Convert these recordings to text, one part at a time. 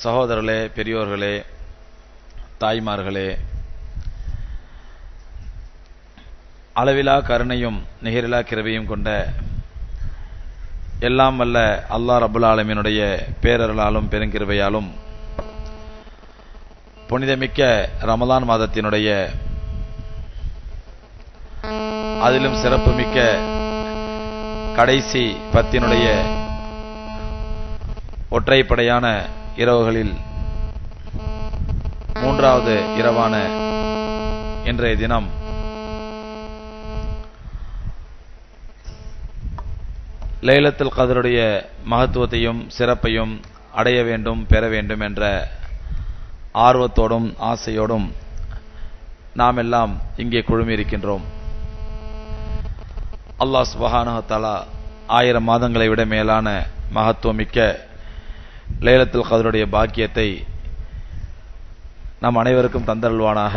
சகோதரர்களே, பெரியோர்களே, தாய்மார்களே, அளவிலா கருணையும் நிகரிலா கிருபையும் கொண்ட எல்லாம் வல்ல அல்லாஹ் ரப்புல் ஆலமீனுடைய பேரருளாலும் பெருங்கிருபையாலும் புனிதமிக்க ரமலான் மாதத்தினுடைய அதிலும் சிறப்புமிக்க கடைசி பத்தினுடைய ஒற்றைப்படையான இரவுகளில் மூன்றாவது இரவான இன்றைய தினம் லைலத்துல் கத்ருடைய மகத்துவத்தையும் சிறப்பையும் அடைய வேண்டும், பெற வேண்டும் என்ற ஆர்வத்தோடும் ஆசையோடும் நாம் எல்லாம் இங்கே குழுமியிருக்கின்றோம். அல்லாஹ் சுப்ஹானஹு வ தஆலா 1000 மாதங்களை விட மேலான மகத்துவமிக்க லைலத்துல் கத்ருடைய பாக்கியத்தை நம் அனைவருக்கும் தந்தருள்வானாக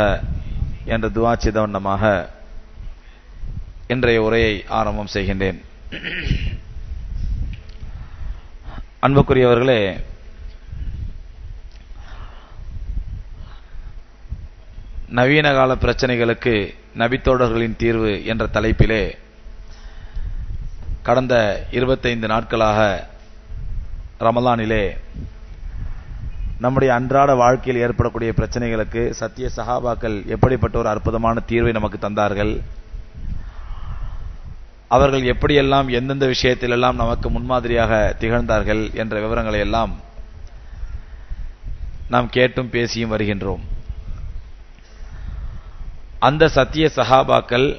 என்ற துஆ செய்தவண்ணமாக இன்றைய உரையை ஆரம்பம் செய்கின்றேன். அன்புக்குரியவர்களே, நவீன கால பிரச்சனைகளுக்கு நபித்தோழர்களின் தீர்வு என்ற தலைப்பிலே கடந்த 25 நாட்களாக ரமலானிலே நம்முடைய அன்றாட வாழ்க்கையில் ஏற்படக்கூடிய பிரச்சனைகளுக்கு சத்திய சஹாபாக்கள் எப்படிப்பட்ட ஒரு அற்புதமான தீர்வை நமக்கு தந்தார்கள், அவர்கள் எப்படியெல்லாம் எந்தெந்த விஷயத்திலெல்லாம் நமக்கு முன்மாதிரியாக திகழ்ந்தார்கள் என்ற விவரங்களை எல்லாம் நாம் கேட்டும் பேசியும் வருகின்றோம். அந்த சத்திய சஹாபாக்கள்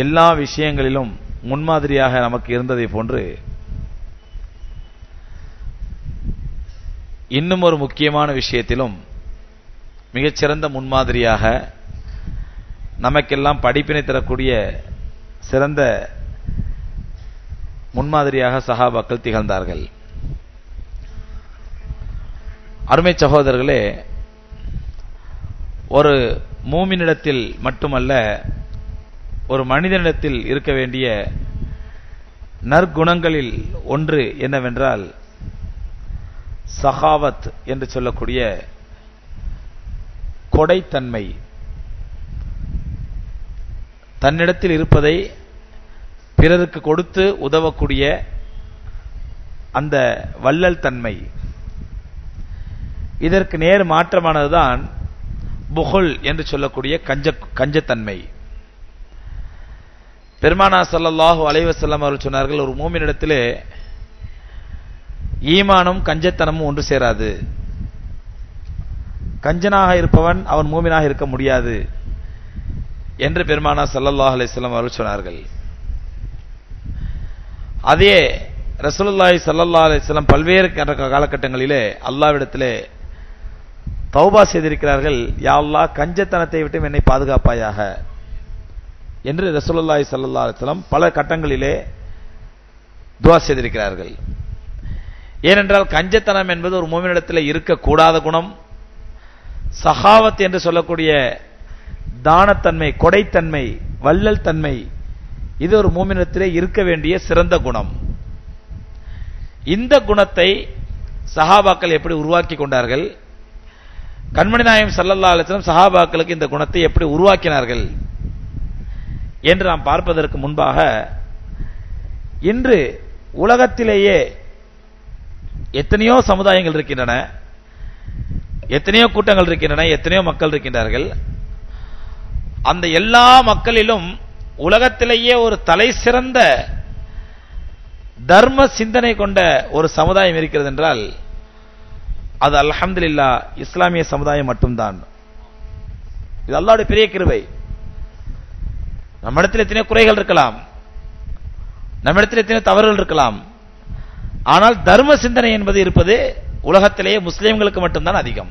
எல்லா விஷயங்களிலும் முன்மாதிரியாக நமக்கு இருந்ததை போன்று இன்னும் ஒரு முக்கியமான விஷயத்திலும் மிகச்சிறந்த முன்மாதிரியாக நமக்கெல்லாம் படிப்பினை தரக்கூடிய சிறந்த முன்மாதிரியாக சஹாபாக்கள் திகழ்ந்தார்கள். அருமை சகோதரர்களே, ஒரு மூமினிடத்தில் மட்டுமல்ல, ஒரு மனிதனிடத்தில் இருக்க வேண்டிய நற்குணங்களில் ஒன்று என்னவென்றால் சகாவத் என்று சொல்லக்கூடிய கொடைத்தன்மை. தன்னிடத்தில் இருப்பதை பிறருக்கு கொடுத்து உதவக்கூடிய அந்த வள்ளல் தன்மை. இதற்கு நேர் மாற்றமானதுதான் புகுல் என்று சொல்லக்கூடிய கஞ்சத்தன்மை. பெருமானார் ஸல்லல்லாஹு அலைஹி வஸல்லம் அவர்கள் சொன்னார்கள், ஒரு மூமினிடத்திலே ஈமானும் கஞ்சத்தனமும் ஒன்று சேராது. கஞ்சனாக இருப்பவன் அவன் மூமினாக இருக்க முடியாது என்று பெருமானார் ஸல்லல்லாஹு அலைஹி வஸல்லம் அவர்கள் சொன்னார்கள். அதே ரசூலுல்லாஹி ஸல்லல்லாஹு அலைஹி வஸல்லம் பல்வேறு காலகட்டங்களிலே அல்லாஹ்விடத்திலே தௌபா செய்திருக்கிறார்கள், யா அல்லாஹ் கஞ்சத்தனத்தை விட்டு என்னை பாதுகாப்பாயாக என்று ரசூலுல்லாஹி ஸல்லல்லாஹு அலைஹி வஸல்லம் பல கட்டங்களிலே துஆ செய்திருக்கிறார்கள். ஏனென்றால் கஞ்சத்தனம் என்பது ஒரு மூமினிடத்தில் இருக்கக்கூடாத குணம். சகாவத் என்று சொல்லக்கூடிய தானத்தன்மை, கொடைத்தன்மை, வள்ளல் தன்மை, இது ஒரு மூமினிடத்திலே இருக்க வேண்டிய சிறந்த குணம். இந்த குணத்தை சஹாபாக்கள் எப்படி உருவாக்கி கொண்டார்கள், கண்மணி நாயகம் ஸல்லல்லாஹு அலைஹி வஸல்லம் சஹாபாக்களுக்கு இந்த குணத்தை எப்படி உருவாக்கினார்கள் என்று நாம் பார்ப்பதற்கு முன்பாக, இன்று உலகத்திலேயே எத்தனையோ சமுதாயங்கள் இருக்கின்றன, எத்தனையோ கூட்டங்கள் இருக்கின்றன, எத்தனையோ மக்கள் இருக்கின்றார்கள். அந்த எல்லா மக்களிலும் உலகத்திலேயே ஒரு தலை சிறந்த தர்ம சிந்தனை கொண்ட ஒரு சமுதாயம் இருக்கிறது என்றால் அது அல்ஹம்துலில்லாஹ் இஸ்லாமிய சமுதாயம் மட்டும்தான். இது அல்லாஹ்வுடைய பெரிய கிருபை. நம்மிடத்தில் எத்தனையோ குறைகள் இருக்கலாம், நம்மிடத்தில் எத்தனையோ தவறுகள் இருக்கலாம், ஆனால் தர்ம சிந்தனை என்பது இருப்பது உலகத்திலேயே முஸ்லிம்களுக்கு மட்டும்தான் அதிகம்.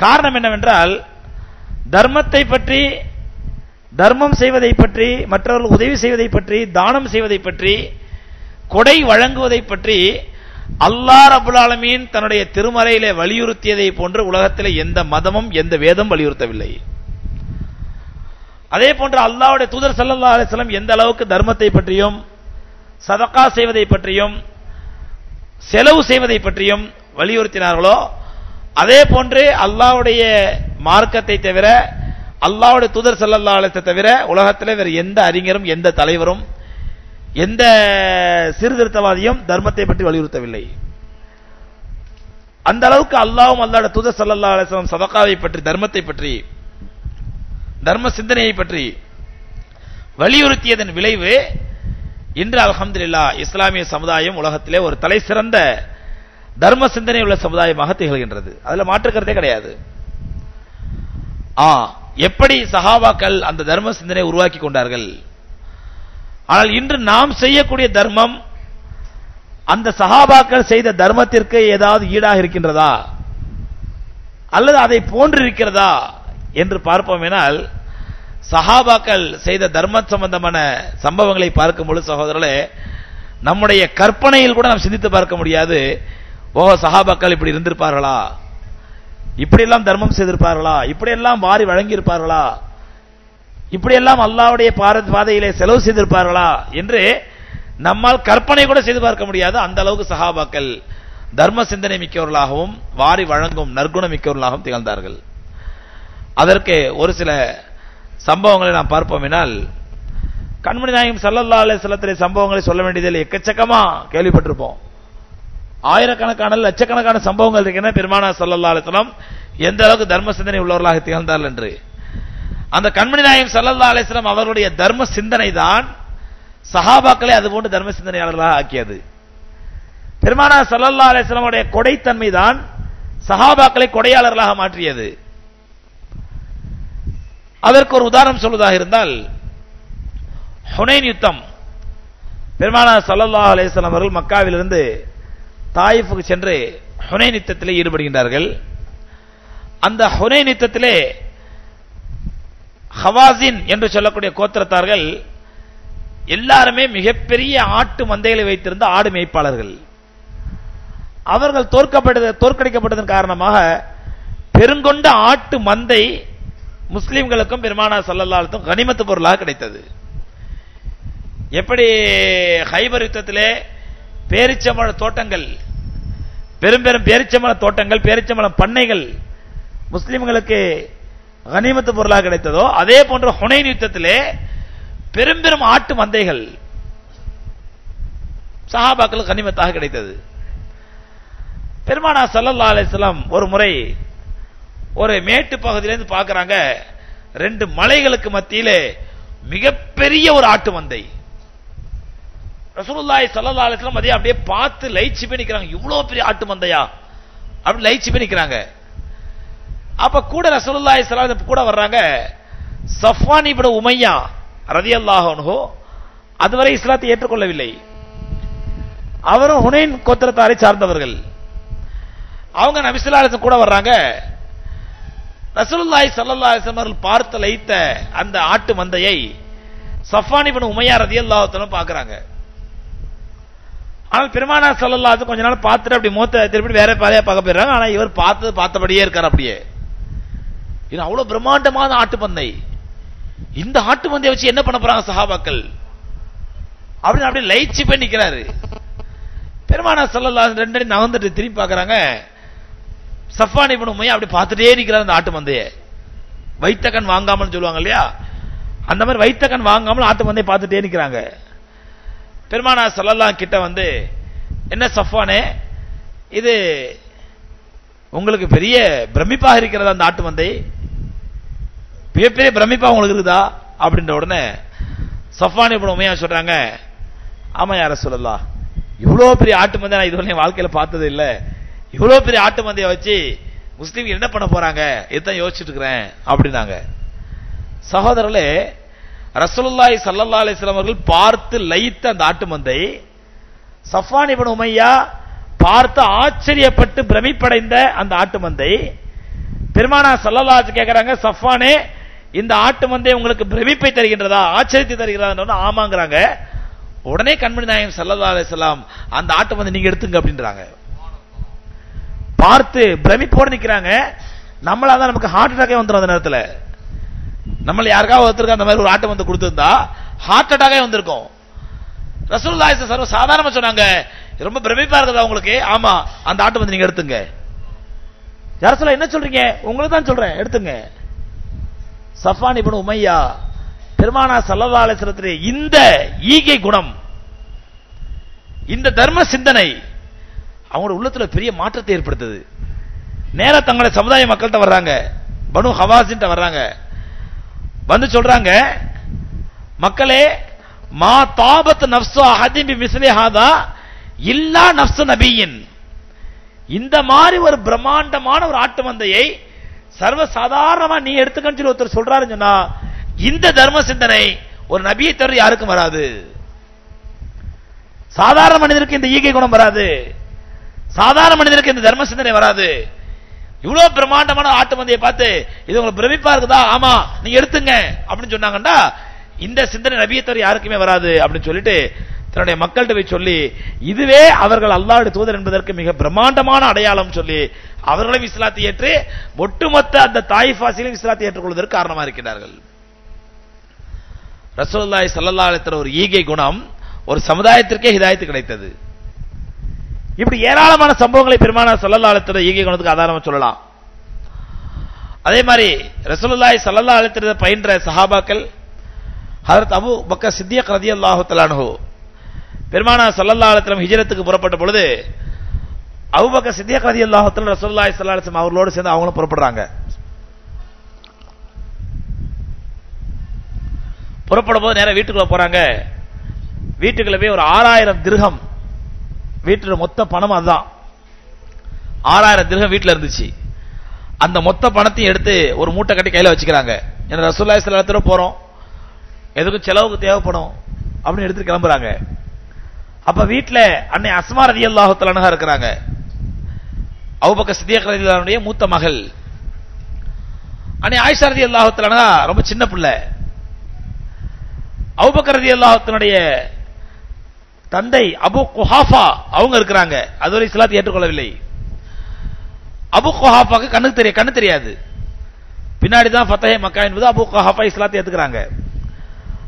காரணம் என்னவென்றால், தர்மத்தை பற்றி, தர்மம் செய்வதை பற்றி, மற்றவர்கள் உதவி செய்வதை பற்றி, தானம் செய்வதை பற்றி, கொடை வழங்குவதை பற்றி அல்லாஹ் ரப்புல் ஆலமீன் தன்னுடைய திருமறையிலே வலியுறுத்தியதை போன்று உலகத்திலே எந்த மதமும் எந்த வேதம் வலியுறுத்தவில்லை. அதே போன்று அல்லாஹ்வுடைய தூதர் ஸல்லல்லாஹு அலைஹி வஸல்லம் எந்த அளவுக்கு தர்மத்தை பற்றியும் சதகா செய்வதை பற்றியும் செலவு செய்வதை பற்றியும் வலியுறுத்தினார்களோ அதே போன்று அல்லாஹ்வுடைய மார்க்கத்தை தவிர, அல்லாஹ்வுடைய தூதர் ஸல்லல்லாஹு அலைஹி வஸல்லம் தவிர உலகத்திலே வேறு எந்த அறிஞரும் எந்த தலைவரும் எந்த சீர்திருத்தவாதியும் தர்மத்தை பற்றி வலியுறுத்தவில்லை. அந்த அளவுக்கு அல்லாஹ்வும் அல்லாஹ்வுடைய தூதர் ஸல்லல்லாஹு அலைஹி வஸல்லம் சதகாவை பற்றி, தர்மத்தை பற்றி, தர்ம சிந்தனையை பற்றி வலியுறுத்தியதன் விளைவு இன்று அல்ஹம்துலில்லாஹ் இஸ்லாமிய சமுதாயம் உலகத்திலே ஒரு தலை சிறந்த தர்ம சிந்தனை உள்ள சமுதாயமாக திகழ்கின்றது. அதுல மாற்றுக்கிறதே கிடையாது. எப்படி சஹாபாக்கள் அந்த தர்ம சிந்தனை உருவாக்கி கொண்டார்கள். ஆனால் இன்று நாம் செய்யக்கூடிய தர்மம் அந்த சஹாபாக்கள் செய்த தர்மத்திற்கு ஏதாவது ஈடாக இருக்கின்றதா அல்லது அதை போன்று இருக்கிறதா என்று பார்ப்போமேனால், சஹாபாக்கள் செய்த தர்ம சம்பந்தமான சம்பவங்களை பார்க்கும் பொழுது சகோதரர்களே, நம்முடைய கற்பனையில் கூட நாம் சிந்தித்து பார்க்க முடியாது. சஹாபாக்கள் இப்படி இருந்திருப்பார்களா, இப்படியெல்லாம் தர்மம் செய்திருப்பார்களா, இப்படியெல்லாம் வாரி வழங்கியிருப்பார்களா, இப்படியெல்லாம் அல்லாஹ்வுடைய பாதையிலே செலவு செய்திருப்பார்களா என்று நம்மால் கற்பனை கூட செய்து பார்க்க முடியாது. அந்த அளவுக்கு சஹாபாக்கள் தர்ம சிந்தனை மிக்கவர்களாகவும் வாரி வழங்கும் நற்குணம் மிக்கவர்களாகவும் திகழ்ந்தார்கள். அதற்கு ஒரு சில சம்பவங்களை நாம் பார்ப்போமெனால், கண்மணி நாயகம் ஸல்லல்லாஹு அலைஹி வஸல்லம் சம்பவங்களை சொல்ல வேண்டியதில் எக்கச்சக்கமா கேள்விப்பட்டிருப்போம். ஆயிரக்கணக்கான லட்சக்கணக்கான சம்பவங்கள் இருக்கின்றன. பெருமானார் ஸல்லல்லாஹு அலைஹி வஸல்லம் எந்த அளவுக்கு தர்ம சிந்தனை உள்ளவர்களாக திகழ்ந்தார்கள் என்று. அந்த கண்மணி நாயகம் ஸல்லல்லாஹு அலைஹி வஸல்லம் அவர்களுடைய தர்ம சிந்தனை தான் சஹாபாக்களை அதுபோன்று தர்ம சிந்தனையாளர்களாக ஆக்கியது. பெருமானார் ஸல்லல்லாஹு அலைஹி வஸல்லம் உடைய கொடைத்தன்மை தான் சஹாபாக்களை கொடையாளர்களாக மாற்றியது. அதற்கு ஒரு உதாரணம் சொல்வதாக இருந்தால், ஹுனைன் யுத்தம். பெருமானார் ஸல்லல்லாஹு அலைஹி வஸல்லம் அவர்கள் மக்காவிலிருந்து தாயிஃபுக்கு சென்று ஹுனைன் யுத்தத்திலே ஈடுபடுகின்றார்கள். அந்த ஹுனைன் யுத்தத்திலே ஹவாஸின் என்று சொல்லக்கூடிய கோத்திரத்தார்கள் எல்லாருமே மிகப்பெரிய ஆட்டு மந்தைகளை வைத்திருந்த ஆடு மேய்ப்பாளர்கள். அவர்கள் தோற்கடிக்கப்பட்டதன் காரணமாக பெருங்கொண்ட ஆட்டு மந்தை முஸ்லிம்களுக்கும் பெருமானார் ஸல்லல்லாஹு அலைஹி வஸல்லம் கனிமத்து பொருளாக கிடைத்தது. எப்படி ஹைபர் யுத்தத்திலே பேரிச்சம்பழ தோட்டங்கள், பெரும் பெரும் பேரிச்சம்பழ தோட்டங்கள், பேரிச்சம்பழ பண்ணைகள் முஸ்லிம்களுக்கு கனிமத்து பொருளாக கிடைத்ததோ, அதே போன்ற ஹுனைன் யுத்தத்திலே பெரும் பெரும் ஆட்டு மந்தைகள் சஹாபாக்களுக்கு கனிமத்தாக கிடைத்தது. பெருமானார் ஸல்லல்லாஹு அலைஹி வஸல்லம் ஒரு முறை ஒரு மேட்டு பகுதியிலிருந்து பார்க்கறாங்க, 2 மலைகளுக்கு மத்தியிலே மிகப்பெரிய ஒரு ஆட்டு மந்தை. ரசூலுல்லாஹி ஸல்லல்லாஹு அலைஹி வஸல்லம் அதை அப்படியே பார்த்து லயிச்சு போய் நிக்கிறாங்க. இவ்வளவு பெரிய ஆட்டு மந்தையா அப்படி லயிச்சு போய் நிக்கிறாங்க. அப்ப கூட ரசூலுல்லாஹி ஸல்லல்லாஹு அலைஹி வஸல்லம் கூட வர்றாங்க சஃப்வான் இப்னு உமையா ரலியல்லாஹு அன்ஹு. அதுவரை இஸ்லாத்தை ஏற்றுக்கொள்ளவில்லை. அவரும் ஹுனைன் கோத்திரத்தாரை சார்ந்தவர்கள். அவங்க நபி ஸல்லல்லாஹு அலைஹி வஸல்லம் கூட வர்றாங்க. ரசூலுல்லாஹி ஸல்லல்லாஹு அலைஹி வஸல்லம் அவர்கள் பார்த்து லயித்த அந்த ஆட்டு மந்தையை சஃப்வான் இப்னு உமையா ரலியல்லாஹு அன்ஹு பார்க்கறாங்க. ஆனால் பெருமானார் ஸல்லல்லாஹு அலைஹி வஸல்லம் கொஞ்ச நாள் பார்த்துட்டு அப்படி மூத்த திருப்பி வேற பாதையா பார்க்க போயிடுறாங்க. ஆனா இவர் பார்த்தபடியே இருக்கார். அப்படியே இது அவ்வளவு பிரம்மாண்டமான ஆட்டு மந்தை. இந்த ஆட்டு மந்தையை வச்சு என்ன பண்ண போறாங்க சஹாபாக்கள் அப்படின்னு அப்படியே லயிச்சு போய் நிக்கிறாரு. பெருமானார் ஸல்லல்லாஹு அலைஹி வஸல்லம் 2 நகர்ந்துட்டு திரும்பி பார்க்கறாங்க. சஃப்வான் இப்னு உமையா அப்படி பார்த்துட்டே இருக்கிறார் அந்த ஆட்டு மந்தையை. வைத்த கண் வாங்காமல் சொல்லுவாங்க இல்லையா, அந்த மாதிரி வைத்த கண் வாங்காமல் ஆட்டு மந்தையை பார்த்துட்டே நிக்கிறாங்க. பெருமானார் ஸல்லல்லாஹு கிட்ட வந்து, என்ன சஃப்வானே, இது உங்களுக்கு பெரிய பிரமிப்பாக இருக்கிறதா அந்த ஆட்டு மந்தை? மிகப்பெரிய பிரமிப்பா உங்களுக்கு இருக்குதா அப்படின்ற உடனே சஃப்வான் இப்னு உமையா சொல்றாங்க, ஆமா யா ரசூலல்லாஹ், இவ்வளவு பெரிய ஆட்டு மந்தை நான் இதுவரை வாழ்க்கையில பார்த்தது இல்ல. இவ்வளவு பெரிய ஆட்டு மந்தையை வச்சு முஸ்லீம் என்ன பண்ண போறாங்க இதான் யோசிச்சுட்டு இருக்கிறேன் அப்படின்னாங்க. சகோதரர்களே, ரசூலுல்லாஹி ஸல்லல்லாஹு அலைஹி வஸல்லம் அவர்கள் பார்த்து லயித்த அந்த ஆட்டு மந்தை, சஃப்வான் இப்னு உமையா பார்த்து ஆச்சரியப்பட்டு பிரமிப்படைந்த அந்த ஆட்டு மந்தை. பெருமானார் ஸல்லல்லாஹு அலைஹி கேட்கறாங்க, சஃப்வானே, இந்த ஆட்டு மந்தை உங்களுக்கு பிரமிப்பை தருகின்றதா, ஆச்சரியத்தை தருகிறதா? ஆமாங்கிறாங்க. உடனே கண்மணி நாயகம் ஸல்லல்லாஹு அலைஹி வஸல்லம் அந்த ஆட்டு மந்தை நீங்க எடுத்துங்க அப்படின்றாங்க. பார்த்து பிரமிப்போடு நிக்கிறாங்க. நம்மளாதான் நமக்கு ஹார்ட் அட்டாக்கே வந்துடும் அந்த நேரத்தில். நம்மள யாருக்காவது ஒருத்தருக்கு அந்த மாதிரி ஒரு ஆட்டு மந்தை கொடுத்திருந்தா ஹார்ட் அட்டாக்கே வந்திருக்கும். ரசூலுல்லாஹி ஸல்லல்லாஹு அலைஹி வஸல்லம் சாதாரணமா சொன்னாங்க, ரொம்ப பிரமிப்பா இருக்குதா உங்களுக்கு? ஆமா, அந்த ஆட்டை வந்து நீங்க எடுத்துங்க. யார் சொல்ல என்ன சொல்றீங்க? உங்களுக்கு தான் சொல்றேன், எடுத்துங்க. சஃபான் இப்னு உமையா பெருமானார் ஸல்லல்லாஹு அலைஹி வஸல்லம் இந்த ஈகை குணம், இந்த தர்ம சிந்தனை அவங்களோட உள்ளத்துல பெரிய மாற்றத்தை ஏற்படுத்துது. நேரா தங்களுடைய சமுதாய மக்கள்கிட்ட வர்றாங்க, பனு ஹவாஸின்ட்ட வர்றாங்க. வந்து சொல்றாங்க, மக்களே, மா தாபத் நஃப்ஸு அஹதின் பிமிஸ்லி ஹாதா இல்லா நஃப்ஸு நபியின். இந்த மாதிரி ஒரு பிரம்மாண்டமான ஒரு ஆட்டு மந்தையை சர்வ சாதாரணமா நீ எடுத்துக்கன்னு சொல்லி ஒருத்தர் சொல்றாருன்னு சொன்னா, இந்த தர்ம சிந்தனை ஒரு நபியை தவிர யாருக்கும் வராது. சாதாரண மனிதருக்கு இந்த ஈகை குணம் வராது, சாதாரண மனிதருக்கு இந்த தர்ம சிந்தனை வராது. இவ்வளவு பிரம்மாண்டமான ஆட்டு மந்தையை பார்த்து இது உங்களுக்கு பிரமிப்பா இருக்குதா? ஆமா, நீங்க எடுத்துங்க அப்படின்னு சொன்னாங்கன்னா, இந்த சிந்தனை நபியை தவிர யாருக்குமே வராது அப்படின்னு சொல்லிட்டு தன்னுடைய மக்கள்கிட்ட போய் சொல்லி, இதுவே அவர்கள் அல்லாஹ்வுடைய தூதர் என்பதற்கு மிக பிரம்மாண்டமான அடையாளம் சொல்லி அவர்களும் இஸ்லாத்தை ஏற்று ஒட்டுமொத்த அந்த தாயிஃபாசிலும் இஸ்லாத்தை ஏற்றுக்கொள்வதற்கு காரணமா இருக்கிறார்கள். ரசூலுல்லாஹி ஸல்லல்லாஹு அலைஹி வஸல்லம் ஒரு ஈகை குணம் ஒரு சமுதாயத்திற்கே ஹிதாயத்து கிடைத்தது. இப்படி ஏராளமான சம்பவங்களை பெருமானார் ஸல்லல்லாஹு அலைஹி வஸல்லம் ஈகை குணத்துக்கு ஆதாரமா சொல்லலாம். அதே மாதிரி ரசூலுல்லாஹி ஸல்லல்லாஹு அலைஹி வஸல்லம் பயின்ற சஹாபாக்கள் ஹஜ்ரத் அபூ பக்கர் சித்திக் ரலியல்லாஹு தஆலா அன்ஹு பெருமானார் ஸல்லல்லாஹு அலைஹி வஸல்லம் ஹிஜ்ரத்துக்கு புறப்பட்ட பொழுது அபூ பக்கர் சித்திக் ரலியல்லாஹு தஆலா ரசூலுல்லாஹி ஸல்லல்லாஹு அலைஹி வஸல்லம் அவர்களோடு சேர்ந்து அவங்களும் புறப்படுறாங்க. புறப்படும் போது நேரா வீட்டுக்குள்ள போறாங்க. வீட்டுக்குள்ள போய் ஒரு 6000 திர்ஹம், வீட்டுல மொத்த பணம் அதுதான் 6000 திர்ஹம் வீட்டுல இருந்துச்சு. அந்த மொத்த பணத்தையும் எடுத்து ஒரு மூட்டை கட்டி கையில வச்சுக்கிறாங்க. ஏன்னா ரசூலுல்லாஹி ஸல்லல்லாஹு அலைஹி வஸல்லம் போறோம், எதுக்கும் செலவுக்கு தேவைப்படும் அப்படின்னு எடுத்து கிளம்புறாங்க. அப்ப வீட்டுல அன்னை அஸ்மா ரலியல்லாஹு தஆலா அன்ஹா இருக்கிறாங்க. அபூபக்கர் சித்திக் ரலியல்லாஹு அன்ஹுடைய மூத்த மகள். அன்னை ஆயிஷா ரலியல்லாஹு தஆலா அன்ஹா ரொம்ப சின்ன பிள்ளை. அபூபக்கர் ரலியல்லாஹு தஆலாவுடைய தந்தை அபு குஹாஃபா அவங்க இருக்கிறாங்க. அதுவரை இஸ்லாத்தை ஏற்றுக்கொள்ளவில்லை. அபு குஹாஃபாக்கு கண்ணு தெரியாது. பின்னாடி தான் ஃபத்ஹே மக்கா என்பது அபு குஹாஃபா இஸ்லாத்தை ஏத்துக்கிறாங்க.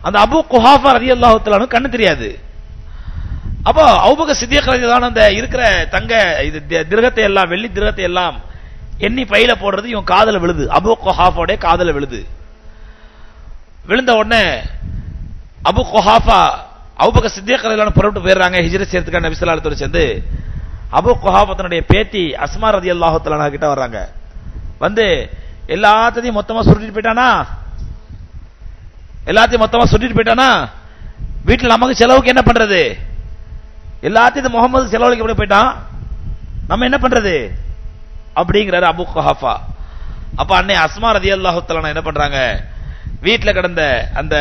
அந்த அபு குஹாஃபா ரலியல்லாஹு தஆலா கண்ணு தெரியாது. அப்போ அபூபக்கர் சித்திக் ரலியல்லாஹு அந்த இருக்கிற தங்க இது திரகத்தை எல்லாம், வெள்ளி திரகத்தை எல்லாம் எண்ணி பையில போடுறது இவன் காதல விழுது. அபு குஹாஃபாவுடைய காதல விழுது. விழுந்த உடனே அபு குஹாஃபா அபூபக்கர் சித்திக் ரலியல்லாஹு புறப்பட்டு போயிடுறாங்க ஹிஜ்ரத் செய்யறதுக்காக நபி ஸல்லல்லாஹு அலைஹி வஸல்லம் சேர்ந்து. அபு குஹாஃபா தன்னுடைய பேத்தி அஸ்மா ரலியல்லாஹு தஆலா கிட்ட வர்றாங்க. வந்து எல்லாத்தையும் மொத்தமா சுருட்டிட்டு போயிட்டானா, எல்லாத்தையும் மொத்தமா சுருட்டிட்டு போயிட்டானா, வீட்டுல நமக்கு செலவுக்கு என்ன பண்றது? எல்லாத்தையும் முகமது செலவழிக்க போயிட்டான், நம்ம என்ன பண்றது அப்படிங்கிறாரு அபு குஹாஃபா. அப்ப அன்னை அஸ்மா ரலியல்லாஹு தஆலா என்ன பண்றாங்க, வீட்டுல கிடந்த அந்த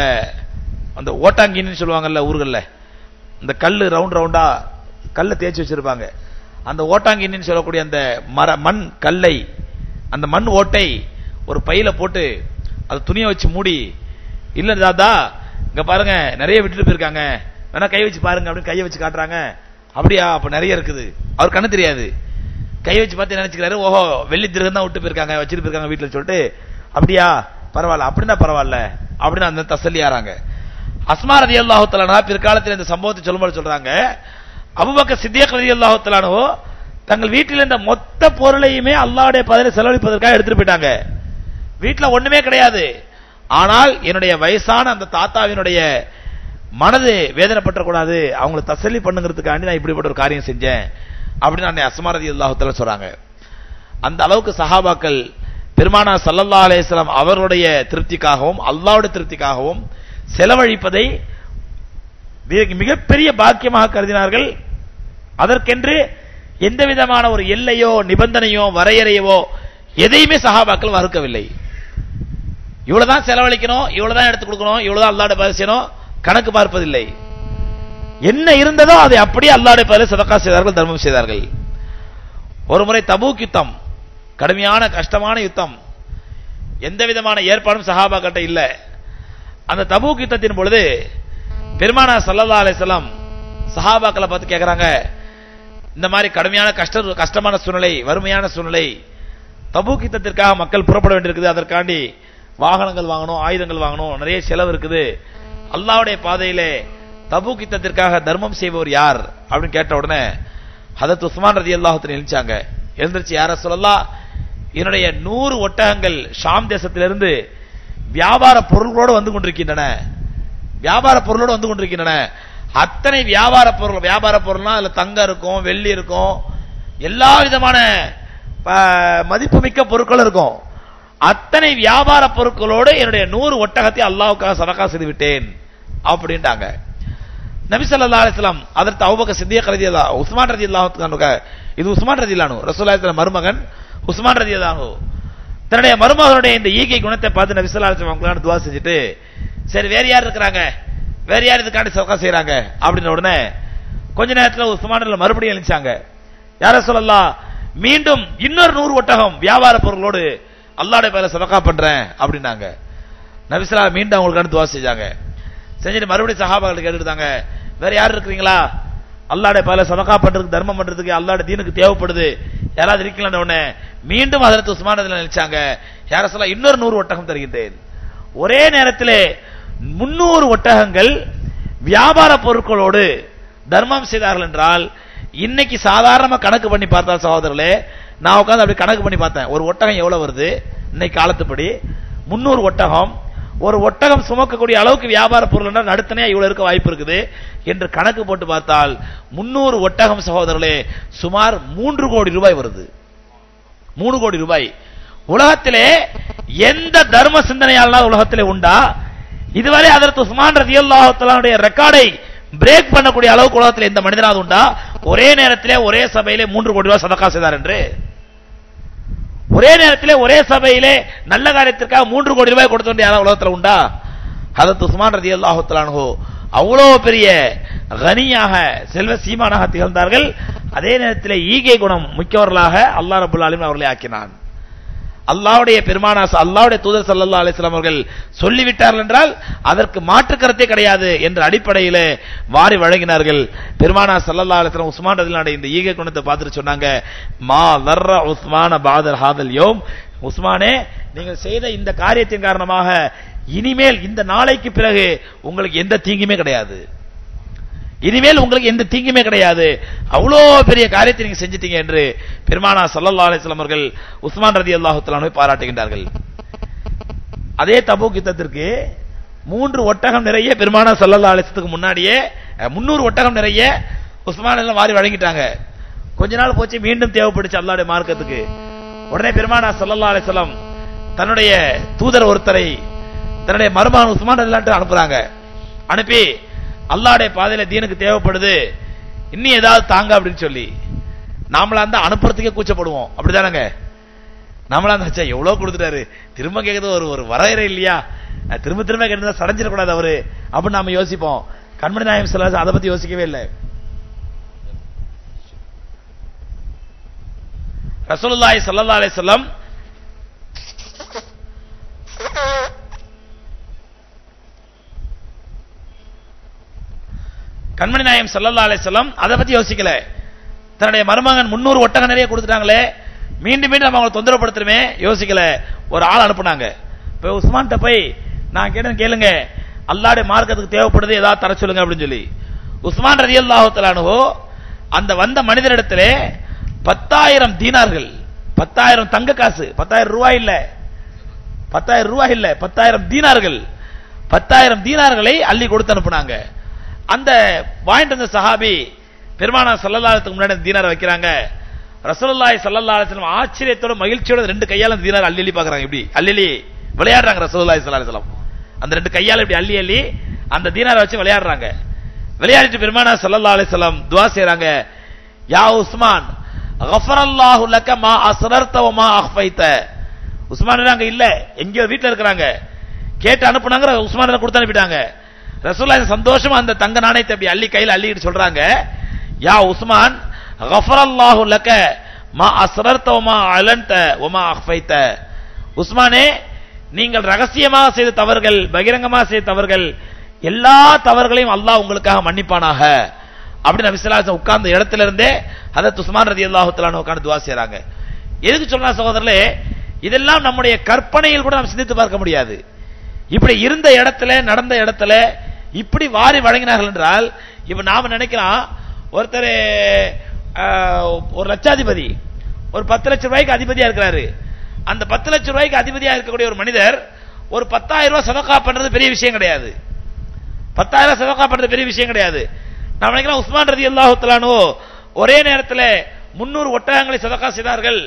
அந்த ஓட்டாங்கின்னு சொல்லுவாங்கல்ல ஊர்கள்ல, இந்த கல்லு ரவுண்டா கல்லை தேய்ச்சி வச்சிருப்பாங்க. அந்த ஓட்டாங்கின்னு சொல்லக்கூடிய அந்த மண் கல்லை, அந்த மண் ஓட்டை ஒரு பையில போட்டு அது துணியை வச்சு மூடி, இல்ல தாதா இங்க பாருங்க நிறைய விட்டுட்டு போயிருக்காங்க, வேணா கை வச்சு பாருங்க அப்படின்னு கையை வச்சு காட்டுறாங்க. அப்படியா, அப்ப நிறைய இருக்குது. அவர் கண்ணு தெரியாது. கை வச்சு பார்த்து நினைச்சுக்கிறாரு, ஓஹோ வெள்ளி திருகம் தான் விட்டு போயிருக்காங்க, வச்சுட்டு போயிருக்காங்க வீட்டுல சொல்லிட்டு, அப்படியா பரவாயில்ல, அப்படின்னா பரவாயில்ல அப்படின்னு அந்த தசல்லி ஆறாங்க. அஸ்மா ரலியல்லாஹு தஆலா பிற்காலத்தில் இந்த சம்பவத்தை சொல்லும்போது சொல்றாங்க, அபூபக்கர் சித்திக் ரலியல்லாஹு தஆலா தங்கள் வீட்டில் இருந்த மொத்த பொருளையுமே அல்லாஹ்வுடைய பாதையில் செலவழிப்பதற்காக எடுத்துட்டு போயிட்டாங்க. வீட்டுல ஒண்ணுமே கிடையாது. ஆனால் என்னுடைய வயசான அந்த தாத்தாவினுடைய மனது வேதனைப்படக்கூடாது, அவங்களை தசல்லி பண்ணுங்கிறதுக்காண்டி நான் இப்படிப்பட்ட ஒரு காரியம் செஞ்சேன் அப்படின்னு அன்னை அஸ்மா ரலியல்லாஹு தஆலா சொல்றாங்க. அந்த அளவுக்கு சஹாபாக்கள் பெருமானார் ஸல்லல்லாஹு அலைஹி வஸல்லம் அவர்களுடைய திருப்திக்காகவும் அல்லாஹ்வுடைய திருப்திக்காகவும் செலவழிப்பதை மிகப்பெரிய பாக்கியமாக கருதினார்கள். அதற்கென்று எந்த விதமான ஒரு எல்லையோ நிபந்தனையோ வரையறையோ எதையுமே சஹாபாக்கள் மறுக்கவில்லை. இவ்வளவுதான் செலவழிக்கணும், இவ்வளவுதான் எடுத்து கொடுக்கணும், இவ்வளவுதான் அல்லாஹ்வுடைய பாதையில் செய்யணும், கணக்கு பார்ப்பதில்லை. என்ன இருந்ததோ அதை அப்படியே அல்லாஹ்வுடைய பாதையில் சதகா செய்தார்கள், தர்மம் செய்தார்கள். ஒரு முறை தபூக் யுத்தம், கடுமையான கஷ்டமான யுத்தம், எந்த விதமான ஏற்பாடும் சஹாபாக்கிட்ட இல்ல. அந்த தபூக் யுத்தத்தின் பொழுது பெருமானார் ஸல்லல்லாஹு அலைஹி வஸல்லம் சஹாபாக்களை பார்த்து கேட்கறாங்க, இந்த மாதிரி கடுமையான கஷ்டமான சூழ்நிலை, வறுமையான சூழ்நிலை, தபூக் யுத்தத்திற்காக மக்கள் புறப்பட வேண்டியிருக்குது, அதற்காண்டி வாகனங்கள் வாங்கணும், ஆயுதங்கள் வாங்கணும், நிறைய செலவு இருக்குது, அல்லாஹ்வுடைய பாதையிலே தபூக் யுத்தத்திற்காக தர்மம் செய்பவர் யார் அப்படின்னு கேட்ட உடனே ஹதரத் உஸ்மான் ரலியல்லாஹு அன்ஹு எழுந்தாங்க. எழுந்திருச்சு, யார சொல்லலாம், என்னுடைய 100 ஒட்டகங்கள் ஷாம் தேசத்திலிருந்து வியாபார பொருள்களோடு வந்து கொண்டிருக்கின்றன. அத்தனை வியாபார பொருள்னா அதுல தங்கம் இருக்கும், வெள்ளி இருக்கும், எல்லா விதமான மதிப்புமிக்க பொருட்கள் இருக்கும். அத்தனை வியாபார பொருட்களோடு என்னுடைய 100 ஒட்டகத்தை அல்லாஹ்வுக்காக சதகா செய்து விட்டேன் அப்படின்ட்டாங்க. நபி ஸல்லல்லாஹு அலைஹி வஸல்லம் ஹஜ்ரத் அபூபக்கர் சித்திக் ரலியல்லாஹு உஸ்மான் ரலியல்லாஹு அன்ஹு, இது உஸ்மான் ரலியல்லாஹு அன்ஹு ரசூலுல்லாஹி ஸல்லல்லாஹு மருமகன் உஸ்மான் ரலியல்லாஹு அன்ஹு, தன்னுடைய மருமகனுடைய இந்த ஈகை குணத்தை பார்த்து நபி ஸல்லல்லாஹு அலைஹி வஸல்லம் அவங்களுக்கு துஆ செஞ்சுட்டு, சரி வேற யார் இருக்காங்க, வேற யார் இதுக்காண்டி சதகா செய்றாங்க அப்படின உடனே கொஞ்ச நேரத்தில் உஸ்மான் ரலியல்லாஹு மறுபடியும் எழுந்தாங்க. யா ரசூலல்லாஹ், மீண்டும் இன்னொரு 100 ஒட்டகம் வியாபார பொருளோடு அல்லாஹ்வுடைய பேர்ல சதகா பண்றேன் அப்படினாங்க. நபி ஸல்லல்லாஹு அலைஹி வஸல்லம் மீண்டும் அவங்களுக்கு துஆ செஞ்சாங்க. செஞ்சுட்டு மறுபடியும் சஹாபாக்கள் கேட்டுட்டாங்க, வேற யார் இருக்கீங்களா, அல்லாஹ்வுடைய பேர்ல சதகா பண்றதுக்கு தர்மம் பண்றதுக்கு அல்லாஹ்வுடைய தீனுக்கு தேவைப்படுது, யாராவது இருக்கீங்களான உடனே மீண்டும் ஹஜ்ரத் உஸ்மான் ரலியல்லாஹு அன்ஹு நினைச்சாங்க, யா ரசூலல்லாஹ் இன்னொரு 100 ஒட்டகம் தருகின்றேன். ஒரே நேரத்திலே 300 ஒட்டகங்கள் வியாபார பொருட்களோடு தர்மம் செய்தார்கள் என்றால், இன்னைக்கு சாதாரணமா கணக்கு பண்ணி பார்த்தால் சகோதரர்களே, நான் உட்கார்ந்து அப்படி கணக்கு பண்ணி பார்த்தேன், ஒரு ஒட்டகம் எவ்வளவு வருது இன்னைக்கு காலத்துப்படி 300 ஒட்டகம், ஒரு ஒட்டகம் சுமக்கக்கூடிய அளவுக்கு வியாபார பொருள் என்றால் நடுத்தனையா இவ்வளவு இருக்க வாய்ப்பு இருக்குது என்று கணக்கு போட்டு பார்த்தால் 300 ஒட்டகம் சகோதரர்களே சுமார் 3 கோடி ரூபாய் வருது. 3 கோடி ரூபாய். உலகத்திலே எந்த தர்ம சிந்தனையாளர் உலகத்திலே உண்டா? இதுவரை ஹஜ்ரத் உஸ்மான் ரலியல்லாஹு தஆலாவுடைய ரெக்கார்டை பிரேக் பண்ணக்கூடிய அளவுக்கு உலகத்தில் எந்த மனிதனாவது உண்டா? ஒரே நேரத்திலே ஒரே சபையிலே 3 கோடி ரூபாய் சதகா செய்தார் என்று. ஒரே நேரத்திலே ஒரே சபையிலே நல்ல காரியத்திற்காக 3 கோடி ரூபாய் கொடுத்த யாராவது உலகத்தில் உண்டா? ஹஜ்ரத் உஸ்மான் ரலியல்லாஹு தஆலா அன்ஹு அவ்வளவு பெரிய கனியாக செல்வ சீமானாக திகழ்ந்தார்கள். அதே நேரத்தில் ஈகை குணம் மிக்கவர்களாக அல்லாஹ் ரப்பல் ஆலமீன் அவர்களை ஆக்கினான். அல்லாஹ்வுடைய பெருமானார் அல்லாஹ்வுடைய தூதர் ஸல்லல்லாஹு அலைஹி வஸல்லம் அவர்கள் சொல்லிவிட்டார்கள் என்றால் அதற்கு மாற்று கருத்தே கிடையாது என்ற அடிப்படையில் வாரி வழங்கினார்கள். பெருமானார் ஸல்லல்லாஹு அலைஹி வஸல்லம் உஸ்மான் ரலியல்லாஹு அன்ஹு இந்த ஈகை குணத்தை பார்த்துட்டு சொன்னாங்க, மா வர்ர உஸ்மான பாதர் ஹாதல் யௌம், உஸ்மானே நீங்கள் செய்த இந்த காரியத்தின் காரணமாக இனிமேல் இந்த நாளைக்கு பிறகு உங்களுக்கு எந்த தீங்குமே கிடையாது, இனிமேல் உங்களுக்கு எந்த தீங்குமே கிடையாது, அவ்வளோ பெரிய காரியத்தை நீங்க செஞ்சிட்டீங்க என்று பெருமானார் ஸல்லல்லாஹு அலைஹி வஸல்லம் அவர்கள் உஸ்மான் ரலியல்லாஹு தஆலா அன்ஹு பாராட்டுகின்றார்கள். அதே தபூக் யுத்தத்திற்கு 3 ஒட்டகம் நிறைய பெருமானார் ஸல்லல்லாஹு அலைஹி வஸல்லம் முன்னாடியே 300 ஒட்டகம் நிறைய உஸ்மான் எல்லாம் வாரி வழங்கிட்டாங்க. கொஞ்ச நாள் போச்சு, மீண்டும் தேவைப்படுச்சு அல்லாஹ்வுடைய மார்க்கத்துக்கு. உடனே பெருமானார் ஸல்லல்லாஹு அலைஹி வஸல்லம் தன்னுடைய தூதர் ஒருத்தரை தன்னுடைய மருமகன் உஸ்மான் ரலியல்லாஹு அன்ஹு அனுப்புறாங்க. அனுப்பி அல்லாஹ்வுடைய பாதையில தீனுக்கு தேவைப்படுது, இன்னும் ஏதாவது தாங்க அப்படின்னு சொல்லி. நாமளா இருந்தா அனுப்புறதுக்கே கூச்சப்படுவோம், அப்படிதானங்க? நம்மளா இருந்தா எவ்வளவு கொடுத்துட்டாரு, திரும்ப கேட்கறது ஒரு வரையறை இல்லையா, திரும்ப திரும்ப கேட்டு சடைஞ்சிடக்கூடாது அவரு அப்படின்னு நாம யோசிப்போம். கண்மணி நாயகம் ஸல்லல்லாஹு அலைஹி வஸல்லம் அதை பத்தி யோசிக்கவே இல்லை. ரசூலுல்லாஹி ஸல்லல்லாஹு அலைஹி வஸல்லம் கண்மணி நாயகம் ஸல்லல்லாஹு அலைஹி வஸல்லம் அதை பத்தி யோசிக்கல. தன்னுடைய மருமகன் 300 ஒட்டகம் நிறைய கொடுத்துட்டாங்களே, மீண்டும் மீண்டும் நம்ம அவங்களை தொந்தரவுப்படுத்துறமே யோசிக்கல. ஒரு ஆள் அனுப்புனாங்க. இப்போ உஸ்மான்கிட்ட போய் நான் கேட்டேன், கேளுங்க அல்லாஹ்வுடைய மார்க்கத்துக்கு தேவைப்படுது, ஏதாவது தர சொல்லுங்க அப்படின்னு சொல்லி. உஸ்மான் ரலியல்லாஹு தஆலா அன்ஹு அந்த வந்த மனிதரிடத்திலே 10,000 தீனார்கள், 10,000 தங்க காசு, 10,000 ரூபாய் இல்ல, 10,000 ரூபாய் இல்ல, 10,000 தீனார்கள், 10,000 தீனார்களை அள்ளி கொடுத்து அனுப்புனாங்க. அந்த வாங்கிட்டு வந்த சஹாபி பெருமானார் ஸல்லல்லாஹு அலைஹி வஸல்லம் முன்னாடி தீனாரை வைக்கிறாங்க. ரசூலுல்லாஹி ஸல்லல்லாஹு அலைஹி வஸல்லம் ஆச்சரியத்தோட மகிழ்ச்சியோட 2 கையால தீனார் அள்ளி பார்க்கறாங்க. இப்படி அள்ளி விளையாடுறாங்க. ரசூலுல்லாஹி ஸல்லல்லாஹு அலைஹி வஸல்லம் அந்த 2 கையால இப்படி அள்ளி அந்த தீனாரை வச்சு விளையாடுறாங்க. விளையாடிட்டு பெருமானார் ஸல்லல்லாஹு அலைஹி வஸல்லம் துஆ செய்றாங்க, யா உஸ்மான் கஃபரல்லாஹு லக மா அஸ்ரர்த வ மா அக்ஃபைத. உஸ்மான் அங்க இல்ல, எங்கயோ வீட்ல இருக்காங்க. கேட்டு அனுப்புனாங்க, உஸ்மான் கொடுத்து அனுப்பிட்டாங்க. ரசூலுல்லாஹி சந்தோஷமா அந்த தங்க நாணயத்தை அப்படி அள்ளி கையில அள்ளிட்டு சொல்றாங்க, யா உஸ்மான் கஃபரல்லாஹு லக மா அஸ்ரர்த வ மா அலன்த வ மா அக்ஃபைத. உஸ்மானே நீங்கள் ரகசியமாக செய்த தவறுகள், பகிரங்கமாக செய்த தவறுகள், எல்லா தவறுகளையும் அல்லாஹ் உங்களுக்காக மன்னிப்பானாக அப்படி நபி ஸல்லல்லாஹு அலைஹி வஸல்லம் உட்கார்ந்த இடத்துல இருந்தே ஹஜ்ரத் உஸ்மான் ரலியல்லாஹு தஆலா அன்ஹு உட்கார்ந்து துஆ செய்றாங்க. எதுக்கு சொல்றா சகோதரர்களே, இதெல்லாம் நம்முடைய கற்பனையில் கூட நாம் சிந்தித்து பார்க்க முடியாது. இப்படி இருந்த இடத்துல, நடந்த இடத்துல இப்படி வாரி வழங்கினார்கள் என்றால், இப்ப நாம நினைக்கலாம் ஒருத்தர் ஒரு லட்சாதிபதி ஒரு 10 லட்சம் ரூபாய்க்கு அதிபதியா இருக்கிறாரு. அந்த 10 லட்சம் ரூபாய்க்கு அதிபதியா இருக்கக்கூடிய ஒரு மனிதர் ஒரு 10,000 ரூபாய் சதகா பண்றது பெரிய விஷயம் கிடையாது. 10,000 சதகா பண்றது பெரிய விஷயம் கிடையாது. நான் நினைக்கிறேன் உஸ்மான் ரலியல்லாஹு தஆலா அன்ஹு ஒரே நேரத்தில் 300 ஒட்டகங்களை சதகா செய்தார்கள்,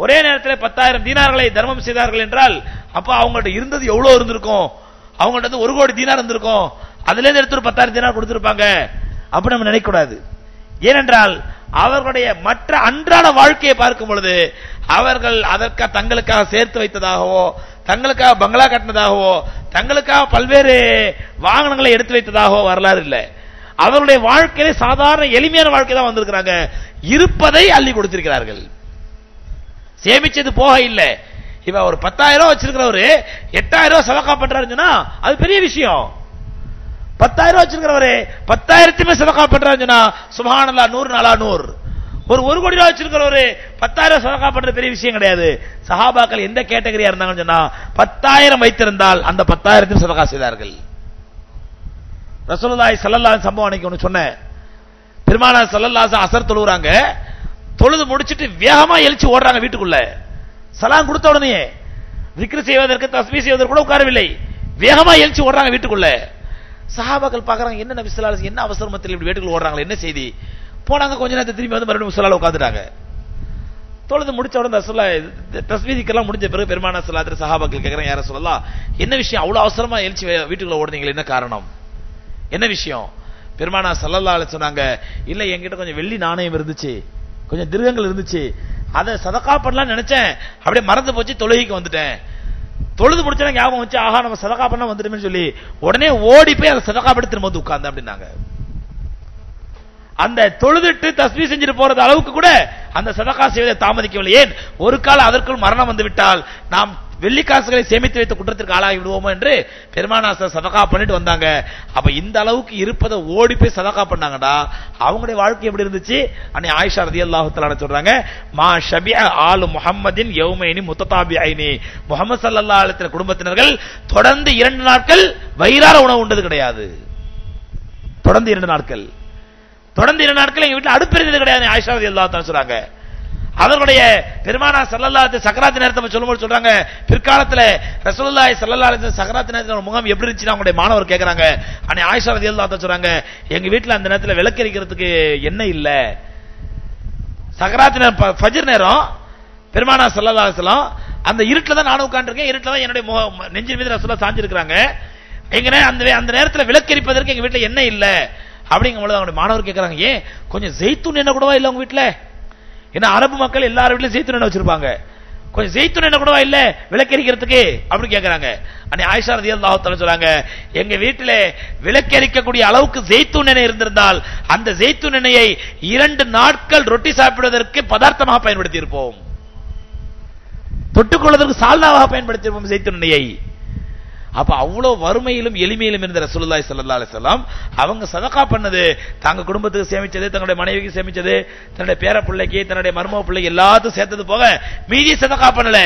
ஒரே நேரத்தில் 10,000 தீனார்களை தர்மம் செய்தார்கள் என்றால், அப்ப அவங்கள்ட்ட இருந்தது எவ்வளவு இருந்திருக்கும்? அவங்கள்ட்ட 1 கோடி தீனார் இருந்திருக்கும். அதுல இருந்து எடுத்து ஒரு 10,000 தீனார் கொடுத்திருப்பாங்க. அப்படி நம்ம நினைக்க கூடாது. ஏனென்றால் அவர்களுடைய மற்ற அன்றாட வாழ்க்கையை பார்க்கும் பொழுது அவர்கள் அதற்காக தங்களுக்காக சேர்த்து வைத்ததாகவோ, தங்களுக்காக பங்களா கட்டினதாகவோ, தங்களுக்காக பல்வேறு வாகனங்களை எடுத்து வைத்ததாகவோ வரலாறு இல்லை. அவர்களுடைய வாழ்க்கையிலே சாதாரண எளிமையான வாழ்க்கை தான் வந்திருக்கிறாங்க. இருப்பதை அள்ளி கொடுத்திருக்கிறார்கள். சேமிச்சது போக இல்லை. இப்ப ஒரு 10,000 ரூபாய் வச்சிருக்கிறவரு 8,000 ரூபாய் சதகா பண்றாருன்னு சொன்னா அது பெரிய விஷயம். 10,000 ரூபாய் வச்சிருக்கிறவரு 10,000 சதகா பண்றாருன்னு சொன்னா சுப்ஹானல்லாஹ் 100 நாளா 100. ஒரு 1 கோடி ரூபாய் வச்சிருக்கிறவரு 10,000 சதகா பண்றது பெரிய விஷயம் கிடையாது. சஹாபாக்கள் எந்த கேட்டகரியா இருந்தாங்கன்னு சொன்னா 10,000 வைத்திருந்தால் அந்த 10,000 சதகா செய்தார்கள். ரசூலுல்லாஹி ஸல்லல்லாஹு அலைஹி சம்பவம் அன்னைக்கு ஒன்னு சொன்னேன். பெருமானார் ஸல்லல்லாஹு அலைஹி அஸர் தொழுறாங்க. தொழுது முடிச்சிட்டு வேகமா எழுச்சி ஓடுறாங்க வீட்டுக்குள்ள. சலாம் கொடுத்த உடனே zikr செய்வதற்கு தஸ்பீஹ் செய்வதற்கு கூட உட்காரவில்லை. வேகமா எழுச்சி ஓடுறாங்க வீட்டுக்குள்ள. சஹாபாக்கள் பார்க்கறாங்க, என்ன நபி ஸல்லல்லாஹு அலைஹி என்ன அவசரமத்தில் இப்படி வீட்டுக்குள்ள ஓடுறாங்க, என்ன செய்தி? போனாங்க, கொஞ்ச நேரத்துல திரும்பி வந்து மறுபடியும் முஸல்லால உட்கார்ந்துட்டாங்க. தொழுது முடிச்ச உடனே ரசூலுல்லாஹ் தஸ்பீஹ் zikr முடிஞ்ச பிறகு பெருமானார் ஸல்லல்லாஹு அலைஹி சஹாபாக்கள் கேக்குறாங்க, யா ரசூலல்லாஹ் என்ன விஷயம் அவ்வளவு அவசரமா எழுச்சி வீட்டுக்குள்ள ஓடுனீங்க, என்ன காரணம், என்ன விஷயம்? பெருமானார் ஸல்லல்லாஹு அலைஹி சொன்னாங்க, இல்ல என்கிட்ட கொஞ்சம் வெள்ளி நாணயம் இருந்துச்சு, கொஞ்சம் திருகங்கள் இருந்துச்சு, அதை சதகா பண்ணலாம் நினைச்சேன், அப்படியே மறந்து போச்சு, தொழுகைக்கு வந்துட்டேன். தொழுது முடிச்சா ஞாபகம் வச்சு, ஆஹா நம்ம சதகா பண்ண வந்துட்டோம்னு சொல்லி உடனே ஓடி போய் அதை சதகா பண்ணி திரும்ப வந்து உட்கார்ந்து அப்படின்னாங்க. அந்த தொழுதுட்டு தஸ்பீஹ் செஞ்சுட்டு போறது அளவுக்கு கூட அந்த சதகா செய்வதை தாமதிக்கவில்லை. ஏன்? ஒரு காலம் அதற்குள் மரணம் வந்து விட்டால் நாம் வெள்ளி காசுகளை சேமித்து வைத்த குற்றத்திற்கு ஆளாகி விடுவோமோ என்று பெருமானார் சதகா பண்ணிட்டு வந்தாங்க. அப்ப இந்த அளவுக்கு இருப்பதை ஓடி போய் சதகா பண்ணாங்கடா. அவங்களுடைய வாழ்க்கை எப்படி இருந்துச்சு? அன்னை ஆயிஷா ரலியல்லாஹு தஆலா சொல்றாங்க, மா ஷபிஅ ஆலு முஹம்மதின் யௌமைனி முத்ததாபிஐனி, முஹம்மது ஸல்லல்லாஹு அலைஹி வஸல்லம் குடும்பத்தினர்கள் தொடர்ந்து 2 நாட்கள் வயிறார உணவு உண்டது கிடையாது. தொடர்ந்து 2 நாட்கள் எங்க வீட்டுல அடுப்பு இருந்தது கிடையாது. ஆயிஷா ரலியல்லாஹு தஆலா சொல்றாங்க. அவர்களுடைய பெருமானார் ஸல்லல்லாஹு அலைஹி வஸல்லம் சக்கராத் நேரத்தை சொல்லும்போது சொல்றாங்க, பிற்காலத்துல ரசூலுல்லாஹி ஸல்லல்லாஹு அலைஹி வஸல்லம் சக்கராத் நேரத்துல முகம் எப்படி இருந்துச்சு அவங்களுடைய மாணவர் கேக்குறாங்க. அன்னை ஆயிஷா ரலியல்லாஹு தஆலா சொல்றாங்க, எங்க வீட்டுல அந்த நேரத்துல விளக்கரிக்கிறதுக்கு எண்ணெய் இல்ல. சக்கராத் நேரம் ஃபஜ்ர் நேரம் பெருமானார் ஸல்லல்லாஹு அலைஹி வஸல்லம் அந்த இருட்டுல தான் நானும் உட்கார்ந்திருக்கேன். இருட்டுல தான் என்னுடைய நெஞ்சின் மீது ரசூலுல்லாஹ் சாஞ்சிருக்காங்க. எங்கனே அந்த நேரத்துல விளக்கரிப்பதற்கு எங்க வீட்டுல எண்ணெய் இல்ல அப்படிங்கும்போது அவங்களுடைய மாணவர் கேக்குறாங்க, ஏன் கொஞ்சம் ஜெய்தூன் எண்ணெய் கூடவா இல்ல உங்க வீட்டுல? ஏன்னா அரபு மக்கள் எல்லாரும் வீட்லயும் ஜெய்தூன் எண்ணெய் வச்சிருப்பாங்க, கொஞ்சம் ஜெய்தூன் எண்ணெய் கூடவா இல்ல விளக்கரிக்கிறதுக்கு அப்படி கேக்குறாங்க. அன்னை ஆயிஷா ரலியல்லாஹு தஆலா சொல்றாங்க, எங்க வீட்டுல விளக்கரிக்கக்கூடிய அளவுக்கு ஜெய்தூன் எண்ணெய் இருந்திருந்தால் அந்த ஜெய்தூன் எண்ணெயை 2 நாட்கள் ரொட்டி சாப்பிடுவதற்கு பதார்த்தமாக பயன்படுத்தி இருப்போம், தொட்டுக்கொள்வதற்கு சால்னாவாக பயன்படுத்தி இருப்போம் ஜெய்தூன் எண்ணெயை. அப்ப அவ்வளவு வறுமையிலும் எளிமையிலும் இருந்த ரசூலுல்லாஹி ஸல்லல்லாஹு அலைஹி வஸல்லம் அவங்க சதகா பண்ணது தங்க குடும்பத்துக்கு சேமிச்சது, தங்களுடைய மனைவிக்கு சேமிச்சது, தன்னுடைய பேர பிள்ளைக்கு, தன்னுடைய மருமக பிள்ளைக்கு எல்லாத்துக்கும் சேர்த்தது போக மீதி சதகா பண்ணல.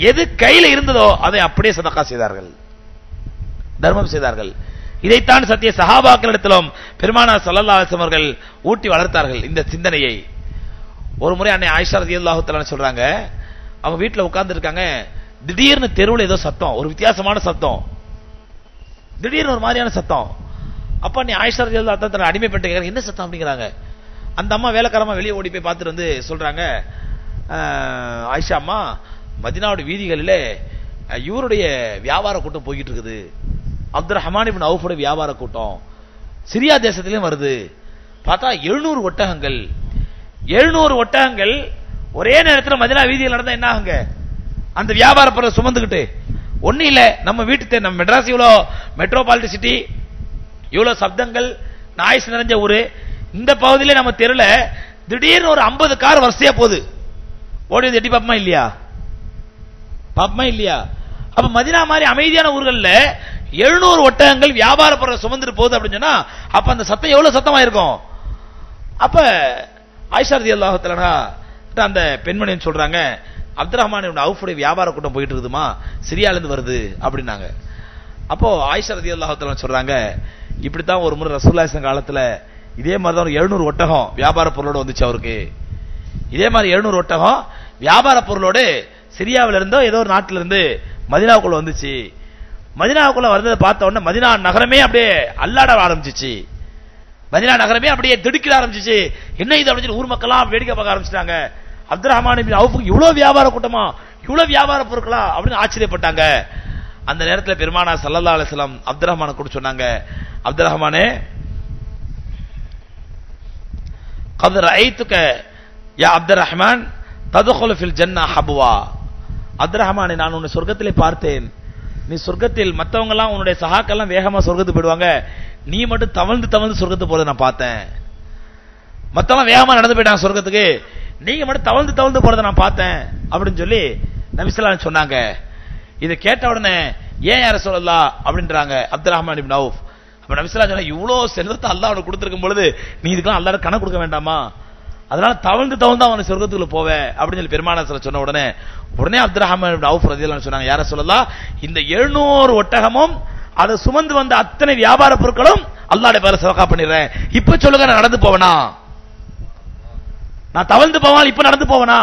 எது கையில இருந்ததோ அதை அப்படியே சதகா செய்தார்கள், தர்மம் செய்தார்கள். இதைத்தான் சத்திய சஹாபாக்களிடத்திலும் பெருமானார் ஸல்லல்லாஹு அலைஹி வஸல்லம் அவர்கள் ஊட்டி வளர்த்தார்கள் இந்த சிந்தனையை. ஒரு முறை அன்னை ஆயிஷா ரலியல்லாஹு தஆலா சொல்றாங்க, அவங்க வீட்டுல உட்கார்ந்து இருக்காங்க, திடீர்னு தெருவில் ஏதோ சத்தம், ஒரு வித்தியாசமான சத்தம், திடீர்னு ஒரு மாதிரியான சத்தம். அப்ப நீ ஆயிஷா ரலியல்லாஹு தஆலா அடிமைப்பட்டு என்ன சத்தம் அப்படிங்கிறாங்க. அந்த அம்மா வேலைக்காரமா வெளியே ஓடி போய் பார்த்துட்டு வந்து சொல்றாங்க, ஆயிஷா அம்மா, மதீனாவுடைய வீதிகளிலே இவருடைய வியாபார கூட்டம் போய்கிட்டு இருக்குது, அப்துல் ரஹ்மான் இப்னு அவுஃபுடைய வியாபார கூட்டம் சிரியா தேசத்திலும் வருது. பார்த்தா 700 ஒட்டகங்கள் 700 ஒட்டகங்கள் ஒரே நேரத்தில் மதீனா வீதியில் நடந்தா என்ன ஆகுங்க? அந்த வியாபார பொருளை சுமந்துக்கிட்டு ஒண்ணு இல்ல, நம்ம வீட்டு நம்ம மெட்ராஸ் இவ்வளோ மெட்ரோபாலிட்டன் சிட்டி, இவ்வளவு சப்தங்கள் நாய்ஸ் நிறைஞ்ச ஊரு, இந்த பகுதியில நம்ம தெருல திடீர்னு ஒரு 50 கார் வரிசையா போகுது. ஓடி வந்து எட்டி பாப்பமா இல்லையா? பாப்பமா இல்லையா? அப்ப மதீனா மாதிரி அமைதியான ஊர்கள்ல 700 ஒட்டகங்கள் வியாபார பொருளை சுமந்துட்டு போகுது அப்படின்னு சொன்னா அப்ப அந்த சத்தம் எவ்வளவு சத்தமா இருக்கும்? அப்ப ஆயிஷா ரலியல்லாஹு தஆலா அந்த பெண்மணின்னு சொல்றாங்க, அப்துல் ரஹ்மான் இப்னு அவுஃபுடைய வியாபார கூட்டம் போயிட்டு இருக்குதுமா, சிரியால இருந்து வருது அப்படின்னாங்க. அப்போ ஆயிஷா ரலியல்லாஹு தஆலா சொல்றாங்க, இப்படித்தான் ஒரு முறை ரசூலுல்லாஹி காலத்துல இதே மாதிரி தான் 700 ஒட்டகம் வியாபார பொருளோட வந்துச்சு அவருக்கு. இதே மாதிரி 700 ஒட்டகம் வியாபார பொருளோடு சிரியாவில இருந்தோ ஏதோ ஒரு நாட்டில இருந்து மதீனாவுக்குள்ள வந்துச்சு. மதீனாவுக்குள்ள வந்ததை பார்த்த உடனே மதீனா நகரமே அப்படியே அல்லாட ஆரம்பிச்சிச்சு. மதீனா நகரமே அப்படியே திடுக்கிட ஆரம்பிச்சிச்சு. என்ன இது அப்படின்னு ஊர் மக்கள்லாம் வேடிக்கை பார்க்க ஆரம்பிச்சிட்டாங்க. அப்துல் ரஹ்மான் இப்னு அவுஃபுக்கு இவ்வளவு வியாபார கூட்டமா, இவ்வளவு வியாபார பொருட்களா அப்படின்னு ஆச்சரியப்பட்டாங்க. அந்த நேரத்தில் பெருமானார் ஸல்லல்லாஹு அலைஹி வஸல்லம் அப்துல் ரஹ்மானை கூப்பிட்டு சொன்னாங்க, அப்துல் ரஹ்மானே, قد رأيتك يا عبد الرحمن تدخل في الجنة حبوا. அப்துல் ரஹ்மானே, நான் உன்னை சொர்க்கத்திலே பார்த்தேன். நீ சொர்க்கத்தில் மற்றவங்க எல்லாம் உன்னுடைய சகாக்கெல்லாம் வேகமா சொர்க்கத்துக்கு போயிடுவாங்க, நீ மட்டும் தவழ்ந்து தவழ்ந்து சொர்க்கத்துக்கு போறதை நான் பார்த்தேன். மற்றவங்க வேகமா நடந்து போயிட்டாங்க சொர்க்கத்துக்கு, நீங்க மட்டும் தவழ்ந்து தவழ்ந்து போறதை நான் பார்த்தேன் அப்படின்னு சொல்லி நபி ஸல்லல்லாஹு அலைஹி சொன்னாங்க. இதை கேட்ட உடனே ஏன் யார சொல்லலாம் அப்படின்றாங்க அப்துல் ரஹ்மான் இப்னு அவுஃப். அப்ப நபி ஸல்லல்லாஹு அலைஹி வஸல்லம் இவ்வளவு செல்வத்தை அல்லாஹ் அவனுக்கு கொடுத்திருக்கும் பொழுது நீ இதுக்கெல்லாம் அல்லாஹ்வுக்கு கணக்கு கொடுக்க வேண்டாமா, அதனால தவழ்ந்து தவழ்ந்து அவனை சொர்க்கத்துக்குள்ள போவே அப்படின்னு சொல்லி பெருமானார் ஸல்லல்லாஹு சொன்ன உடனே அப்துல் ரஹ்மான் இப்னு அவுஃப் ரலியல்லாஹு அன்ஹு சொன்னாங்க, யார சொல்லலாம், இந்த 700 ஒட்டகமும் அதை சுமந்து வந்த அத்தனை வியாபார பொருட்களும் அல்லாஹ்வுடைய பேர்ல சதகா பண்ணிடுறேன். இப்ப சொல்லுங்க, நான் நடந்து போவனா, நான் தவழ்ந்து போவான் இப்ப நடந்து போவனா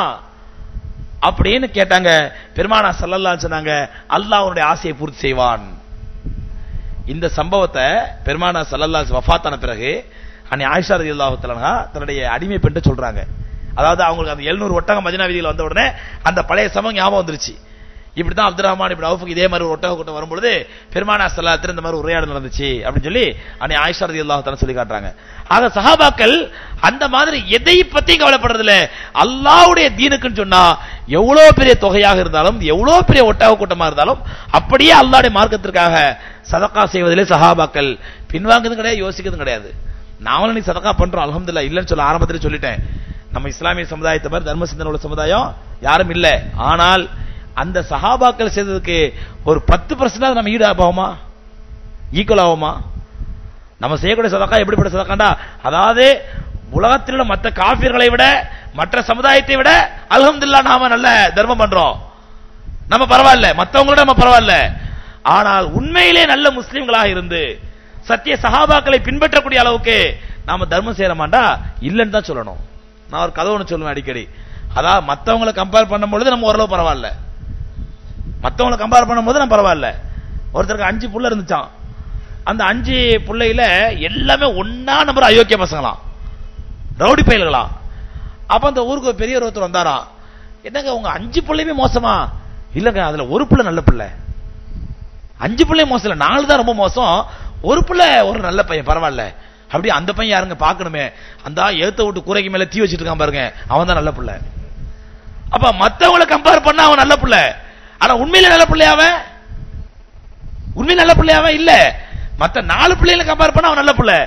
அப்படின்னு கேட்டாங்க. பெருமானார் ஸல்லல்லாஹு அலைஹி சொன்னாங்க, அல்லாஹ் உன்னுடைய ஆசையை பூர்த்தி செய்வான். இந்த சம்பவத்தை பெருமானார் ஸல்லல்லாஹு அலைஹி வஃபாத்தான பிறகு அன்னை ஆயிஷா ரலியல்லாஹு தஆலா அன்ஹா தன்னுடைய அடிமை பெண்ணை சொல்றாங்க. அதாவது அவங்களுக்கு அந்த 700 ஒட்டகம் மதீனா வீதியில் வந்த உடனே அந்த பழைய சம்பவம் ஞாபகம் வந்துருச்சு. இப்படிதான் அப்துல் ரஹ்மான் இப்னு அவுஃபுக்கு இதே மாதிரி ஒரு ஒட்டக கூட்டம் வரும்பொழுது பெருமானார் ஸல்லல்லாஹு அலைஹி வஸல்லம் இந்த மாதிரி உரையாடல் நடந்துச்சு அப்படின்னு சொல்லி அன்னை ஆயிஷா ரலியல்லாஹு தஆலா சொல்லி காட்டுறாங்க. ஆக சஹாபாக்கள் அந்த மாதிரி எதை பத்தி கவலைப்படுறது இல்ல. அல்லாஹ்வுடைய தீனுக்குன்னு சொன்னா எவ்வளவு பெரிய தொகையாக இருந்தாலும் எவ்வளவு பெரிய ஒட்டக கூட்டமா இருந்தாலும் அப்படியே அல்லாஹ்வுடைய மார்க்கத்திற்காக சதகா செய்வதிலே சஹாபாக்கள் பின்வாங்குறது கிடையாது, யோசிக்கிறது கிடையாது. நாமளும் நீ சதகா பண்றோம் அல்ஹம்துலில்லாஹ், இல்லன்னு சொல்ல ஆரம்பத்திலே சொல்லிட்டேன். நம்ம இஸ்லாமிய சமுதாயத்தை மாதிரி தர்ம சிந்தனை உள்ள சமுதாயம் யாரும் இல்ல. ஆனால் அந்த சஹாபாக்கள் செய்ததுக்கு ஒரு 10% நம்ம ஈடாகுமா, ஈக்குவல் ஆகுமா? நம்ம செய்யக்கூடிய சதகா எப்படிப்பட்ட சதகாண்டா, அதாவது உலகத்தில் உள்ள மற்ற காஃபிர்களை விட மற்ற சமுதாயத்தை விட அல்ஹம்துலில்லாஹ் நாம நல்ல தர்மம் பண்றோம், நம்ம பரவாயில்ல, மற்றவங்களோட நம்ம பரவாயில்ல. ஆனால் உண்மையிலே நல்ல முஸ்லிம்களாக இருந்து சத்திய சஹாபாக்களை பின்பற்றக்கூடிய அளவுக்கு நாம தர்மம் செய்யறோமாண்டா இல்லன்னு தான் சொல்லணும். நான் ஒரு கதை ஒன்று சொல்லுவேன் அடிக்கடி. அதாவது மற்றவங்களை கம்பேர் பண்ணும்பொழுது நம்ம ஓரளவு பரவாயில்ல, மற்றவங்களை கம்பேர் பண்ணும்போது நம்ம பரவாயில்ல. ஒருத்தருக்கு 5 புள்ள இருந்துச்சான். அந்த 5 புள்ளையில எல்லாமே ஒன்னா நம்பர் அயோக்கிய பசங்களாம், ரவுடி பயல்களாம். அப்ப அந்த ஊருக்கு ஒரு பெரிய ஒருத்தர் வந்தாராம், என்னங்க உங்க 5 பிள்ளையுமே மோசமா? இல்லங்க, அதுல ஒரு பிள்ளை நல்ல பிள்ளை. 5 பிள்ளை மோசம் இல்ல, 4 தான் ரொம்ப மோசம், ஒரு பிள்ளை ஒரு நல்ல பையன் பரவாயில்ல. அப்படி அந்த பையன் யாருங்க பார்க்கணுமே, அந்த ஏத்த விட்டு கூரைக்கு மேல தீ வச்சிட்டு இருக்கான் பாருங்க, அவன் தான் நல்ல பிள்ளை. அப்ப மத்தவங்களை கம்பேர் பண்ணா அவன் நல்ல பிள்ளை, ஆனா உண்மையில நல்ல பிள்ளையாவன், உண்மையில நல்ல பிள்ளையாவன் இல்ல. மத்த 4 பிள்ளைகளை கம்பேர் பண்ணா அவன் நல்ல பிள்ளை.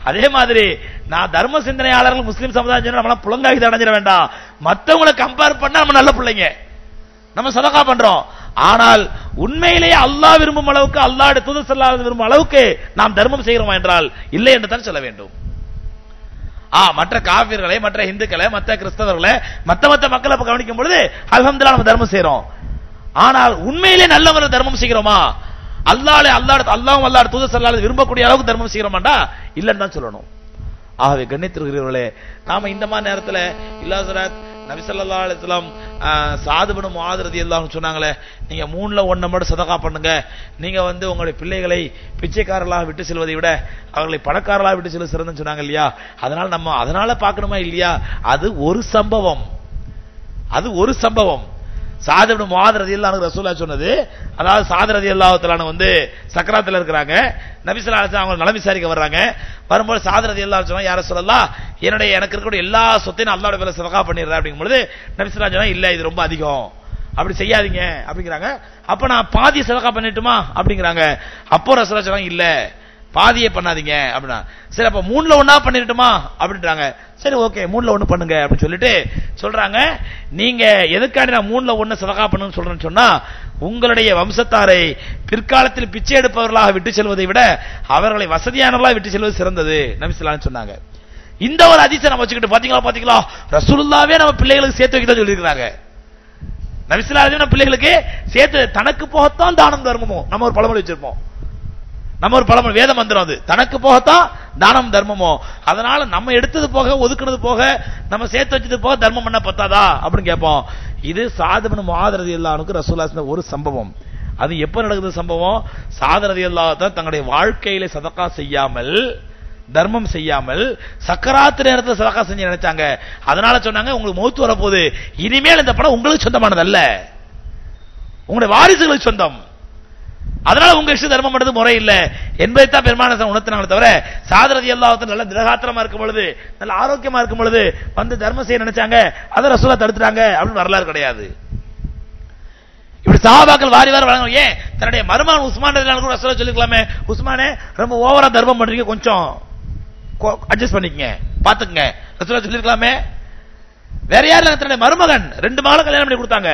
அதே மாதிரி நான் தர்ம சிந்தனையாளர்கள் முஸ்லிம் சமுதாயம் நம்ம புலங்காகி அடைஞ்சிட வேண்டாம். மத்தவங்களை கம்பேர் பண்ணா நம்ம நல்ல பிள்ளைங்க, நம்ம சதகா பண்றோம். ஆனால் உண்மையிலேயே அல்லாஹ் விரும்பும் அளவுக்கு, அல்லாஹ்வுடைய தூதர் ஸல்லல்லாஹு அலைஹி வஸல்லம் விரும்பும் அளவுக்கு நாம் தர்மம் செய்கிறோமா என்றால் இல்லை என்று தான் சொல்ல வேண்டும். மற்ற காஃபிர்களை, மற்ற இந்துக்களை, மற்ற கிறிஸ்தவர்களை, மற்ற மக்களை கவனிக்கும் பொழுது அல்ஹம்துலில்லாஹ் நம்ம தர்மம் செய்றோம். ஆனால் உண்மையிலே நல்லவர்கள் தர்மம் செய்கிறோமா, அல்லாஹ்வும் தூதர் ஸல்லல்லாஹு அலைஹி வஸல்லம் விரும்பக்கூடிய அளவுக்கு தர்மம் செய்கிறோமாண்டா இல்லன்னு தான் சொல்லணும். ஆகவே கண்ணியத்திற்குரியவர்களே, நாம இந்த மாதிரி நேரத்தில் இல்லா ஹஸரத் நபி ஸல்லல்லாஹு அலைஹி வஸல்லம் சாத் இப்னு முஆத் ரலியல்லாஹு அன்ஹு சொன்னாங்களே, நீங்க 3ல 1 மட்டும் சதகா பண்ணுங்க, நீங்க உங்களுடைய பிள்ளைகளை பிச்சைக்காரர்களாக விட்டு செல்வதை விட அவர்களை பணக்காரர்களாக விட்டு செல்வது சிறந்தன்னு சொன்னாங்க இல்லையா? அதனால நம்ம அதனால பார்க்கணுமா இல்லையா? அது ஒரு சம்பவம், அது ஒரு சம்பவம். சாத் இப்னு முஆத் ரலியல்லாஹு அன்ஹு ரசூலுல்லாஹ் சொன்னது, அதாவது சாத் ரலியல்லாஹு தஆலா சக்கராத்துல இருக்கிறாங்க, நபி ஸல்லல்லாஹு அலைஹி வஸல்லம் அவங்க நலம் விசாரிக்க வர்றாங்க. வரும்போது சாத் ரலியல்லாஹு அன்ஹு சொன்னாங்க, யா ரசூலல்லாஹ், எனக்கு இருக்கக்கூடிய எல்லா சொத்தையும் அல்லாஹ்வுடைய பேர்ல சதகா பண்ணிடுறேன் அப்படிங்கும்போது நபி ஸல்லல்லாஹு அலைஹி வஸல்லம் இல்ல, இது ரொம்ப அதிகம், அப்படி செய்யாதீங்க அப்படிங்கிறாங்க. அப்ப நான் பாதி சதகா பண்ணிட்டுமா அப்படிங்கிறாங்க. அப்போ ரசூலுல்லாஹ் சொன்னாங்க, இல்ல பாதியே பண்ணாதீங்க அப்படின்னா. சரி, அப்ப 3ல 1 பண்ணிட்டுமா அப்படின்றாங்க. சரி, ஓகே, 3ல 1 பண்ணுங்க அப்படின்னு சொல்லிட்டு சொல்றாங்க. நீங்க எதுக்காண்டி நான் 3ல 1 சதகா பண்ணுன்னு சொல்றேன்னு சொன்னா, உங்களுடைய வம்சத்தாரை பிற்காலத்தில் பிச்சை எடுப்பவர்களாக விட்டு செல்வதை விட அவர்களை வசதியானவர்களாக விட்டு செல்வது சிறந்தது நபி ஸல்லல்லாஹு அலைஹி சொன்னாங்க. இந்த ஒரு ஹதீஸை நம்ம வச்சுக்கிட்டு பாத்தீங்களா ரசூலுல்லாஹ்வே நம்ம பிள்ளைகளுக்கு சேர்த்து வைக்க தான் சொல்லியிருக்காங்க. நபி ஸல்லல்லாஹு அலைஹி நம்ம பிள்ளைகளுக்கு சேர்த்து, தனக்கு போகத்தான் தானம் தர்மமோ நம்ம ஒரு பழமொழி வச்சிருப்போம். நம்ம ஒரு பழமொழி வேத மந்திரம், அது தனக்கு போகத்தான் தானம் தர்மமோ. அதனால நம்ம எடுத்தது போக ஒதுக்குனது போக நம்ம சேர்த்து வச்சது போக தர்மம் பண்ண பத்தாதா அப்படின்னு கேட்போம். இது சாத் இப்னு முஆத் ரலியல்லாஹு அன்ஹு ரசூலுல்லாஹி ஸல்லல்லாஹு அலைஹி வஸல்லம் ஒரு சம்பவம். அது எப்ப நடக்குது சம்பவம்? சாத் ரலியல்லாஹு அன்ஹு தங்களுடைய வாழ்க்கையில சதகா செய்யாமல், தர்மம் செய்யாமல் சக்கராத்து நேரத்தில் சதகா செஞ்சு நினைச்சாங்க. அதனால சொன்னாங்க, உங்களுக்கு மௌத் வரப்போகுது, இனிமேல் இந்த பணம் உங்களுக்கு சொந்தமானது அல்ல, உங்களுடைய வாரிசுகளுக்கு சொந்தம். அதனால உங்க இஷ்ட தர்மம் பண்றது முறை இல்ல என்பதை தான் பெருமானார் உணர்த்தினாங்க. தவிர சாத் ரலியல்லாஹு அன்ஹு நல்ல திடகாத்திரமா இருக்கும் பொழுது, நல்ல ஆரோக்கியமா இருக்கும் பொழுது வந்து தர்மம் செய்ய நினைச்சாங்க, அதை ரசூலுல்லாஹ் தடுத்துட்டாங்க அப்படின்னு வரலாறு கிடையாது. இப்படி சஹாபாக்கள் வாரி வாரி வழங்க. ஏன் தன்னுடைய மருமகன் உஸ்மான் ரலியல்லாஹு அன்ஹு ரசூலுல்லாஹ் சொல்லிக்கலாமே, உஸ்மானே ரொம்ப ஓவரா தர்மம் பண்றீங்க, கொஞ்சம் அட்ஜஸ்ட் பண்ணிக்கங்க, பாத்துக்கங்க, ரசூலுல்லாஹ் சொல்லிருக்கலாமே. வேற யாரும் தன்னுடைய மருமகன் 2 மகளை கல்யாணம் பண்ணி கொடுத்தாங்க.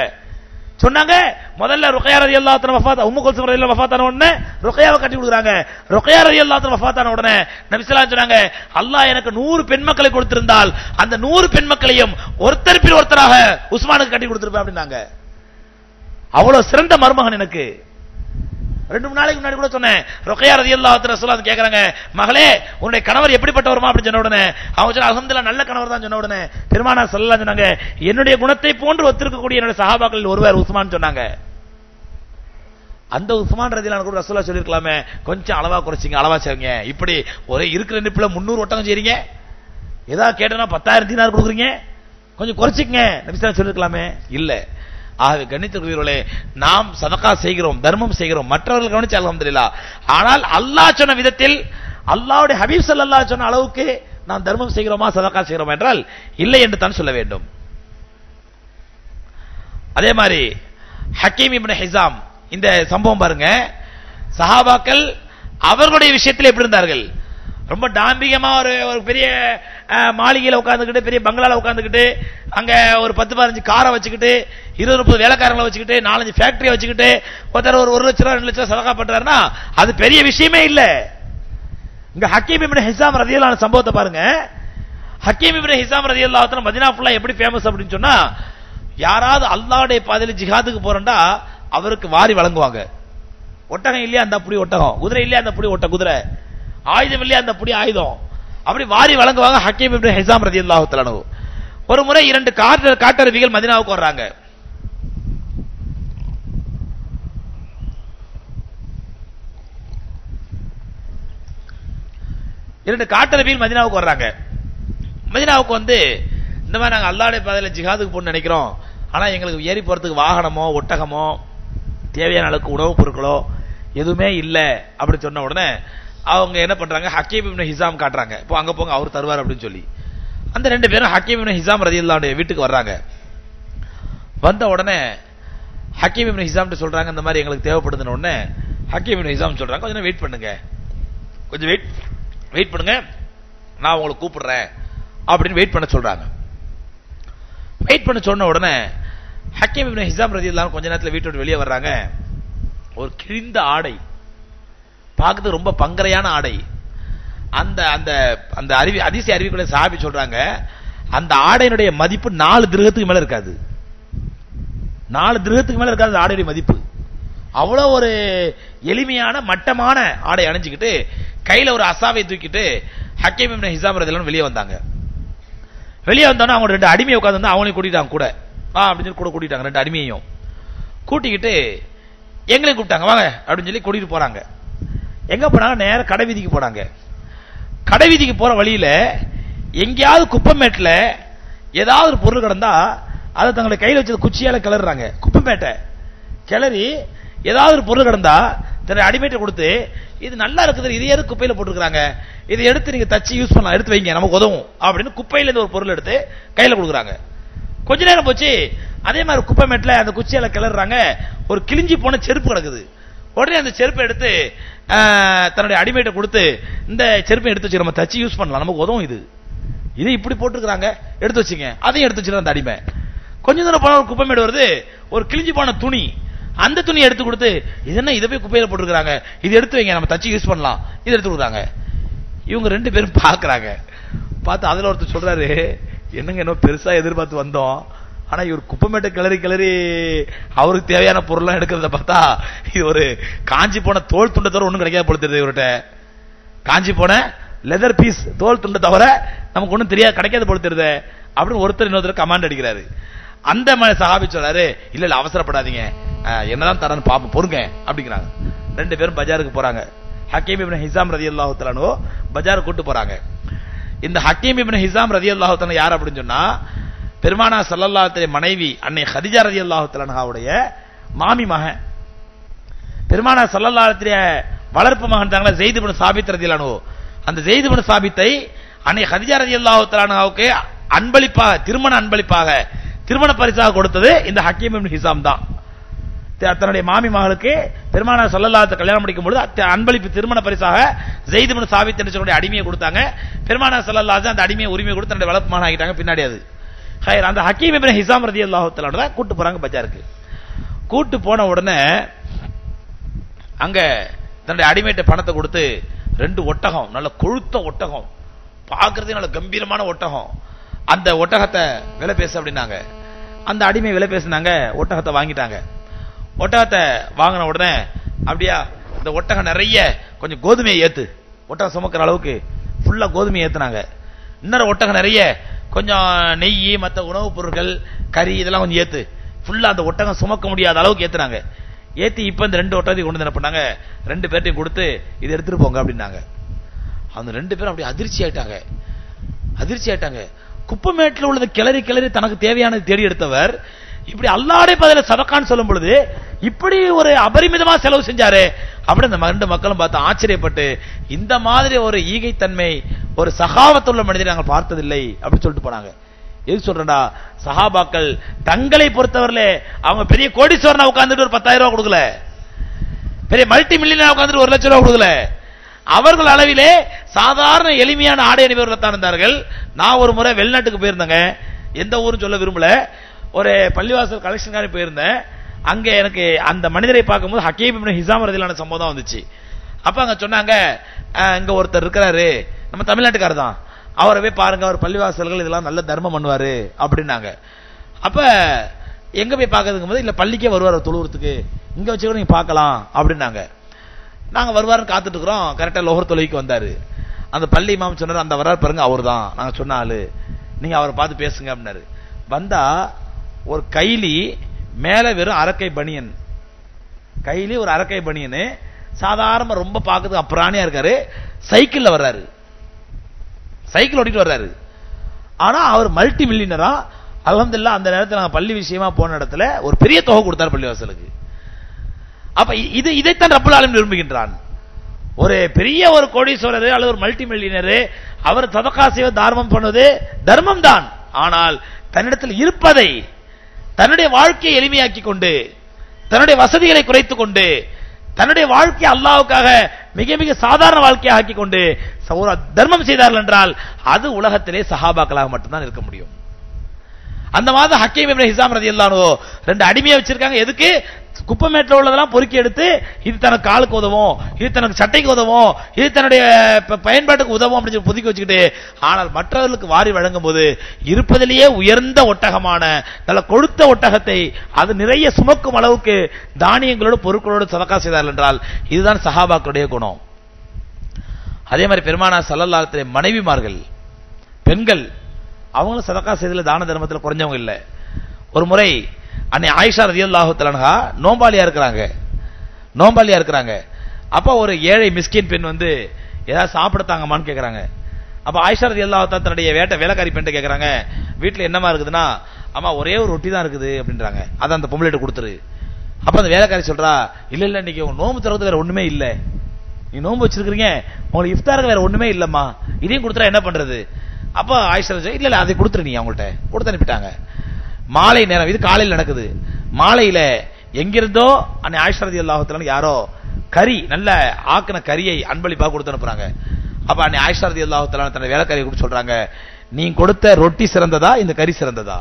சொன்னாங்க, முதல்ல ருக்கையா ரலியல்லாஹு அன்ஹா வஃபாத், உம்மு குல்சூம் ரலியல்லாஹு வஃபாத் ஆன உடனே ருக்கையாவை கட்டி கொடுக்குறாங்க. ருக்கையா ரலியல்லாஹு அன்ஹா வஃபாத் ஆன உடனே நபி ஸல்லல்லாஹு அலைஹி சொன்னாங்க, அல்லாஹ் எனக்கு 100 பெண் மக்களை கொடுத்திருந்தால் அந்த 100 பெண் மக்களையும் ஒருத்தர் பின் ஒருத்தராக உஸ்மானுக்கு கட்டி கொடுத்திருப்பேன் அப்படின்னாங்க. அவ்வளவு சிறந்த மருமகன் எனக்கு. 2-3 நாளைக்கு முன்னாடி கூட சொன்னேன், ருக்கையா ரலியல்லாஹு அன்ஹா ரசூலுல்லாஹ் கேக்குறாங்க, மகளே உன்னுடைய கணவர் எப்படிப்பட்டவருமா அப்படின்னு சொன்ன உடனே அவங்க சொன்ன அல்ஹம்துலில்லாஹ் நல்ல கணவர் தான் சொன்ன உடனே பெருமானார் ஸல்லல்லாஹு அலைஹி சொன்னாங்க, என்னுடைய குணத்தை போன்று ஒத்திருக்கக்கூடிய என்னுடைய சஹாபாக்களில் ஒருவர் உஸ்மான் சொன்னாங்க. அந்த உஸ்மான் ரலியல்லாஹு அன்ஹு ரசூலுல்லாஹ் சொல்லிருக்கலாமே, கொஞ்சம் அளவா குறைச்சிங்க, அளவா செய்யுங்க. இப்படி ஒரே இருக்கிற நிப்பில 300 ஒட்டகம் செய்றீங்க, ஏதாவது கேட்டனா 10,000 தீனார் கொடுக்குறீங்க, கொஞ்சம் குறைச்சிக்கங்க நபி ஸல்லல்லாஹு சொல்லிருக்கலாமே. இல்ல. ஆகவே கண்ணியத்திற்குரியவர்களே, நாம் சதகா செய்கிறோம், தர்மம் செய்கிறோம், மற்றவர்கள் கவனிச்சு அல்ஹம்துலில்லாஹ். ஆனால் அல்லாஹ் சொன்ன விதத்தில், அல்லாஹ்வுடைய ஹபீப் ஸல்லல்லாஹு அலைஹி சொன்ன அளவுக்கு நாம் தர்மம் செய்கிறோமா சதகா செய்கிறோமா என்றால் இல்லை என்று தான் சொல்ல வேண்டும். அதே மாதிரி ஹக்கீம் இப்னு ஹிஸாம் இந்த சம்பவம் பாருங்க. சஹாபாக்கள் அவர்களுடைய விஷயத்தில் எப்படி இருந்தார்கள்? ரொம்ப டாம்பிகமா ஒரு பெரிய மாளிகையில உட்கார்ந்துக்கிட்டு, பெரிய பங்களால உட்கார்ந்துக்கிட்டு, அங்க ஒரு 10-15 காரை வச்சுக்கிட்டு, 20-30 வேலைக்காரங்களை வச்சுக்கிட்டு, 4-5 ஃபேக்டரியை வச்சுக்கிட்டு ஒருத்தர் ஒரு 1 லட்சம் 2 லட்சம் சதகா பண்றாருன்னா அது பெரிய விஷயமே இல்ல. இங்க ஹக்கீம் இப்னு ஹிஸாம் ரலியல்லாஹு அன்ஹு சம்பவத்தை பாருங்க. ஹக்கீம் இப்னு ஹிஸாம் ரலியல்லாஹு அன்ஹு மதீனா ஃபுல்லா எப்படி ஃபேமஸ் அப்படின்னு சொன்னா, யாராவது அல்லாஹ்வுடைய பாதையில ஜிஹாதுக்கு போறண்டா அவருக்கு வாரி வழங்குவாங்க. ஒட்டகம் இல்லையா அந்த புடி ஒட்டகம், குதிரை இல்லையா அந்த புடி குதிரை, ஆயுதம் இல்லையா அந்த புடி ஆயுதம், அப்படி வாரி வழங்குவாங்க ஹக்கீம் இப்னு ஹிஸாம் ரலியல்லாஹு தஆலா அன்ஹு. ஒரு முறை 2 காட்டரபிகள் மதீனாவுக்கு வர்றாங்க. மதீனாவுக்கு வர்றாங்க. மதீனாவுக்கு வந்து இந்த மாதிரி நாங்க அல்லாஹ்வுடைய பாதையில ஜிஹாதுக்கு போகணும்னு நினைக்கிறோம், ஆனா எங்களுக்கு ஏறி போறதுக்கு வாகனமோ ஒட்டகமோ தேவையான அளவுக்கு உணவுப் பொருட்களோ எதுவுமே இல்ல அப்படி சொன்ன உடனே அவங்க என்ன பண்றாங்க, ஹக்கீம் இப்னு ஹிஸாம் காட்டுறாங்க, இப்போ அங்க போங்க அவர் தருவார் அப்படின்னு சொல்லி. அந்த 2 பேரும் ஹக்கீம் இப்னு ஹிஸாம் ரலியல்லாஹு அன்ஹு வீட்டுக்கு வர்றாங்க. வந்த உடனே ஹக்கீம் இப்னு ஹிஸாம் சொல்றாங்க, இந்த மாதிரி எங்களுக்கு தேவைப்படுதுன்னு. உடனே ஹக்கீம் இப்னு ஹிஸாம் சொல்றாங்க, கொஞ்சம் வெயிட் பண்ணுங்க, கொஞ்சம் வெயிட் பண்ணுங்க, நான் உங்களை கூப்பிடுறேன் அப்படின்னு வெயிட் பண்ண சொல்றாங்க. வெயிட் பண்ண சொன்ன உடனே ஹக்கீம் இப்னு ஹிஸாம் ரலியல்லாஹு அன்ஹு கொஞ்ச நேரத்தில் வீட்டை விட்டு வெளியே வர்றாங்க. ஒரு கிழிந்த ஆடை, பார்க்கறது ரொம்ப பங்கரையான ஆடை. அந்த அந்த அந்த அதிசய அறிவிக்குள்ள சஹாபி சொல்றாங்க, அந்த ஆடையினுடைய மதிப்பு 4 திர்ஹத்துக்கு மேல இருக்காது. 4 திர்ஹத்துக்கு மேல இருக்காது ஆடையுடைய மதிப்பு. அவ்வளவு ஒரு எளிமையான மட்டமான ஆடை அணிஞ்சுக்கிட்டு கையில ஒரு அசாவை தூக்கிட்டு ஹக்கீம் இப்னு ஹிஸாம் ரலியல்லாஹு அன்ஹு வெளியே வந்தாங்க. வெளியே வந்தோன்னா அவங்க 2 அடிமையை உட்கார்ந்து அவங்களையும் கூட்டிட்டாங்க கூட அப்படின்னு சொல்லி கூட கூட்டிட்டாங்க. 2 அடிமையையும் கூட்டிக்கிட்டு எங்களையும் கூப்பிட்டாங்க, வாங்க அப்படின்னு சொல்லி கூட்டிட்டு போறாங்க. எங்க போனாங்க? நேர கடை வீதிக்கு போனாங்க. கடை வீதிக்கு போற வழியில எங்கேயாவது குப்பமேட்ல ஏதாவது ஒரு பொருள் கிடந்தா அதை தங்களை கையில் வச்சது குச்சியால கிளறாங்க. குப்பமேட்டை கிளறி ஏதாவது ஒரு பொருள் கிடந்தா தன்னை அடிமைட்ட கொடுத்து, இது நல்லா இருக்குது, இது எது குப்பையில போட்டுருக்காங்க, இதை எடுத்து நீங்க தச்சு யூஸ் பண்ணலாம், எடுத்து வைங்க, நமக்கு உதவும் அப்படின்னு குப்பையில இருந்து ஒரு பொருள் எடுத்து கையில கொடுக்குறாங்க. கொஞ்ச நேரம் போச்சு, அதே மாதிரி குப்பமேட்ல அந்த குச்சியால கிளறாங்க. ஒரு கிழிஞ்சி போன செருப்பு கிடக்குது. உடனே அந்த செருப்பை எடுத்து தன்னுடைய அடிமைட்ட கொடுத்து, இந்த செருப்பை எடுத்து வச்சு நம்ம தச்சு யூஸ் பண்ணலாம், நமக்கு உதவும், இது இப்படி போட்டுருக்காங்க, எடுத்து வச்சுங்க. அதையும் எடுத்து வச்சுருந்த அந்த அடிமை. கொஞ்ச தூரம் போன ஒரு குப்பைமேடு வருது, ஒரு கிழிஞ்சி போன துணி, அந்த துணியை எடுத்து கொடுத்து, இது என்ன இதை போய் குப்பையில போட்டுருக்காங்க, இது எடுத்து வைங்க, நம்ம தச்சு யூஸ் பண்ணலாம், இது எடுத்து கொடுக்குறாங்க. இவங்க 2 பேரும் பாக்குறாங்க. பார்த்து அதுல ஒருத்தர் சொல்றாரு, என்னங்க என்ன பெருசா எதிர்பார்த்து வந்தோம், ஆனா இவர் குப்பமேட்டை கிளறி கிளறி அவருக்கு தேவையான பொருள்லாம் எடுக்கிறத பார்த்தா இது ஒரு காஞ்சி போன தோல் துண்டை தவிர ஒண்ணும் கிடைக்காது போல தெரியுது. இவர்கிட்ட காஞ்சி போன லெதர் பீஸ் தோல் துண்டை தவிர நமக்கு ஒண்ணும் தெரியாது, கிடைக்காது போல தெரியுது அப்படின்னு ஒருத்தர் இன்னொருத்தர் கமாண்ட் அடிக்கிறாரு. அந்த சஹாபி சொல்றாரு, இல்ல இல்ல அவசரப்படாதீங்க, என்னதான் தரன்னு பாப்போம் பொறுங்க அப்படிங்கிறாங்க. ரெண்டு பேரும் பஜாருக்கு போறாங்க. ஹக்கீம் இப்னு ஹிசாம் ரலியல்லாஹு தஆலா அன்ஹு பஜாருக்கு கூட்டு போறாங்க. இந்த ஹக்கீம் இப்னு ஹிசாம் ரலியல்லாஹு தஆலா யார் அப்படின்னு சொன்னா, பெருமானார் ஸல்லல்லாஹு அலைஹி வஸல்லம் மனைவி அன்னை ஹதீஜா ரலியல்லாஹு தஆலா அன்ஹாவுடைய மாமி மகன். பெருமானார் ஸல்லல்லாஹு அலைஹி வஸல்லம் வளர்ப்பு மகன் தாங்களா ஸெய்த் இப்னு சாபித் ரலியல்லாஹு அன்ஹு. அந்த ஸெய்த் இப்னு சாபித்தை அன்னை ஹதீஜா ரலியல்லாஹு தஆலா அன்ஹாவுக்கு அன்பளிப்பாக, திருமண அன்பளிப்பாக, திருமண பரிசாக கொடுத்தது இந்த ஹக்கீம் இப்னு ஹிசாம் தான். தன்னுடைய மாமி மகளுக்கு பெருமானார் ஸல்லல்லாஹு அலைஹி வஸல்லம் கல்யாணம் முடிக்கும் பொழுது அன்பளிப்பு திருமண பரிசாக ஸெய்த் இப்னு சாபித் என்ற சொல்லக்கூடிய அடிமையை கொடுத்தாங்க. பெருமானார் ஸல்லல்லாஹு அலைஹி வஸல்லம் அந்த அடிமையை உரிமை கொடுத்து தன்னுடைய வளர்ப்பு மகன் ஆகிட்டாங்க. பின்னாடி அது ஹைர் அந்த ஹக்கீம் இப்னு ஹிசாம் ரலியல்லாஹு தஆலா தான் கூட்டு போறாங்க பஜாருக்கு. கூட்டு போன உடனே அங்க தன்னுடைய அடிமைட்ட பணத்தை கொடுத்து 2 ஒட்டகம், நல்ல கொழுத்த ஒட்டகம், பார்க்கறதுக்கு நல்ல கம்பீரமான ஒட்டகம், அந்த ஒட்டகத்தை விலை பேச அப்படின்னாங்க. அந்த அடிமை விலை பேசினாங்க, ஒட்டகத்தை வாங்கிட்டாங்க. ஒட்டகத்தை வாங்கின உடனே அப்படியா இந்த ஒட்டகம் நிறைய கொஞ்சம் கோதுமையை ஏத்து, ஒட்டகம் சுமக்கிற அளவுக்கு ஃபுல்லா கோதுமையை ஏத்துனாங்க. இன்னொரு ஒட்டகம் நிறைய கொஞ்சம் நெய், மற்ற உணவுப் பொருட்கள், கறி இதெல்லாம் கொஞ்சம் ஏத்து, ஃபுல்லா அந்த ஒட்டகம் சுமக்க முடியாத அளவுக்கு ஏத்துனாங்க. ஏத்தி இப்ப இந்த 2 ஒட்டகத்தையும் கொண்டு என்ன பண்ணாங்க, 2 பேர்ட்டையும் கொடுத்து இதை எடுத்துட்டு போங்க அப்படின்னாங்க. அந்த 2 பேரும் அப்படி அதிர்ச்சி ஆயிட்டாங்க. குப்பமேட்டில் உள்ளது கிளறி கிளறி தனக்கு தேவையானது தேடி எடுத்தவர் இப்படி அல்லாஹ்வுடைய பதில சதக்கான்னு சொல்லும் பொழுது இப்படி ஒரு அபரிமிதமா செலவு செஞ்சாரு அப்படி அந்த 2 மக்களும் பார்த்து ஆச்சரியப்பட்டு, இந்த மாதிரி ஒரு ஈகைத்தன்மை, ஒரு சகாவத்துள்ள மனிதரை நாங்கள் பார்த்ததில்லை அப்படின்னு சொல்லிட்டு போனாங்க. எது சொல்றா, சஹாபாக்கள் தங்களை பொறுத்தவரையிலே அவங்க பெரிய கோடீஸ்வரனா உட்கார்ந்துட்டு ஒரு 10,000 ரூபாய் கொடுக்கல, பெரிய மல்டி மில்லியனா உட்கார்ந்துட்டு 1 லட்சம் ரூபாய் கொடுக்கல. அவர்கள் அளவிலே சாதாரண எளிமையான ஆடை அணிபவர்கள் தான் இருந்தார்கள். நான் ஒரு முறை வெளிநாட்டுக்கு போயிருந்தேங்க, எந்த ஊரும் சொல்ல விரும்பல, ஒரு பள்ளிவாசல் கலெக்ஷனுக்காக போயிருந்தேன். அங்க எனக்கு அந்த மனிதரை பார்க்கும்போது ஹக்கீம் இப்னு ஹிசாம் ரலியல்லாஹு அன்ஹு சம்பவம் வந்துச்சு. அப்ப அங்க சொன்னாங்க, இங்க ஒருத்தர் இருக்கிறாரு, நம்ம தமிழ்நாட்டுக்காரர் தான், அவரை போய் பாருங்க, அவர் பள்ளிவாசல்கள் இதெல்லாம் நல்ல தர்மம் பண்ணுவாரு அப்படின்னாங்க. அப்ப எங்க போய் பார்க்கறதுக்கு போது இல்ல பள்ளிக்கே வருவார் தொழுவுறதுக்கு, இங்க வச்சு கூட நீங்க பார்க்கலாம் அப்படின்னாங்க. நாங்க வருவாருன்னு காத்துட்டு இருக்கிறோம். கரெக்டா லோஹர் தொழுகைக்கு வந்தாரு. அந்த பள்ளி இமாம் சொன்னாரு, அந்த வரார் பாருங்க அவர் தான் நாங்க சொன்ன ஆளு, நீங்க அவரை பார்த்து பேசுங்க அப்படின்னாரு. வந்தா ஒரு கைலி மேல வெறும் அரக்கை பனியன், கைலி ஒரு அரக்கை பனியனு, சாதாரண ரொம்ப பார்க்கறதுக்கு அப்புறானியா இருக்காரு. சைக்கிள்ல வர்றாரு, சைக்கிள் ஓட்டிட்டு வர்றாரு. ஆனா அவர் மல்டி மில்லியனரா. அல்ஹம்துலில்லாஹ் அந்த நேரத்தில் நாங்க பள்ளி விஷயமா போன இடத்துல ஒரு பெரிய தொகை கொடுத்தார் பள்ளிவாசலுக்கு. அப்ப இதைத்தான் ரப்பல் ஆலமீன் விரும்புகின்றான். ஒரு பெரிய ஒரு கோடீஸ்வரர் அல்லது ஒரு மல்டி மில்லியனர் அவர் சதகா செய்வது, தார்மம் பண்ணுவது தர்மம் தான். ஆனால் தன்னிடத்தில் இருப்பதை, தன்னுடைய வாழ்க்கையை எளிமையாக்கி கொண்டு, தன்னுடைய வசதிகளை குறைத்துக் கொண்டு, தன்னுடைய வாழ்க்கை அல்லாஹ்வுக்காக மிக மிக சாதாரண வாழ்க்கையை ஆக்கி கொண்டு தர்மம் செய்தார்கள் என்றால் அது உலகத்திலே சஹாபாக்களாக மட்டும்தான் இருக்க முடியும். அந்த மாதிரி ஹக்கீம் இப்னு ஹிசாம் ரலியல்லாஹு அன்ஹு 2 அடிமையை வச்சிருக்காங்க. எதுக்கு? குப்பமேட்டில் உள்ளதெல்லாம் பொறுக்கி எடுத்து, இது தனக்கு காலுக்கு உதவும், இது தனக்கு சட்டைக்கு உதவும், இது தன்னுடைய பயன்பாட்டுக்கு உதவும் அப்படின்னு சொல்லி புதுக்கி வச்சுக்கிட்டு, ஆனால் மற்றவர்களுக்கு வாரி வழங்கும் போது இருப்பதிலேயே உயர்ந்த ஒட்டகமான நல்ல கொழுத்த ஒட்டகத்தை அது நிறைய சுமக்கும் அளவுக்கு தானியங்களோடு பொருட்களோடு சதகா செய்தார்கள் என்றால் இதுதான் சஹாபாக்களுடைய குணம். அதே மாதிரி பெருமானார் ஸல்லல்லாஹு அலைஹி வஸல்லம் மனைவிமார்கள், பெண்கள், அவங்களும் சதகா செய்தல தான தர்மத்தில் குறைஞ்சவங்க இல்லை. ஒரு முறை அன்னை ஆயிஷா ரலியல்லாஹு தஆலா அன்ஹா நோம்பாளியா இருக்கிறாங்க. அப்ப ஒரு ஏழை மிஸ்கின் பெண் வந்து ஏதாவது சாப்பிடத்தாங்கம்மான்னு கேட்கறாங்க. அப்ப ஆயிஷா ரலியல்லாஹு தஆலா தன்னுடைய வேலைக்காரி பெண்கிட்ட கேட்கறாங்க, வீட்டுல என்னமா இருக்குதுன்னா, அம்மா ஒரே ஒரு ரொட்டி தான் இருக்குது அப்படின்றாங்க. அதை அந்த பொம்பளைட்ட கொடுத்துரு. அப்ப அந்த வேலைக்காரி சொல்றா, இல்ல இல்ல இன்னைக்கு உங்க நோம்பு திறந்து வேற ஒண்ணுமே இல்ல, நீ நோம்பு வச்சிருக்கீங்க, உங்களுக்கு இஃப்தாருக்கு வேற ஒண்ணுமே இல்லம்மா, இதையும் கொடுத்துட்டா என்ன பண்றது? அப்ப ஆயிஷா இல்ல இல்ல அதை கொடுத்துரு, நீ அவங்கள்ட்ட கொடுத்து அனுப்பிட்டாங்க. மாலை நேரம், இது காலையில் நடக்குது. மாலையில எங்கிருந்தோ அன்னை ஆயிஷா ரலியல்லாஹு தஆலா யாரோ கறி, நல்ல ஆக்கின கறியை அன்பளிப்பாக கொடுத்து அனுப்புறாங்க. அப்ப அன்னை ஆயிஷா ரலியல்லாஹு தஆலா தன்னுடைய வேலைக்காரியை கூப்பிட்டு சொல்றாங்க, நீ கொடுத்த ரொட்டி சிறந்ததா இந்த கறி சிறந்ததா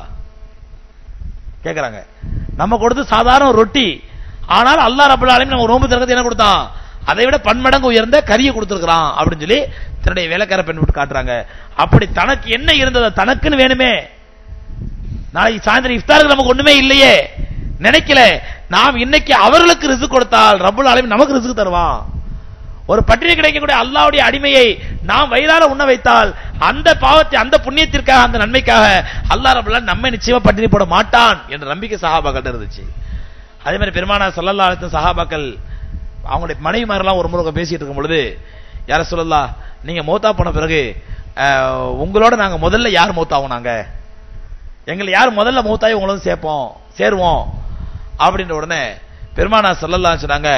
கேக்குறாங்க. நம்ம கொடுத்து சாதாரண ரொட்டி, ஆனால் அல்லாஹ் ரப்பல் ஆலமீன் நம்ம நோன்பு திறக்கிறது என்ன கொடுத்தான்? அதை விட பன்மடங்கு உயர்ந்த கறியை கொடுத்திருக்கிறான் அப்படின்னு சொல்லி தன்னுடைய வேலைக்கார பெண் விட்டு காட்டுறாங்க. அப்படி தனக்கு என்ன இருந்ததோ, தனக்குன்னு வேணுமே, நாளைக்கு சாயந்தரம் இஃப்தாருக்கு நமக்கு ஒண்ணுமே இல்லையே நினைக்கல. நாம் இன்னைக்கு அவர்களுக்கு ரிஸ்க் கொடுத்தால் ரப்புல் ஆலமீன் நமக்கு ரிஸ்க் தருவான். ஒரு பட்டினி கிடைக்கக்கூடிய அல்லாஹ்வுடைய அடிமையை நாம் வயிறார உண்ண வைத்தால் அந்த பாவத்தை, அந்த புண்ணியத்திற்காக, அந்த நன்மைக்காக அல்லாஹ் ரப்புல் ஆலமீன் நம்மை நிச்சயமா பட்டினி போட மாட்டான் என்ற நம்பிக்கை சஹாபாக்கள் இருந்துச்சு. அதே மாதிரி பெருமானார் ஸல்லல்லாஹு அலைஹி வஸல்லம் சஹாபாக்கள் அவங்களுடைய மனைவிமாரெல்லாம் ஒரு முறை பேசிட்டு இருக்கும் பொழுது, யா ரசூலல்லாஹ், நீங்க மௌத்தா போன பிறகு உங்களோட நாங்க முதல்ல யார் மௌத்தாவோம், நாங்க எங்களை யார் முதல்ல மௌத்தாயி உங்களும் சேருவோம் அப்படின்ற உடனே பெருமானார் ஸல்லல்லாஹு அலைஹி சொன்னாங்க,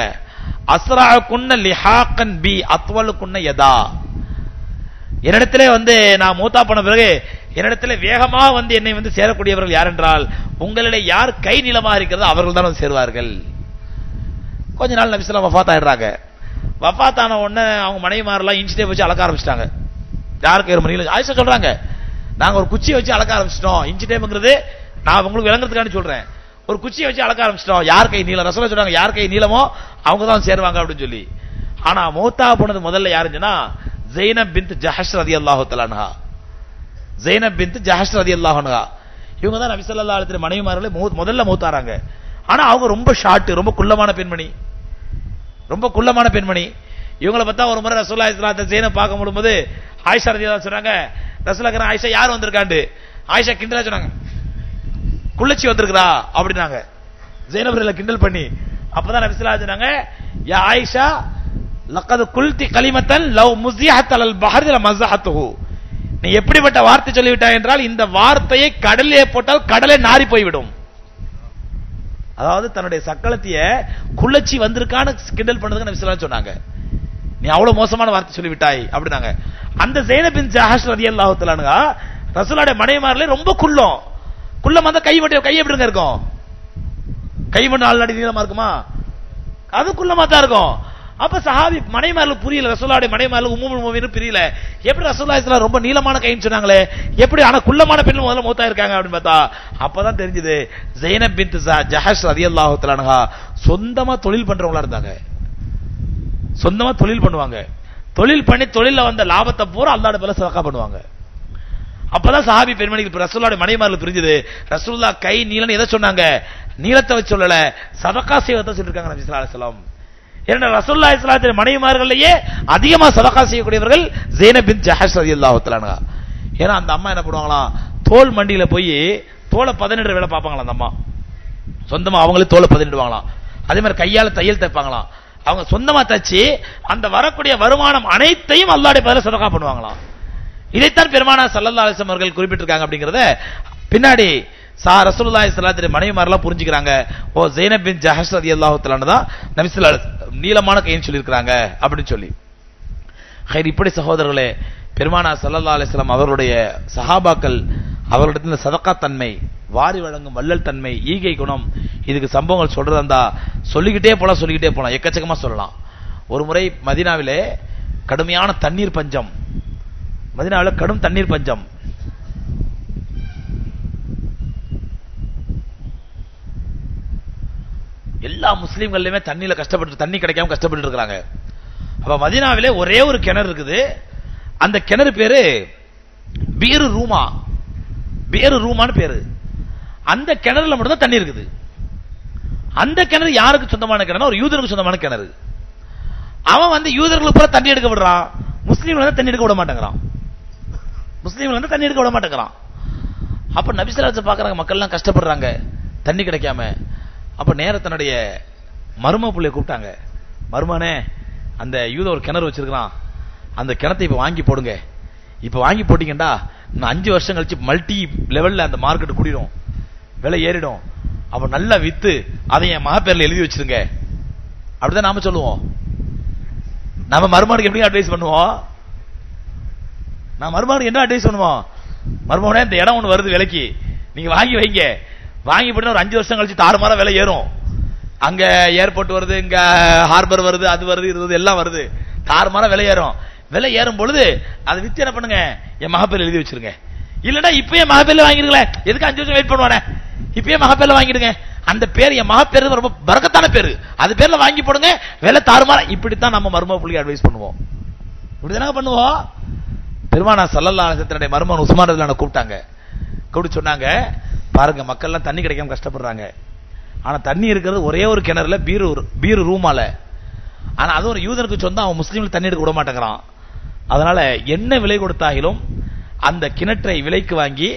அஸ்ராகுன்ன லிஹாகன் பி அத்வலுகுன்ன யதா. என்னிடத்திலே நான் மௌத்தா போன பிறகு என்னிடத்திலே வேகமாக என்னை சேரக்கூடியவர்கள் யார் என்றால் உங்களிடையே யார் கை நீளமா இருக்கிறதோ அவர்கள் தான் சேருவார்கள். கொஞ்ச நாள் நபி ஸல்லல்லாஹு அலைஹி வஸல்லம் வஃபாத் ஆயிடுறாங்க. வஃபாத் ஆன உடனே அவங்க மனைவிமாரெல்லாம் இன்ச்சிட்டே வச்சு அளக்க ஆரம்பிச்சிட்டாங்க. யாருக்கு ஒரு மணியில் ஆயிஷா சொல்றாங்க, நாங்க ஒரு குச்சியை வச்சு அளக்க ஆரம்பிச்சிட்டோம். இன்ச் டேம்ங்கிறது நான் உங்களுக்கு விளங்குறதுக்காண்டி சொல்றேன். ஒரு குச்சியை வச்சு அளக்க ஆரம்பிச்சிட்டோம். யார் கை நீளம், ரசூலுல்லாஹ் சொல்றாங்க, யார் கை நீளமோ அவங்க தான் சேருவாங்க அப்படின்னு சொல்லி. ஆனா மௌத்தா போனது முதல்ல யாருன்னா ஸைனப் பின்த் ஜஹஷ் ரலியல்லாஹு தஆலா அன்ஹா. ஸைனப் பின்த் ஜஹஷ் ரலியல்லாஹு அன்ஹா இவங்க தான் நபி ஸல்லல்லாஹு அலைஹி வஸல்லம் மனைவிமார்களே முதல்ல மௌத்தாறாங்க. ஆனா அவங்க ரொம்ப ஷார்ட், ரொம்ப குள்ளமான பெண்மணி, ரொம்ப குள்ளமான பெண்மணி. இவங்களை பார்த்தா ஒரு முறை ரசூலுல்லாஹி ஸல்லல்லாஹு அலைஹி வஸல்லம் ஸைனப் பார்க்கும் போது ஆயிஷா ரலியல்லாஹு சொன்னாங்க, ரசூலுல்லாஹ் ஆயிஷா யார் வந்திருக்காண்டு. ஆயிஷா கிண்டலா சொன்னாங்க, குள்ளச்சி வந்திருக்கிறா அப்படின்னாங்க. ஸைனப் ரலியல்லாஹு கிண்டல் பண்ணி அப்பதான் நபி ஸல்லல்லாஹு அலைஹி சொன்னாங்க, யா ஆயிஷா லக்கத் குல்தி கலிமத்தன் லவ் முஸிஹத் அலல் பஹர் லமஸஹத்துஹு. நீ எப்படிப்பட்ட வார்த்தை சொல்லிவிட்டாய் என்றால் இந்த வார்த்தையை கடலிலே போட்டால் கடலே நாறி போய்விடும். அதாவது தன்னுடைய சக்களத்திய குள்ளச்சி வந்திருக்கான்னு கிண்டல் பண்ணதுக்கு நபி ஸல்லல்லாஹு அலைஹி சொன்னாங்க, நீ அவ்வளவு மோசமான வார்த்தை சொல்லிவிட்டாய் அப்படின்னாங்க. அந்த ஸைனப் பின் ஜஹஷ் ரலியல்லாஹு தஆலா அன்ஹா ரசூலுல்லாஹ்வுடைய மனைவிமார்களே ரொம்ப குள்ளமா தான். கை எப்படிங்க இருக்கும்? கை மட்டும் 4 அடி நீளமா இருக்குமா? அது குள்ளமா தான் இருக்கும். அப்ப சஹாபி மனைவிமார்களுக்கு புரியல, ரசூலுல்லாஹ்வுடைய மனைவிமார்களுக்கு உம்முல் முஃமினீன் புரியல. எப்படி ரசூலுல்லாஹி ஸல்லல்லாஹு அலைஹி வஸல்லம் ரொம்ப நீளமான கைன்னு சொன்னாங்களே, எப்படி ஆனா குள்ளமான பெண்கள் முதல்ல மௌத்தா இருக்காங்க அப்படின்னு பார்த்தா அப்பதான் தெரிஞ்சது ஸைனப் பின்த் ஜஹஷ் ரலியல்லாஹு தஆலா அன்ஹா சொந்தமா தொழில் பண்றவங்களா இருந்தாங்க. சொந்தமா தொழில் பண்ணுவாங்க. தொழில் பண்ணி தொழில வந்த லாபத்தை பூரா அல்லாஹ்வுடைய பேர்ல சதகா பண்ணுவாங்க. அப்பதான் சஹாபி பெண்மணிக்கு ரசூலுல்லாஹ்வுடைய மனைவிமார்களுக்கு புரிஞ்சது, ரசூலுல்லாஹ் கை நீளம்னு எதை சொன்னாங்க? நீளத்தை வச்சு சொல்லல, சதகா செய்வதை சொல்லிருக்காங்க நபி ஸல்லல்லாஹு அலைஹி வஸல்லம். ஏன்னா ரசூலுல்லாஹி ஸல்லல்லாஹு அலைஹி வஸல்லம் மனைவிமார்களையே அதிகமா சதகா செய்யக்கூடியவர்கள் ஸைனப் பின்த் ஜஹஷ் ரலியல்லாஹு தஆலா அன்ஹா. ஏன்னா அந்த அம்மா என்ன பண்ணுவாங்களாம், தோல் மண்டியில போய் தோலை 17 வேலை பார்ப்பாங்களாம். அந்த அம்மா சொந்தமா அவங்களே தோலை 17 அதே மாதிரி கையால தையல் தைப்பாங்களாம். அவங்க சொந்தமா தச்சு அந்த வரக்கூடிய வருமானம் அனைத்தையும் அல்லாஹ்வுடைய பேர்ல சதகா பண்ணுவாங்களாம். இதைத்தான் பெருமானார் ஸல்லல்லாஹு அலைஹி வஸல்லம் அவர்கள் குறிப்பிட்டிருக்காங்க. அப்படிங்கறத பின்னாடி ரசூலுல்லாஹி ஸல்லல்லாஹு அலைஹி வஸல்லம் மனைவிமாரெல்லாம் புரிஞ்சுக்கிறாங்க. ஓ ஸைனப் பின் ஜஹஷ் ரலியல்லாஹு தஆலா அன்ஹா தான் நபி ஸல்லல்லாஹு அலைஹி வஸல்லம் நீளமான கைன்னு சொல்லியிருக்காங்க அப்படின்னு சொல்லி. ஹைர், இப்படி சகோதரர்களே பெருமானார் ஸல்லல்லாஹு அலைஹி வஸல்லம் அவர்களுடைய சஹாபாக்கள் அவர்களிடத்தில் சதகா தன்மை, வாரி வழங்கும் வள்ளல் தன்மை, ஈகை குணம், இதுக்கு சம்பவங்கள் சொல்றதா இருந்தா சொல்லிக்கிட்டே போலாம், எக்கச்சக்கமா சொல்லலாம். ஒரு முறை மதீனாவிலே கடுமையான தண்ணீர் பஞ்சம், மதீனாவில் கடும் தண்ணீர் பஞ்சம். எல்லா முஸ்லீம்களுமே தண்ணியில தண்ணி கிடைக்காம கஷ்டப்பட்டு இருக்காங்க. அப்ப மதீனாவிலே ஒரே ஒரு கிணறு இருக்குது. அந்த கிணறு பேரு பீரு ரூமான்னு பேரு. அந்த கிணறுல மட்டும் தான் தண்ணி இருக்குது. அந்த கிணறு யாருக்கு சொந்தமான கிணறு? ஒரு யூதருக்கு சொந்தமான கிணறு. அவன் யூதர்களுக்கு பூரா தண்ணி எடுக்க விடுறான், முஸ்லீம்கள் தண்ணி எடுக்க விட மாட்டேங்கிறான். அப்ப நபி ஸல்லல்லாஹு அலைஹி வஸல்லம் பாக்குறாங்க, மக்கள் எல்லாம் கஷ்டப்படுறாங்க தண்ணி கிடைக்காம. அப்ப நேர தன்னுடைய மரும புள்ளைய கூப்பிட்டாங்க, மருமனே அந்த யூத ஒரு கிணறு வச்சிருக்கான், அந்த கிணத்தை இப்ப வாங்கி போடுங்க. இப்ப வாங்கி போட்டீங்கடா இன்னும் 5 வருஷம் கழிச்சு மல்டி லெவல்ல அந்த மார்க்கெட் கூடிடும், விலை ஏறிடும். அப்ப நல்லா வித்து அதை என் மக பேர்ல எழுதி வச்சிருங்க. அப்படிதான் நாம சொல்லுவோம். நம்ம மருமகனுக்கு எப்படி அட்வைஸ் பண்ணுவோம்? நான் மருமகனுக்கு என்ன அட்வைஸ் பண்ணுவோம்? மருமகனே இந்த இடம் ஒண்ணு வருது விலைக்கு, நீங்க வாங்கி வைங்க. வாங்கி போட்டு ஒரு 5 வருஷம் கழிச்சு தாறுமாறா விலை ஏறும். அங்க ஏர்போர்ட் வருது, இங்க ஹார்பர் வருது, அது வருது, இது வருது, எல்லாம் வருது, தாறுமாறா விலை ஏறும். விலை ஏறும் பொழுது அதை வித்து என்ன பண்ணுங்க, என் மகப்பேர்ல எழுதி வச்சிருங்க. இல்லடா இப்பயே மகப்பேர்ல வாங்கிருங்களேன், எதுக்கு 5 வருஷம் வெயிட் பண்ணுவானே, இப்பயே மகப்பேர்ல வாங்கிடுங்க. அந்த பேர் என் மகப்பேர் ரொம்ப பரக்கத்தான பேரு, அது பேர்ல வாங்கி போடுங்க, விலை தாறுமாறா. இப்படித்தான் நம்ம மருமக புள்ளிக்கு அட்வைஸ் பண்ணுவோம். இப்படிதானே பண்ணுவோம். பெருமானார் ஸல்லல்லாஹு அலைஹி வஸல்லம் மருமகன் உஸ்மான் ரலியல்லாஹு அன்ஹு கூப்பிட்டாங்க. கூப்பிட்டு சொன்னாங்க, பாருங்க மக்கள்லாம் தண்ணி கிடைக்காம கஷ்டப்படுறாங்க. ஆனா தண்ணி இருக்கிறது ஒரே ஒரு கிணறுல பீரு ரூமால. ஆனா அது ஒரு யூதனுக்கு சொந்தம், அவன் முஸ்லீம்களுக்கு தண்ணி எடுக்க விட மாட்டேங்கிறான். அதனால என்ன விலை கொடுத்தாலும் அந்த கிணற்றை விலைக்கு வாங்கி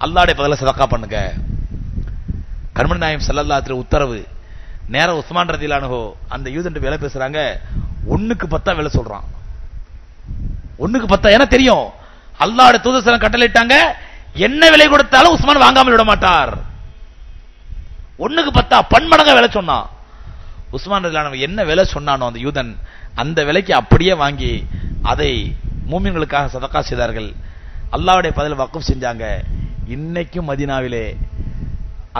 அல்லாஹ்வுடைய பதில சதக்கா பண்ணுங்க. கர்மன் நாயம் ஸல்லல்லாஹு அலைஹி உத்தரவு. நேர உஸ்மான் ரலியல்லாஹு அன்ஹு அந்த யூதன் விலை பேசுறாங்க. 1க்கு 10 விலை சொல்றான். 1க்கு 10. ஏன்னா தெரியும் அல்லாஹ்வுடைய தூதர் ஸல்லல்லாஹு கட்டளையிட்டாங்க, என்ன விலை கொடுத்தாலும் உஸ்மான் வாங்காமல் விட மாட்டார். 1க்கு 10 பன்மடங்கா விலை சொன்னான். உஸ்மான் ரலியல்லாஹு அன்ஹு என்ன விலை சொன்னானோ அந்த யூதன் அந்த விலைக்கு அப்படியே வாங்கி அதை மூமின்களுக்காக சதக்கா செய்தார்கள். அல்லாஹ்வுடைய பதில் வக்ஃப் செஞ்சாங்க. இன்னைக்கும் மதீனாவிலே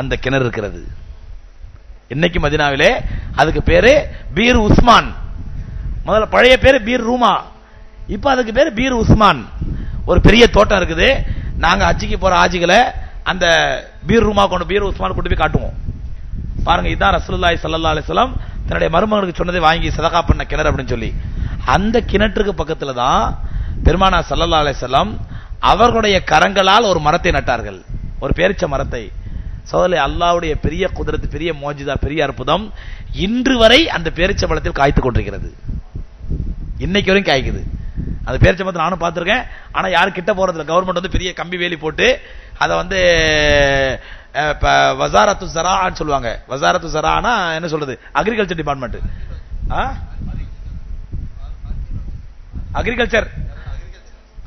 அந்த கிணறு இருக்கிறது. இன்னைக்கு மதீனாவிலே அதுக்கு பேரு பீர் உஸ்மான். முதல்ல பழைய பேரு பீர் ரூமா, இப்ப அதுக்கு பேரு பீர் உஸ்மான். ஒரு பெரிய தோட்டம் இருக்குது. நாங்க ஹஜ்ஜிக்கு போற ஆஜிகளை அந்த பீர் ரூமா கொண்டு பீர் உஸ்மான் கொண்டு போய் காட்டுவோம். பாருங்க, இதான் ரசூலுல்லாஹி ஸல்லல்லாஹு அலைஹி வஸல்லம் தன்னுடைய மருமகனுக்கு சொன்னதை வாங்கி சதகா பண்ண கிணறு அப்படின்னு சொல்லி. அந்த கிணற்றுக்கு பக்கத்துல தான் பெருமானார் ஸல்லல்லாஹு அலைஹி வஸல்லம் அவர்களுடைய கரங்களால் ஒரு மரத்தை நட்டார்கள், ஒரு பேரிச்ச மரத்தை. சோதரே, அல்லாஹ்வுடைய பெரிய குதிரத்து, பெரிய மோஜிதா, பெரிய அற்புதம் இன்று வரை அந்த பேரிச்ச மரத்தில் காய்த்துக் கொண்டிருக்கிறது. இன்னைக்கு வரைக்கும் காய்க்குது. அந்த பேரிச்ச மரத்தை நானும் பார்த்திருக்கேன். ஆனா யாரும் கிட்ட போறது இல்லை. கவர்மெண்ட் வந்து பெரிய கம்பி வேலி போட்டு அதை வந்து வசாரத்து ஸராஅன்னு சொல்லுவாங்க. வசாரத்து ஸராஅனா என்ன சொல்றது? Agriculture department.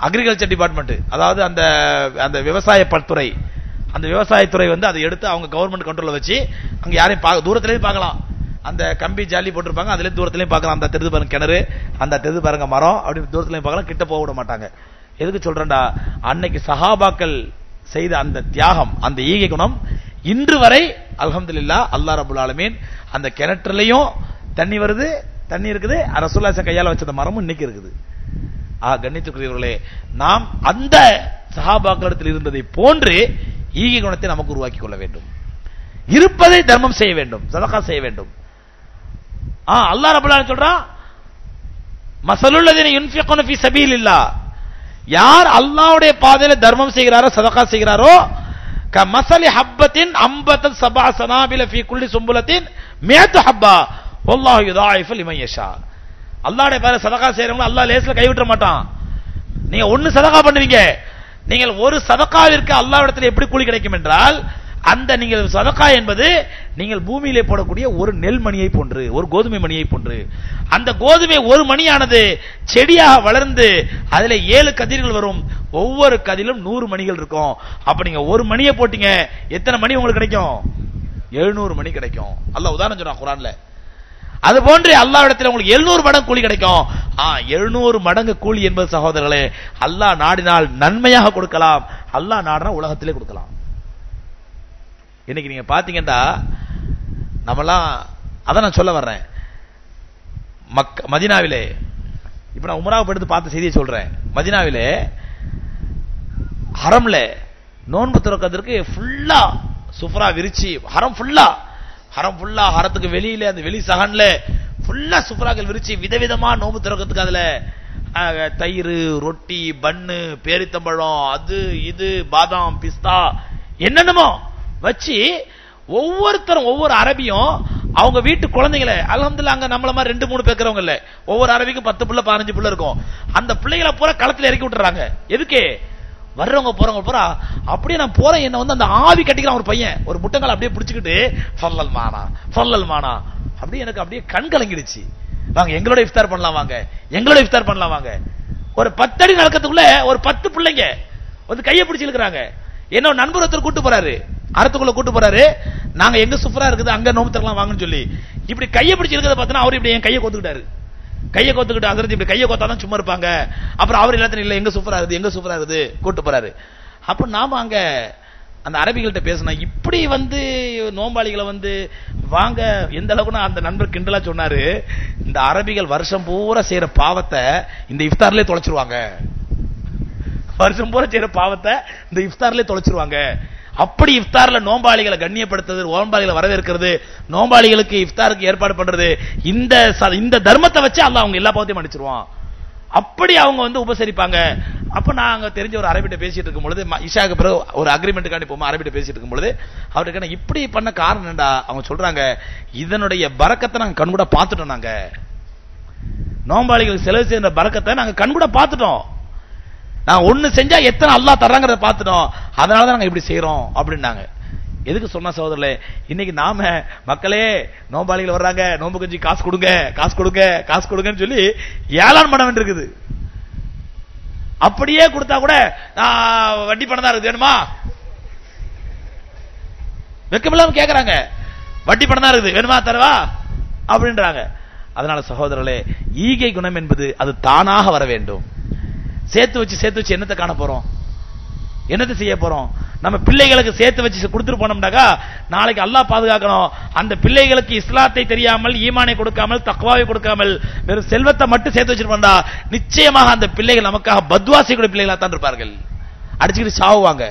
அக்ரிகல்ச்சர் டிபார்ட்மெண்ட், அதாவது அந்த அந்த விவசாய பல்துறை, அந்த விவசாயத்துறை வந்து அதை எடுத்து அவங்க கவர்மெண்ட் கண்ட்ரோல்ல வச்சு அங்க யாரையும் தூரத்திலேயே பார்க்கலாம். அந்த கம்பி ஜாலி போட்டிருப்பாங்க, அதுல தூரத்திலையும் பார்க்கலாம். அந்த தெரிது பாருங்க கிணறு, அந்த தெரிது பாருங்க மரம், அப்படி தூரத்திலையும் பார்க்கலாம். கிட்ட போக விட மாட்டாங்க. எதுக்கு சொல்றேன்டா, அன்னைக்கு சஹாபாக்கள் செய்த அந்த தியாகம், அந்த ஈகை குணம் இன்று வரை அல்ஹம்துலில்லாஹ் அல்லாஹ் ரப்பல் ஆலமீன் அந்த கிணற்றுலயும் தண்ணி வருது, தண்ணி இருக்குது. ரசூலுல்லாஹ் கையால வச்ச மரமும் இன்னைக்கு இருக்குது. கண்ணியத்துக்குரியவர்களே, நாம் அந்த சஹாபாக்களிடத்தில் இருந்ததை போன்று ஈகை குணத்தை நமக்கு உருவாக்கி கொள்ள வேண்டும். இருப்பதை தர்மம் செய்ய வேண்டும், சதகா செய்ய வேண்டும். அல்லாஹ் ரப்பல் ஆலமீன் சொல்றான், மஸலுல்லதீன யுன்ஃபிகுன ஃபீ ஸபீலில்லாஹ், யார் அல்லாஹ்வுடைய பாதையில தர்மம் செய்கிறாரோ, சதகா செய்கிறாரோ, கமஸலி ஹப்பத்தின் அம்பதத் சபஅ சனாபில ஃபீ குல்லி சும்புலத்தின் மியத்து ஹப்பா வல்லாஹு யுதாயிஃபு லிமன் யஷா. அல்லாஹ்வுடைய பாதையில சதகா செய்றவங்க அல்லாஹ் லேஸ்ல கைவிட்ட மாட்டான். நீங்க ஒன்னு சதகா பண்ணுவீங்க, நீங்கள் ஒரு சதகாவிற்கு அல்லாஹ்விடத்தில் எப்படி கூலி கிடைக்கும் என்றால், அந்த நீங்கள் சதகா என்பது நீங்கள் பூமியிலே போடக்கூடிய ஒரு நெல் மணியை போன்று, ஒரு கோதுமை மணியை போன்று. அந்த கோதுமை ஒரு மணியானது செடியாக வளர்ந்து அதுல 7 கதிர்கள் வரும். ஒவ்வொரு கதிலும் 100 மணிகள் இருக்கும். அப்ப நீங்க ஒரு மணியை போட்டீங்க, எத்தனை மணி உங்களுக்கு கிடைக்கும்? 700 மணி கிடைக்கும். அல்லாஹ் உதாரணம் சொல்றான் குர்ஆன்ல. அது போன்று அல்லாஹ்விடத்தில் உங்களுக்கு 700 மடங்கு கூலி கிடைக்கும். 700 மடங்கு கூலி என்பது சகோதரர்களே, அல்லாஹ் நாடினால் நன்மையாக கொடுக்கலாம், அல்லாஹ் நாடினா உலகத்திலே கொடுக்கலாம். இன்னைக்கு நீங்க பாத்தீங்கன்னா நம்மலாம், அதான் நான் சொல்ல வர்றேன், மதீனாவிலே, இப்ப நான் உம்ராவை எடுத்து பார்த்த செய்தியை சொல்றேன். மதீனாவிலே ஹரம்ல நோன்பு திறக்கிறதுக்கு ஃபுல்லா சுஃப்ரா விரிச்சி, ஹரம் ஃபுல்லா ஹரத்துக்கு வெளியில அந்த வெளி சகன்ல ஃபுல்லா சுஃப்ராக்கள் விரிச்சி விதவிதமா நோன்பு திறக்கிறதுக்கு அதுல தயிர், ரொட்டி, பன்னு, பேரித்தம்பழம், அது இது பாதாம், பிஸ்தா, என்னென்னமோ வச்சு ஒவ்வொருத்தரும், ஒவ்வொரு அரபியும் அவங்க வீட்டு குழந்தைகளை, அல்ஹம்துலில்லாஹ் அங்க நம்மள மாதிரி 2-3 பேர் இருக்கிறவங்க இல்ல, ஒவ்வொரு அரபிக்கும் 10 பிள்ளை 15 பிள்ளை இருக்கும். அந்த பிள்ளைகளை பூரா களத்துல இறக்கி விட்டுறாங்க. எதுக்கு? வர்றவங்க போறவங்க பூரா அப்படியே நான் போறேன், என்ன வந்து அந்த ஆவி கட்டிக்கிறான் ஒரு பையன், ஒரு முட்டங்களை அப்படியே பிடிச்சிக்கிட்டு ஃபல்லல் மானா அப்படியே எனக்கு அப்படியே கண் கலங்கிடுச்சு. வாங்க எங்களோட இஃப்தார் பண்ணலாம், வாங்க எங்களோட இஃப்தார் பண்ணலாம், வாங்க. ஒரு 10 அடி நடக்கிறதுக்குள்ள ஒரு 10 பிள்ளைங்க வந்து கையை பிடிச்சி இழுக்கிறாங்க. என்ன நண்பர் ஒருத்தர் கூட்டு போறாரு, அறத்துக்குள்ள கூட்டு போறாரு, நாங்க எங்க சுஃப்ரா இருக்குது அங்க நோம்பு தரலாம் வாங்கன்னு சொல்லி இப்படி கையை பிடிச்சி இருக்கிறத பார்த்தா அவர் இப்படி என் கையை கோத்துக்கிட்டாரு. கையை கோத்துக்கிட்டு அசரத்து இப்படி கையை கோத்தாதான் சும்மா இருப்பாங்க. அப்புறம் அவர் எல்லாத்தையும் இல்ல எங்க சுஃப்ரா இருக்குது கூட்டு போறாரு. அப்ப நாம அங்க அந்த அரபிகள்கிட்ட பேசினோம், இப்படி வந்து நோம்பாளிகளை வந்து வாங்க, எந்த அளவுக்கு அந்த நண்பர் கிண்டலா சொன்னாரு, இந்த அரபிகள் வருஷம் பூரா செய்யற பாவத்தை இந்த இஃப்தார்லயே தொலைச்சிருவாங்க, வருஷம் பூரா செய்யற பாவத்தை இந்த இஃப்தார்லயே தொலைச்சிருவாங்க. அப்படி இஃப்தார்ல நோம்பாளிகளை கண்ணியப்படுத்துறது, நோம்பாளிகளை வரவேற்கிறது, நோம்பாளிகளுக்கு இஃப்தாருக்கு ஏற்பாடு பண்றது, இந்த தர்மத்தை வச்சு அல்லாஹ் அவங்க எல்லா பாவத்தையும் மன்னிச்சிருவான். அப்படி அவங்க வந்து உபசரிப்பாங்க. அப்ப நான் அங்க தெரிஞ்ச ஒரு அரபிட்ட பேசிட்டு இருக்கும் பொழுது, இஷாக்கு பிறகு ஒரு அக்ரிமெண்ட்டுக்காண்டி போமா அரபிட்ட பேசிட்டு இருக்கும் பொழுது அவருக்கு இப்படி பண்ண காரணம் என்னடா, அவங்க சொல்றாங்க இதனுடைய பரக்கத்தை நாங்க கண்கூட பார்த்துட்டோம். நாங்க நோம்பாளிகளுக்கு செலவு செய்யற பரக்கத்தை நாங்க கண்கூட பார்த்துட்டோம். நான் ஒண்ணு செஞ்சா எத்தனை அல்லாஹ் தர்றாங்கறத பார்த்துட்டோம், அதனாலதான் நாங்க இப்படி செய்யறோம் அப்படின்னாங்க. எதுக்கு சொன்ன சகோதரர்களே, இன்னைக்கு நாம மக்களே நோம்பாளிகள் வர்றாங்க, நோம்பு கஞ்சி காசு கொடுங்க காசு கொடுங்க காசு கொடுங்கன்னு சொல்லி ஏளான் பண்ண வேண்டியிருக்குது. அப்படியே கொடுத்தா கூட வட்டி பணம் தான் இருக்கு வேணுமா, வெக்கமில்லாம கேக்குறாங்க, வட்டி பணம் தான் இருக்குது வேணுமா தரவா அப்படின்றாங்க. அதனால சகோதரர்களே, ஈகை குணம் என்பது அது தானாக வர வேண்டும். சேர்த்து வச்சு என்னத்தை காண போறோம், என்னத்தை செய்ய போறோம்? நம்ம பிள்ளைகளுக்கு சேர்த்து வச்சு கொடுத்துட்டு போனோம்னாக்கா நாளைக்கு அல்லாஹ் பாதுகாக்கணும். அந்த பிள்ளைகளுக்கு இஸ்லாத்தை தெரியாமல், ஈமானை கொடுக்காமல், தக்வாவை கொடுக்காமல் வெறும் செல்வத்தை மட்டும் சேர்த்து வச்சிருப்பா நிச்சயமாக அந்த பிள்ளைகள் நமக்காக பத்வா செய்யக்கூடிய பிள்ளைகளா தான் இருப்பார்கள். அடிச்சுக்கிட்டு சாவுவாங்க,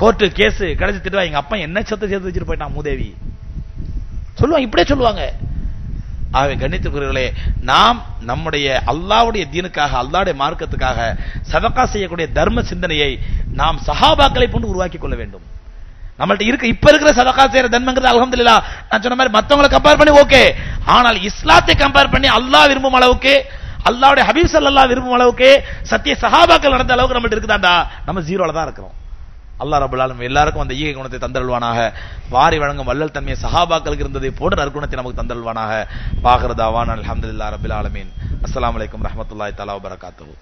கோர்ட்டு கேஸ் கடைசி திட்டுவா, எங்க அப்பா என்ன சொத்தை சேர்த்து வச்சுட்டு போயிட்டான் மூதேவி சொல்லுவாங்க, இப்படியே சொல்லுவாங்க. ஆகவே கண்ணியத்திற்குரியவர்களே, நாம் நம்முடைய அல்லாஹ்வுடைய தீனுக்காக, அல்லாஹ்வுடைய மார்க்கத்துக்காக சதகா செய்யக்கூடிய தர்ம சிந்தனையை நாம் சஹாபாக்களை போன்று உருவாக்கி கொள்ள வேண்டும். நம்மள்ட்ட இருக்க இப்ப இருக்கிற சதகா செய்யற தர்மங்கிறது அல்ஹம்துலில்லாஹ் நான் சொன்ன மாதிரி மத்தவங்களை கம்பேர் பண்ணி ஓகே, ஆனால் இஸ்லாத்தை கம்பேர் பண்ணி அல்லாஹ் விரும்பும் அளவுக்கு, அல்லாஹ்வுடைய ஹபீப் ஸல்லல்லாஹு விரும்பும் அளவுக்கு, சத்திய சஹாபாக்கள் நடந்த அளவுக்கு நம்மள்ட்ட இருக்குதாண்டா, நம்ம ஜீரோல தான் இருக்கிறோம். அல்லாஹ் ரப்பல் ஆலமீன் எல்லாருக்கும் அந்த ஈகை குணத்தை தந்தருள்வானாக. வாரி வழங்கும் வள்ளல் தன்மையை சஹாபாக்களுக்கு இருந்ததை போன்ற நற்குணத்தை நமக்கு தந்தருள்வானாக. பாகிர் தாவான் அல்ஹம்துலில்லாஹி ரப்பில் ஆலமீன். அஸ்ஸலாமு அலைக்கும் ரஹ்மத்துல்லாஹி தஆலா வ பரகாத்துஹு.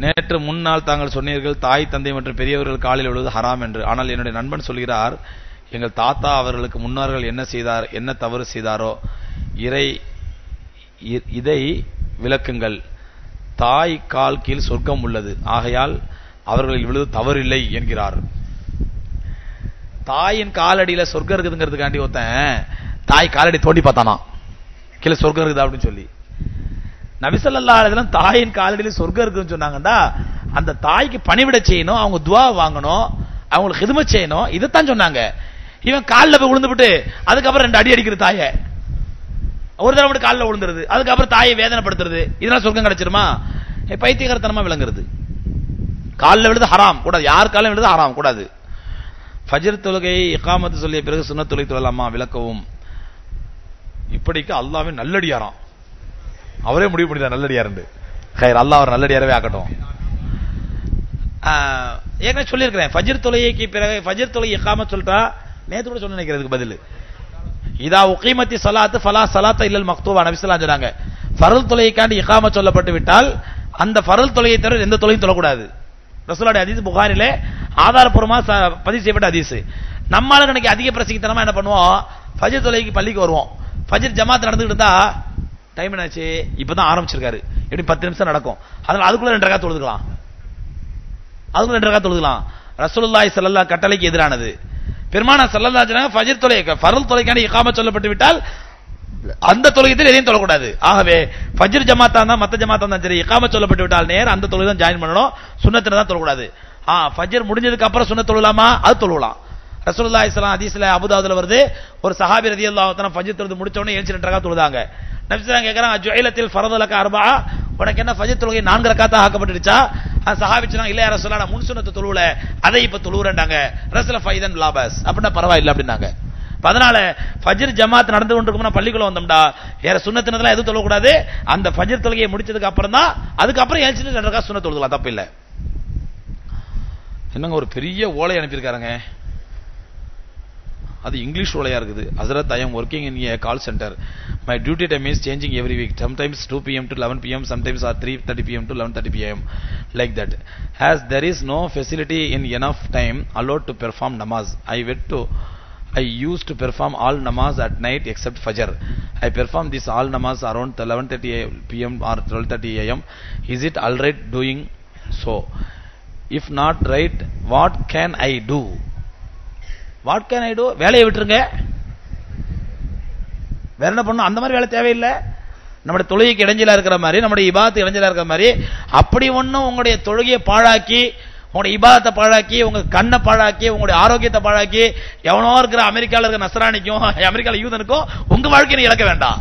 நேற்று முன்னால் தாங்கள் சொன்னீர்கள் தாய் தந்தை மற்றும் பெரியவர்கள் காலில் விழுவது ஹராம் என்று. ஆனால் என்னுடைய நண்பன் சொல்கிறார், எங்கள் தாத்தா அவர்களுக்கு முன்னோர்கள் என்ன செய்தார், என்ன தவறு செய்தாரோ இதை விளக்குங்கள். தாய் கால் கீழ் சொர்க்கம் உள்ளது, ஆகையால் அவர்களில் விழுது தவறில்லை என்கிறார். தாயின் காலடியில சொர்க்கம் இருக்குதுங்கிறதுக்காண்டி ஒருத்தன் தாய் காலடி தோண்டி பார்த்தானா கீழே சொர்க்கம் இருக்குதா அப்படின்னு சொல்லி. நபி ஸல்லல்லாஹு அலைஹி வஸல்லம் தாயின் காலடியில சொர்க்கம் இருக்குன்னு சொன்னாங்கன்னா அந்த தாய்க்கு பணிவிட செய்யணும், அவங்க துஆ வாங்கணும், அவங்களுக்கு ஹிதமத் செய்யணும், இதைத்தான் சொன்னாங்க. இவன் காலில் போய் விழுந்துவிட்டு அதுக்கப்புறம் 2 அடி அடிக்கிற தாயை, ஒரு தடவை மட்டும் காலில் விழுந்துருது, அதுக்கப்புறம் தாயை வேதனைப்படுத்துறது, இதெல்லாம் சொர்க்கம் கிடைச்சிருமா? பைத்தியகாரத்தனமா விளங்குறது. காலில் விழுது ஹராம் கூடாது, யார் காலில் விழுது ஹராம் கூடாது. ஃபஜ்ர் தொழுகையை இகாமத்து சொல்லிய பிறகு சுன்னத் தொழுகை தொழலாமா விளக்கவும். இப்படிக்கு அல்லாஹ்வின் நல்லடியாராம், அவரே முடிவு பண்ணிதான் நல்லடியார். ஹைர், அல்லாஹ் அவர் நல்லடியாரவே ஆக்கட்டும். ஏற்கனவே சொல்லியிருக்கிறேன், ஃபஜ்ர் தொழுகைக்கு பிறகு ஃபஜ்ர் தொழுகை இகாமத் சொல்லிட்டா, நேற்று கூட சொன்ன நினைக்கிறதுக்கு பதில் இதா உகீமத்தி ஸலாத்து ஃபலா ஸலாத்த இல்லல் மக்தூபா நபி ஸல்லல்லாஹு அலைஹி வஸல்லம் சொன்னாங்க. ஃபர்ல் தொழுகைக்காண்டி இகாமத் சொல்லப்பட்டு விட்டால் அந்த ஃபர்ல் தொழுகையை தவிர எந்த தொழுகையும் தொழக்கூடாது. ரசூலுல்லாஹி ஹதீஸ் புகாரிலே ஆதாரப்பூர்வமாக பதிவு செய்யப்பட்ட ஹதீஸ். நம்மளுக்கு இன்னைக்கு அதிக பிரசங்கித்தனமா என்ன பண்ணுவோம், ஃபஜ்ர் தொழுகைக்கு பள்ளிக்கு வருவோம், ஃபஜ்ர் ஜமாத் நடந்துட்டு இருந்தா டைம் என்னாச்சு இப்பதான் ஆரம்பிச்சிருக்காரு, எப்படி 10 நிமிஷம் நடக்கும், அதனால அதுக்குள்ள 2 ரக்காத் தொழுதுக்கலாம், அதுக்குள்ள 2 ரக்காத் தொழுதுக்கலாம். ரசூலுல்லாஹி ஸல்லல்லாஹு கட்டளைக்கு எதிரானது. பெருமானார் ஸல்லல்லாஹு அலைஹி வஸல்லம் ஃபஜ்ர் தொழுகை ஃபர்ல் தொழுகைக்கான இகாமத் சொல்லப்பட்டு விட்டால் அந்த தொழுகையில் எதையும் தொழக்கூடாது. ஆகவே ஃபஜ்ர் ஜமாத்தா இருந்தா மத்த ஜமாத்தா இருந்தா சரி, இகாமத் சொல்லப்பட்டு விட்டால் நேரா அந்த தொழுகை தான் ஜாயின் பண்ணணும், சுன்னத்துல தான் தொழக்கூடாது. ஃபஜ்ர் முடிஞ்சதுக்கு அப்புறம் சுன்னத் தொழலாமா, அது தொழலாம். ரசூலுல்லாஹி ஸல்லல்லாஹு அலைஹி வஸல்லம் ஹதீஸ்ல அபூதாவுதுல வருது, ஒரு சஹாபி ரலியல்லாஹு தஆலா ஃபஜ்ர் தொழுது முடிச்ச உடனே எழுந்து 2 ரக்காத் தொழுதாங்க. நபி ஸல்லல்லாஹு கேக்குறாங்க, ஜுஇலத்தில் ஃபரதுலக அர்பா, உனக்கு என்ன ஃபஜ்ர் தொழுகை 4 ரக்காத்தா ஆக்கப்பட்டுடுச்சா? அந்த சஹாபி சொன்னாங்க, இல்ல யா ரசூலல்லாஹ் நான் முன் சுன்னத்து தொழுவல, அதை இப்ப தொழுறேன்டாங்க. ரசூலுல்லாஹ் ஃபைதன் லாபஸ், அப்படினா பரவாயில்லை அப்படினாங்க. அதனால ஃபஜ்ர் ஜமாத் நடந்து கொண்டிருக்கும்னா பள்ளிக்குள்ள வந்தோம்டா வேற சுன்னத்துனதெல்லாம் எதுவும் தொழக்கூடாது. அந்த ஃபஜ்ர் தொழுகையை முடிச்சதுக்கு அப்புறம் தான், அதுக்கப்புறம் எழுந்து 2 ரக்காத் சுன்னத் தொழுதலாம், தப்பு இல்லை. என்னங்க ஒரு பெரிய ஓலை அனுப்பியிருக்காருங்க, அது இங்கிலீஷ் ஓலையா இருக்குது. Hazrat, I am working in a call center. My duty time is changing every week. Sometimes 2 p.m. to 11 p.m. Sometimes are 3:30 p.m. to 11:30 p.m. like that. As there is no facility in enough time allowed to perform namaz, I used to perform all namaz at night except Fajr. I perform this all namaz around 11:30 p.m. or 12:30 a.m. Is it all right doing so? If not right, what can I do? What can I do? வேலையை விட்டுருங்க, வேற என்ன பண்ணணும், அந்த மாதிரி வேலை தேவையில்லை. நம்முடைய தொழுகைக்கு இடைஞ்சலா இருக்கிற மாதிரி, நம்முடைய இபாதத்துக்கு இடைஞ்சலா இருக்கிற மாதிரி அப்படி ஒன்றும் உங்களுடைய தொழுகையை பாழாக்கி உங்களுடைய இபாதத்தை பாழாக்கி, உங்க கண்ணை பாழாக்கி, உங்களுடைய ஆரோக்கியத்தை பாழாக்கி, எவனோ இருக்கிற அமெரிக்கால இருக்கிற நஸ்ரானிக்கும் அமெரிக்கால யூதனுக்கும் உங்க வாழ்க்கையை இழக்க வேண்டாம்.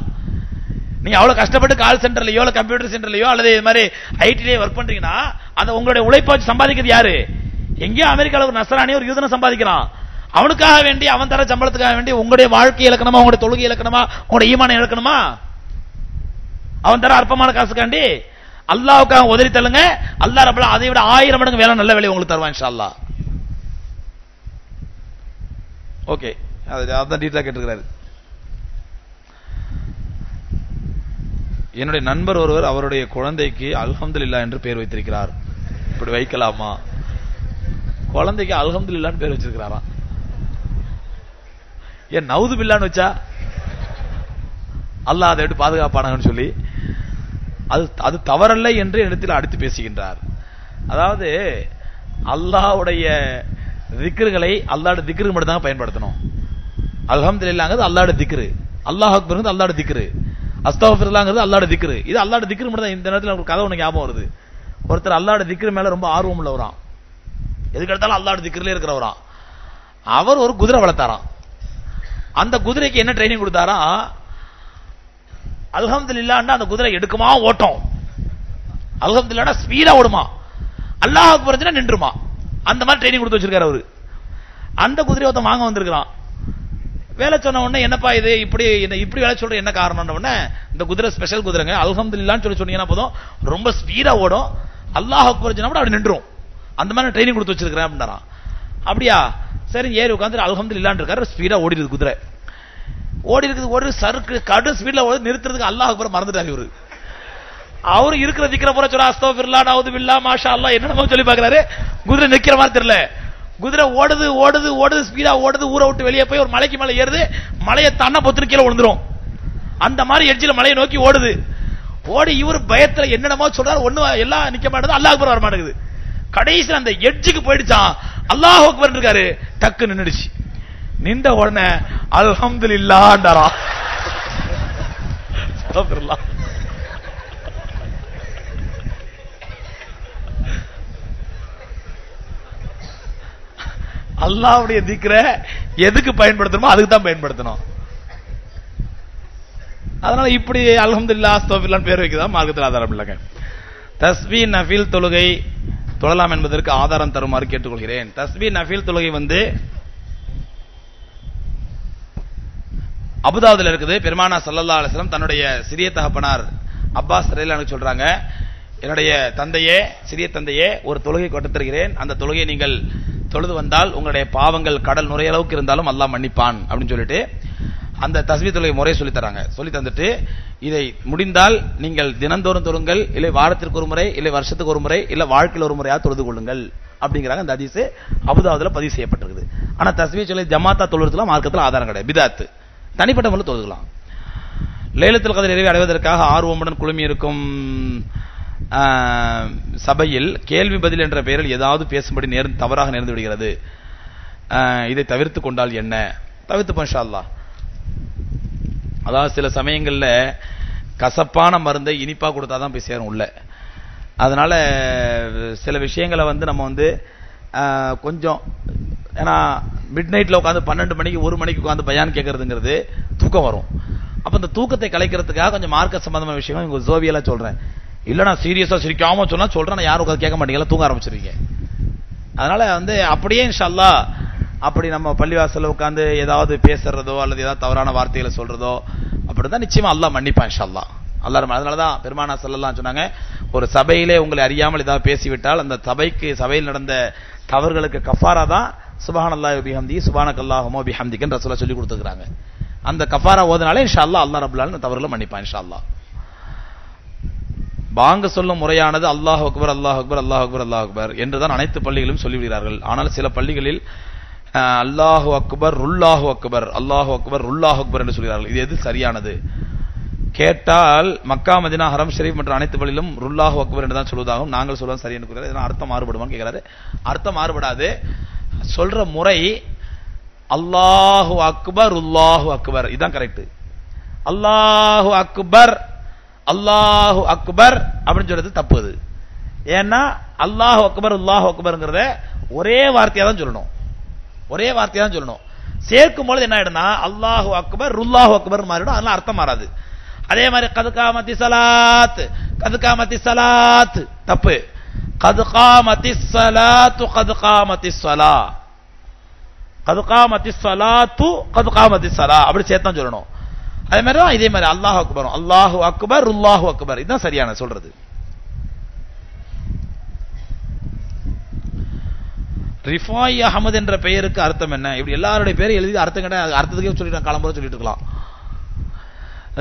நீங்க அவ்வளவு கஷ்டப்பட்டு கால் சென்டர்லயோ இல்ல கம்ப்யூட்டர் சென்டர்லயோ அல்லது இது மாதிரி ஐடிலயே ஒர்க் பண்றீங்கன்னா அந்த உங்களுடைய உழைப்பை வச்சு சம்பாதிக்கிறது யாரு? எங்கேயோ அமெரிக்கால ஒரு நஸ்ரானி ஒரு யூதனை சம்பாதிக்கிறான். அவனுக்காக வேண்டி, அவன் தர சம்பளத்துக்காக வேண்டி உங்களுடைய வாழ்க்கை இழக்கணுமா, உங்களுடைய தொழுகை இழக்கணுமா, உங்களுடைய ஈமானை இழக்கணுமா? அவன் தர அற்பமான காசுக்காண்டி அல்லாஹ்வுக்காக உதறி தள்ளுங்க. அல்லாஹ் ரப்பல் அதை விட 1000 மடங்கு வேலை, நல்ல வேலை உங்களுக்கு தருவான் இன்ஷா அல்லாஹ். ஓகே, அதான் டீட்டெயிலா கேட்டிருக்கிறாரு. என்னுடைய நண்பர் ஒருவர் அவருடைய குழந்தைக்கு அல்ஹம்துலில்லாஹ் என்று பெயர் வைத்திருக்கிறார். இப்படி வைக்கலாமா? குழந்தைக்கு அல்ஹம்துலில்லாஹ்னு பேர் வச்சிருக்கிறாராம். ஏன் நவுது பில்லான்னு வச்சா அல்லாஹ் அதை விட்டு பாதுகாப்பானாங்கன்னு சொல்லி அது தவறல்ல என்று இடத்தில் அடித்து பேசுகின்றார். அதாவது அல்லாஹ்வுடைய திக்ருகளை அல்லாஹ்வுடைய திக்ருக்கு மட்டும் தான் பயன்படுத்தணும். அல்ஹம்துலில்லாஹ்ங்கிறது அல்லாஹ்வுடைய திக்ரு, அல்லாஹ் அக்பர்ங்கிறது அல்லாஹ்வுடைய திக்ரு, அஸ்தக்ஃபிருல்லாஹ்ங்கிறது அல்லாஹ்வுடைய திக்ரு. இது அல்லாஹ்வுடைய திக்ரு மட்டும் தான். இந்த நேரத்தில் ஒரு கதை ஒன்று ஞாபகம் வருது. ஒருத்தர் அல்லாஹ்வுடைய திக்ரு மேல ரொம்ப ஆர்வம் உள்ளவராம். எதுக்கு எடுத்தாலும் அல்லாஹ்வுடைய திக்ரிலே இருக்கிறவராம். அவர் ஒரு குதிரை வளர்த்தாராம். அந்த குதிரைக்கு என்ன ட்ரைனிங் கொடுத்தாராம்? அல்ஹம்துலில்லாஹ்னா அந்த குதிரை எடுக்குமா ஓட்டம், அல்ஹம்துலில்லாஹ்னா ஸ்பீடா ஓடுமா, அல்லாஹ் அக்பர்னா நின்றுமா. அந்த மாதிரி ட்ரைனிங் கொடுத்து வச்சிருக்காரு அவரு. அந்த குதிரையை ஒருத்தன் வாங்க வந்திருக்கிறான். வேலை சொன்ன உடனே என்னப்பா இது இப்படி வேலை சொல்ற என்ன காரணம்? உடனே இந்த குதிரை ஸ்பெஷல் குதிரைங்க, அல்ஹம்துலில்லாஹ்னு சொல்லி சொன்னீங்கன்னா போதும், ரொம்ப ஸ்பீடா ஓடும், அல்லாஹ் அக்பர் சொன்னா கூட அப்படி நின்றும். அந்த மாதிரி ட்ரைனிங் கொடுத்து வச்சிருக்கிறேன் அப்படின்னாராம். அப்படியா, சரி ஏறி உட்காந்து அல்ஹம்துலில்லாஹ்னு இருக்காரு. ஸ்பீடா ஓடி இருக்குது குதிரை. ஓடி இருக்குது ஒரு சறுக்கு கடு ஸ்பீட்ல ஓடி நிறுத்துறதுக்கு அல்லாஹ் அக்பர் மறந்துட்டாரு இவரு. அவரு இருக்கிற திக்கிற பூரா சொல்ல அஸ்தக்ஃபிருல்லாஹ் நவுது பில்லாஹ் மாஷா அல்லாஹ் என்னென்னமோ சொல்லி பார்க்கறாரு. குதிரை நிக்கிற மாதிரி தெரியல. குதிரை ஓடுது ஓடுது ஓடுது, ஸ்பீடா ஓடுது, ஊரை விட்டு வெளியே போய் ஒரு மலைக்கு மேல ஏறுது. மலையை தாண்ட பொத்துரு கீழே விழுந்துரும். அந்த மாதிரி எட்ஜில் மலையை நோக்கி ஓடுது. ஓடி இவர் பயத்துல என்னென்னமோ சொல்றாரு. ஒண்ணு எல்லாம் நிக்க மாட்டேங்குது, அல்லாஹ் அக்பர் வர மாட்டேங்குது. கடைசியில் அந்த எட்ஜுக்கு போயிடுச்சான். அல்லாஹ் அக்பர் இருக்காரு, டக்கு நின்னுடுச்சு. நின்ற உடனே அல்ஹம்துலில்லாஹ்ன்றா. அஸ்தக்ஃபிருல்லாஹ். அல்லாஹ்வுடைய திக்ரை எதுக்கு பயன்படுத்தணுமோ அதுக்கு தான் பயன்படுத்தணும். அதனால இப்படி அல்ஹம்துலில்லாஹ் அஸ்தக்ஃபிருல்லாஹ் பேர் வைக்கதான் மார்க்கத்தில் ஆதாரம் இல்லைங்க. தஸ்பீஹ் நஃபில் தொழுகை தொழலாம் என்பதற்கு ஆதாரம் தருமாறு கேட்டுக்கொள்கிறேன். தஸ்பீஹ் நஃபில் தொழுகை அபுதாவுதுல இருக்குது. பெருமானா ஸல்லல்லாஹு அலைஹி வஸல்லம் தன்னுடைய சிறிய தகப்பனார் அப்பாஸ் ரலியல்லாஹு அன்ஹு சொல்றாங்க, என்னுடைய தந்தையே, சிறிய தந்தையே, ஒரு தொழுகை கற்றுத் தருகிறேன். அந்த தொழுகையை நீங்கள் தொழுது வந்தால் உங்களுடைய பாவங்கள் கடல் நுரைய அளவுக்கு இருந்தாலும் அல்லாஹ் மன்னிப்பான் அப்படின்னு சொல்லிட்டு அந்த தஸ்பீஹ் தொழுகை முறையை சொல்லி தராங்க. சொல்லி தந்துட்டு இதை முடிந்தால் நீங்கள் தினந்தோறும் தொழுங்கள், இல்லை வாரத்திற்கு ஒரு முறை, இல்லை வருஷத்துக்கு ஒரு முறை, இல்லை வாழ்க்கையில் ஒரு முறையாக தொழுது கொள்ளுங்கள் அப்படிங்கிறாங்க. அந்த ஹதீஸ் அபுதாவுதுல பதிவு செய்யப்பட்டிருக்குது. ஆனா தஸ்பீஹ் தொழுகை ஜமாத்தா தொழுறதுலாம் மார்க்கத்தில் ஆதாரம் கிடையாது, பிதாத்து. தனிப்பட்ட முறையில் தொழுதுக்கலாம். லைலத்துல் கத்ர் இரவை அடைவதற்காக ஆர்வமுடன் குழுமி இருக்கும் சபையில் கேள்வி பதில் என்ற பெயரில் ஏதாவது பேசும்படி தவறாக நேர்ந்து விடுகிறது. இதை தவிர்த்து கொண்டால் என்ன? தவிர்த்து இன்ஷா அல்லாஹ். அதாவது சில சமயங்கள்ல கசப்பான மருந்தை இனிப்பா கொடுத்தாதான் போய் சேரும் உள்ள. அதனால சில விஷயங்களை நம்ம கொஞ்சம், ஏன்னா மிட் நைட்ல உட்காந்து 12 மணிக்கு 1 மணிக்கு உட்காந்து பயான் கேட்கறதுங்கிறது தூக்கம் வரும். அப்ப இந்த தூக்கத்தை கலைக்கிறதுக்காக கொஞ்சம் மார்க்க சம்பந்தமான விஷயங்கள் இங்க ஜோவியெல்லாம் சொல்றேன். இல்ல நான் சீரியஸா சிரிக்காம சொல்றேன், யாரும் உட்காந்து கேட்க மாட்டீங்களா, தூங்க ஆரம்பிச்சிருக்கீங்க. அதனால அப்படியே இன்ஷா அல்லாஹ் அப்படி நம்ம பள்ளிவாசல்ல உட்காந்து ஏதாவது பேசுறதோ அல்லது ஏதாவது தவறான வார்த்தைகளை சொல்றதோ அப்படிதான் நிச்சயமா அல்லாஹ் மன்னிப்பான் இன்ஷா அல்லாஹ். அல்லாஹ் அதனாலதான் பெருமானா ஸல்லல்லாஹு அலைஹி சொன்னாங்க, ஒரு சபையிலே உங்களை அறியாமல் ஏதாவது பேசிவிட்டால் அந்த சபையில் நடந்த தவறுகளுக்கு கஃபாரா தான் சுப்ஹானல்லாஹி வ பிஹம்திஹி சுப்ஹானக்கல்லாஹும்ம வ பிஹம்திகன்னு ரசூலுல்லாஹ் சொல்லி கொடுத்துருக்காங்க. அந்த கஃபாரா ஓதுனாலே இன்ஷா அல்லாஹ் அல்லாஹ் ரப்பல் ஆலமீன் தவறுகளை மன்னிப்பான் இன்ஷா அல்லாஹ். பாங்கு சொல்லும் முறையானது அல்லாஹ் அக்பர் அல்லாஹ் அக்பர் அல்லாஹ் அக்பர் அல்லாஹ் அக்பர் என்றுதான் அனைத்து பள்ளிகளிலும் சொல்லிவிடுகிறார்கள். ஆனால் சில பள்ளிகளில் அல்லாஹு அக்பர் ருல்லாஹு அக்பர் அல்லாஹு அக்பர் ருல்லாஹு அக்பர் என்று சொல்கிறார்கள். இது எது சரியானது கேட்டால் மக்கா மதீனா ஹரம் ஷரீஃப் மற்றும் அனைத்து பள்ளியிலும் ருல்லாஹு அக்பர் என்று தான் சொல்வதாகவும் நாங்கள் சொல்வது சரி என்று கூறுகிறார். இதனால் அர்த்தம் மாறுபடுமான்னு கேட்கிறாரு. அர்த்தம் மாறுபடாது. சொல்ற முறை அல்லாஹு அக்பர் ருல்லாஹு அக்பர், இதுதான் கரெக்ட். அல்லாஹு அக்பர் அல்லாஹு அக்பர் அப்படின்னு சொல்றது தப்பு. அது ஏன்னா அல்லாஹ் அக்பர் அல்லாஹ் அக்பர்ங்கிறத ஒரே வார்த்தையா தான் சொல்லணும், ஒரே வார்த்தையா தான் சொல்லணும். சேர்க்கும் பொழுது என்ன ஆயிடும்னா அல்லாஹு அக்பர் ருல்லாஹு அக்பர் மாறிடும், அதனால அர்த்தம் மாறாது. அதே மாதிரி கதுகாமத்தி சலாத் கதுகாமத்தி சலாத் தப்பு, கதுகாமத்தி சலாத்து கதுகாமத்தி சலா கதுகாமத்தி சலாத்து கதுகாமத்தி சலா அப்படி சேர்த்தான் சொல்லணும். அதே மாதிரி தான் இதே மாதிரி அல்லாஹு அக்பர் அல்லாஹு அக்பர் ருல்லாஹு அக்பர், இதுதான் சரியான சொல்றது. ரிஃபாய் அஹமது என்ற பெயருக்கு அர்த்தம் என்ன? இப்படி எல்லாருடைய பேரை எழுதி அர்த்தம் கேட்ட அர்த்தத்துக்கே சொல்லிட்டு காலம்புற சொல்லிட்டு இருக்கலாம்.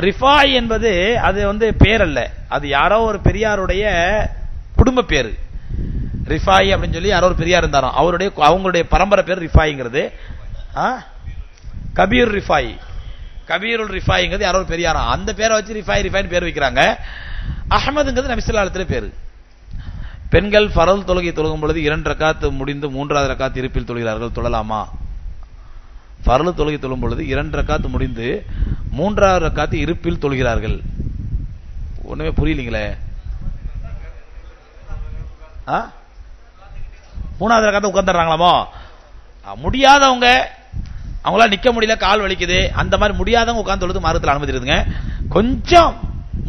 ரிஃபாய் என்பது அது பேர் அல்ல, அது யாரோ ஒரு பெரியாருடைய குடும்ப பேரு. ரிஃபாய் அப்படின்னு சொல்லி யாரோ ஒரு பெரியார் இருந்தாரோ அவங்களுடைய பரம்பரை பேர் ரிஃபாய்ங்கிறது. கபீர் ரிஃபாய், கபீருல் ரிஃபாய்ங்கிறது யாரோ ஒரு பெரியாரா, அந்த பேரை வச்சு ரிஃபாய் ரிஃபாய்னு பேர் வைக்கிறாங்க. அஹமதுங்கிறது நபி ஸல்லல்லாஹு அலைஹி வஸல்லம் பேரு. பெண்கள் ஃபரல் தொழுகை தொழுகும் பொழுது 2 ரக்காத் முடிந்து 3வது ரக்காத் இருப்பில் தொழுகிறார்கள், தொழலாமா? ஃபரல் தொழுகை தொழும் பொழுது 2 ரக்காத் முடிந்து 3வது ரக்காத் இருப்பில் தொழுகிறார்கள். ஒண்ணுமே புரியலீங்களே. 3வது ரக்காத் உட்கார்ந்துறாங்களாமோ? முடியாதவங்க, அவங்களால நிக்க முடியல, கால் வலிக்குது, அந்த மாதிரி முடியாதவங்க உட்கார்ந்து தொழுது மார்க்கத்தில் அனுமதி இருக்குங்க. கொஞ்சம்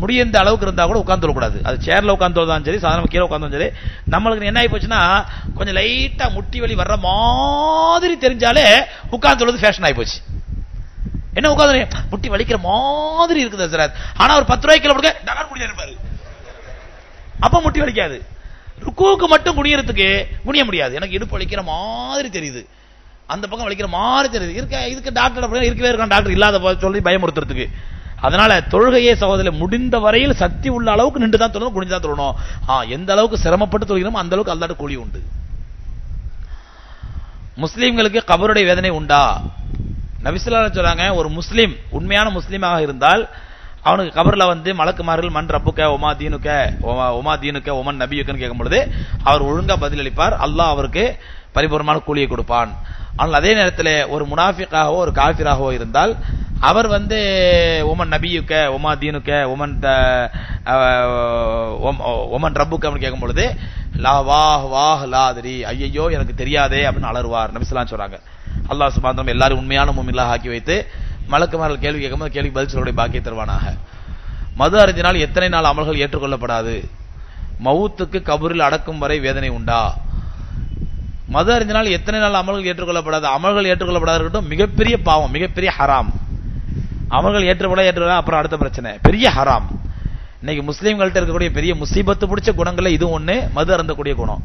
முடிந்த அளவுக்கு இருந்தா கூட உட்கார்ந்து தொழக்கூடாது. அது சேர்ல உட்கார்ந்து தொழுதாலும் சரி, சாதாரண கீழே உட்கார்ந்து சரி. நம்மளுக்கு என்ன ஆகி போச்சுன்னா கொஞ்சம் லைட்டா முட்டி வலி வர்ற மாதிரி தெரிஞ்சாலே உட்கார்ந்து தொழுது ஃபேஷன் ஆகி போச்சு. என்ன உட்கார்ந்து முட்டி வலிக்கிற மாதிரி இருக்குது சார், ஆனா ஒரு 10 ரூபாய்க்கு கொடுக்க டகார் குடியா இருப்பாரு, அப்ப முட்டி வலிக்காது. ருக்குவுக்கு மட்டும் குனியறதுக்கு குனிய முடியாது, எனக்கு இடுப்பு வலிக்கிற மாதிரி தெரியுது, அந்த பக்கம் வலிக்கிற மாதிரி தெரியுது. இதுக்கு டாக்டர் இருக்கவே இருக்கான், டாக்டர் இல்லாத சொல்லி பயமுறுத்துறதுக்கு. அதனால தொழுகையே சகோதரர் முடிந்த வரையில் சக்தி உள்ள அளவுக்கு நின்று தான் தொழணும், குனிஞ்சு தான் தொழணும். எந்த அளவுக்கு சிரமப்பட்டு தொழுகிறோமோ அந்த அளவுக்கு அல்லாஹ்வுடைய கூலி உண்டு. முஸ்லிம்களுக்கு கபருடைய வேதனை உண்டா? நபி ஸல்லல்லாஹு அலைஹி வஸல்லம் சொல்றாங்க, ஒரு முஸ்லிம் உண்மையான முஸ்லிமாக இருந்தால் அவனுக்கு கபர்ல மலக்குமார்கள் மன் ரப்புக்க ஒமா தீனுக்க ஒமன் நபியுக்கன்னு கேட்கும் பொழுது அவர் ஒழுங்கா பதிலளிப்பார், அல்லாஹ் அவருக்கு பரிபூர்ணமான கூலியை கொடுப்பான். ஆனால் அதே நேரத்தில் ஒரு முனாஃபிக்காகவோ ஒரு காஃபிராகவோ இருந்தால் அவர் ஒமன் நபியுக்க ஒமா தீனுக்க ஒமன் ரப்புக்க அப்படின்னு கேட்கும் பொழுது லா வாஹ் வாஹ் லாதிரி, ஐயோ எனக்கு தெரியாதே அப்படின்னு அலறுவார். நபி ஸல்லல்லாஹு அலைஹி வஸல்லம் சொல்றாங்க. அல்லாஹ் சுப்ஹானஹு வ தஆலா எல்லாரும் உண்மையான முஃமின்களாக ஆக்கி வைத்து மலக்குமார்கள் கேள்வி கேட்கும்போது கேள்வி பதில் சொல்லக்கூடிய பாக்கியை தருவானாக. மது அருந்தினால் எத்தனை நாள் அமல்கள் ஏற்றுக்கொள்ளப்படாது? மவுத்துக்கு கபரில் அடக்கும் வரை வேதனை உண்டா? மது அருந்தினால் எத்தனை நாள் அமல்கள் ஏற்றுக்கொள்ளப்படாது? அமல்கள் ஏற்றுக்கொள்ளப்படாது இருக்கட்டும், மிகப்பெரிய பாவம், மிகப்பெரிய ஹராம். அமல்கள் ஏற்றுக்கொள்ள அப்புறம் அடுத்த பிரச்சனை பெரிய ஹராம். இன்னைக்கு முஸ்லீம்கள்ட்ட இருக்கக்கூடிய பெரிய முசீபத்து பிடிச்ச குணங்கள்ல இது ஒண்ணு, மது அருந்தக்கூடிய குணம்.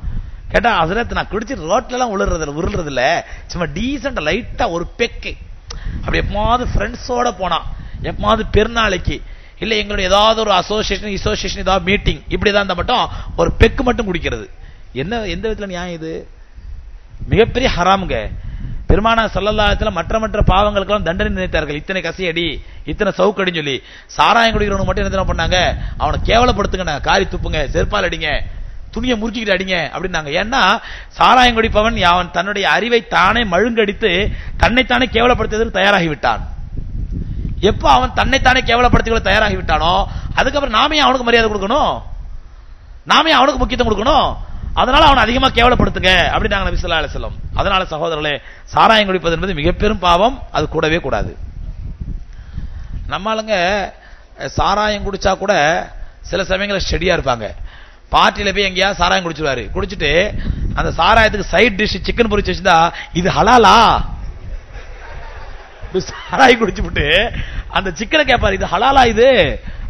கேட்டா ஹஸரத் நான் குடிச்சு ரோட்ல எல்லாம் உருள்றது இல்ல, சும்மா டீசென்ட் லைட்டா ஒரு பெக்கு, அப்படி எப்பமாவது ஃப்ரெண்ட்ஸோட போனா, எப்பமாவது பெருநாளைக்கு, இல்ல எங்களுடைய ஏதாவது ஒரு அசோசியேஷன் ஏதாவது மீட்டிங் இப்படிதான் இருந்தா மட்டும் ஒரு பெக்கு மட்டும் குடிக்கிறது. என்ன எந்த விதத்துல நியாயம் இது? மிகப்பெரிய ஹராமுங்க. பெருமானார் ஸல்லல்லாஹு அலைஹி வஸல்லம் மற்ற பாவங்களுக்கெல்லாம் தண்டனை நினைத்தார்கள். இத்தனை கசியடி, இத்தனை சவுக்கடின்னு சொல்லி. சாராயம் குடிக்கிறவனுக்கு மட்டும் என்ன பண்ணாங்க? அவனை கேவலப்படுத்துங்க, காரி துப்புங்க, செருப்பால் அடிங்க, துணியை முறுக்கிட்டு அடிங்க அப்படின்னாங்க. ஏன்னா சாராயம் குடிப்பவன் அவன் தன்னுடைய அறிவை தானே மழுங்கடித்து தன்னைத்தானே கேவலப்படுத்துவதற்கு தயாராகி விட்டான். எப்ப அவன் தன்னைத்தானே கேவலப்படுத்திக் தயாராகி விட்டானோ அதுக்கப்புறம் நாமே அவனுக்கு மரியாதை கொடுக்கணும், நாமே அவனுக்கு முக்கியத்துவம் கொடுக்கணும். அதனால அவனை அதிகமா கேவலப்படுத்துங்க அப்படின்னாங்க நபி ஸல்லல்லாஹு அலைஹி வஸல்லம். அதனால சகோதரர்களே, சாராயம் குடிப்பது என்பது மிக பெரும் பாவம், அது கூடவே கூடாது. நம்மளுங்க சாராயம் குடிச்சா கூட சில சமயங்களில் ஸ்டெடியா இருப்பாங்க. பார்ட்டியில போய் எங்கேயா சாராயம் குடிச்சுவாரு, குடிச்சிட்டு அந்த சாராயத்துக்கு சைட் டிஷ் சிக்கன் பொரிச்சு வச்சிருந்தா இது ஹலாலா, சாராயம் குடிச்சுட்டு அந்த சிக்கனை கேட்பாரு இது ஹலாலா, இது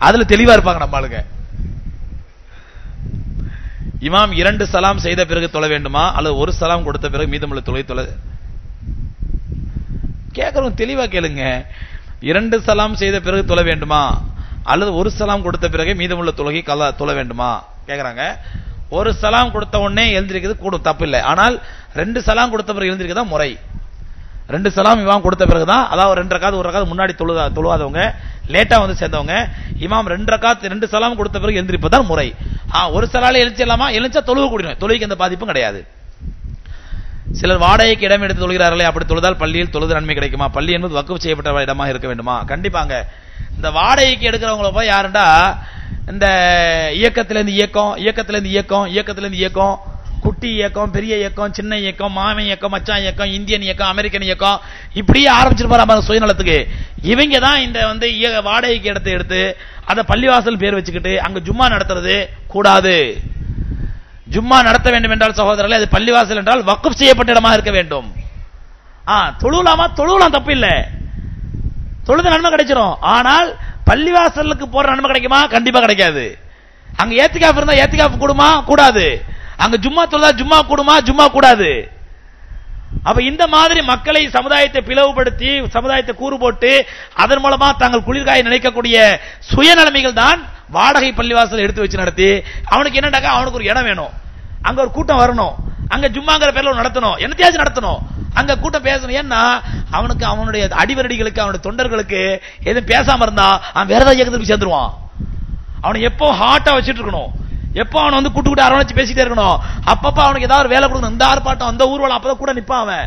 அதுல தெளிவா இருப்பாங்க நம்ம ஆளுங்க. இமாம் 2 சலாம் செய்த பிறகு தொழ வேண்டுமா அல்லது ஒரு சலாம் கொடுத்த பிறகு மீதமுள்ள தொலை கேட்கறவங்க தெளிவா கேளுங்க. 2 சலாம் செய்த பிறகு தொழ வேண்டுமா அல்லது ஒரு சலாம் கொடுத்த பிறகு மீதமுள்ள தொழுகை தொழ வேண்டுமா கேக்குறாங்க. ஒரு சலாம் கொடுத்த உடனே எழுந்திருக்கிறது கூடும், தப்பு இல்லை. ஆனால் 2 சலாம் கொடுத்த பிறகு எழுந்திருக்கதான் முறை. 2 சலாம் இமாம் கொடுத்த பிறகுதான், அதாவது 2 ரக்காத் 1 ரக்காத் முன்னாடி தொழுவாதவங்க, லேட்டா சேர்ந்தவங்க, இமாம் 2 ரக்காத் 2 சலாம் கொடுத்த பிறகு எழுந்திருப்பதான் முறை. ஒரு சலால எழுச்சிடலாமா? எழுச்சா தொழுவு கூடிடும், தொழுகைக்கு எந்த பாதிப்பும் கிடையாது. சிலர் வாடகைக்கு இடம் எடுத்து தொழுகிறார்களே, அப்படி தொழுதால் பள்ளியில் தொழுது நன்மை கிடைக்குமா? பள்ளி என்பது வக்ஃப் செய்யப்பட்ட இடமாக இருக்க வேண்டுமா? கண்டிப்பாங்க. இந்த வாடகைக்கு எடுக்கிறவங்கள போய் யாருண்டா இந்த இயக்கத்திலிருந்து இயக்கம், இயக்கத்திலிருந்து இயக்கம், இயக்கத்திலிருந்து இயக்கம், குட்டி இயக்கம், பெரிய இயக்கம், சின்ன இயக்கம், மாமன் இயக்கம், மச்சான் இயக்கம், இந்தியன் இயக்கம், அமெரிக்கன் இயக்கம், இப்படியே ஆரம்பிச்சிருப்பாரு சுயநலத்துக்கு. இவங்க தான் இந்த வந்து வாடகைக்கு எடுத்து அந்த பள்ளிவாசல் பேர் வச்சுக்கிட்டு அங்க ஜும்மா நடத்துறது கூடாது. ஜும்மா நடத்த வேண்டும் என்றால் சகோதரர்களே, அது பள்ளிவாசல் என்றால் வக்ஃப் செய்யப்பட்ட இடமா இருக்க வேண்டும். தொழுலாமா? தொழுலாம், தப்பு இல்ல, தொழுது நன்மை கிடைச்சிரும். ஆனால் பள்ளிவாசலுக்கு போற நன்மை கிடைக்குமா? கண்டிப்பா கிடைக்காது. அங்க ஏத்திகாஃப் இருந்தா ஏத்திகாஃப் கூடுமா? கூடாது. அங்க ஜும்மா தொழுதா ஜும்மா கூடுமா? ஜும்மா கூடாது. அப்ப இந்த மாதிரி மக்களை, சமுதாயத்தை பிளவுபடுத்தி, சமுதாயத்தை கூறு போட்டு அதன் மூலமா தாங்கள் குளிர்காய நினைக்கக்கூடிய சுயநலமைகள் தான் வாடகை பள்ளிவாசல் எடுத்து வச்சு நடத்தி, அவனுக்கு என்னடாக்கா, அவனுக்கு ஒரு இடம் வேணும், அங்க ஒரு கூட்டம் வரணும், அங்க ஜும்மாங்கிற பேர்ல நடத்தணும், என்னத்தையாச்சும் நடத்தணும், அங்க கூட்டம் பேசணும். ஏன்னா அவனுக்கு அவனுடைய அடிவரடிகளுக்கு, அவனுடைய தொண்டர்களுக்கு எதுவும் பேசாம இருந்தா அவன் வேற ஏதாவது இயக்கத்துக்கு சேர்ந்துருவான். அவனை எப்போ ஹாட்டா வச்சுட்டு இருக்கணும், எப்போ அவனை வந்து கூட்டு கூட்டு அரவணைச்சு பேசிட்டே இருக்கணும். அப்பப்ப அவனுக்கு ஏதாவது வேலை கொடுக்கணும், இந்த ஆர்ப்பாட்டம் அந்த ஊர்வலம், அப்பதான் கூட நிப்பான் அவன்.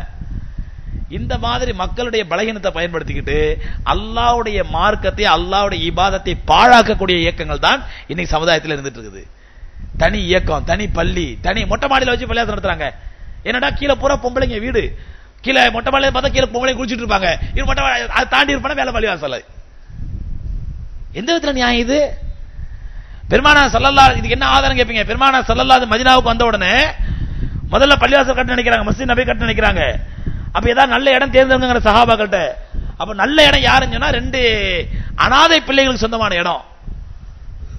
இந்த மாதிரி மக்களுடைய பலகீனத்தை பயன்படுத்திக்கிட்டு அல்லாஹ்வுடைய மார்க்கத்தை, அல்லாஹ்வுடைய இபாதத்தை பாழாக்கக்கூடிய இயக்கங்கள் தான் இன்னைக்கு சமுதாயத்தில் இருந்துட்டு இருக்குது. தனி இயக்கம், தனி பள்ளி, தனி மொட்டை மாடியில வச்சு பள்ளியாசம் நடத்துறாங்க. என்னடா கீழே பூரா பொம்பளைங்க வீடு, கீழே மொட்டை மாடியில பார்த்தா கீழே பொம்பளை குளிச்சுட்டு இருப்பாங்க, இது மொட்டை அதை தாண்டி இருப்பான வேலை பள்ளிவாசல். எந்த விதத்துல நியாயம் இது? பெருமானா ஸல்லல்லாஹு, இதுக்கு என்ன ஆதாரம் கேட்பீங்க? பெருமானா ஸல்லல்லாஹு மதீனாவுக்கு வந்த உடனே முதல்ல பள்ளிவாசல் கட்ட நினைக்கிறாங்க, மஸ்ஜித் நபி கட்ட நினைக்கிறாங்க. அப்ப ஏதாவது நல்ல இடம் தேர்ந்தெடுங்கிற சஹாபாக்கள்ட்ட. அப்ப நல்ல இடம் யாருன்னு சொன்னா 2 அனாதை பிள்ளைகளுக்கு சொந்தமான இடம்.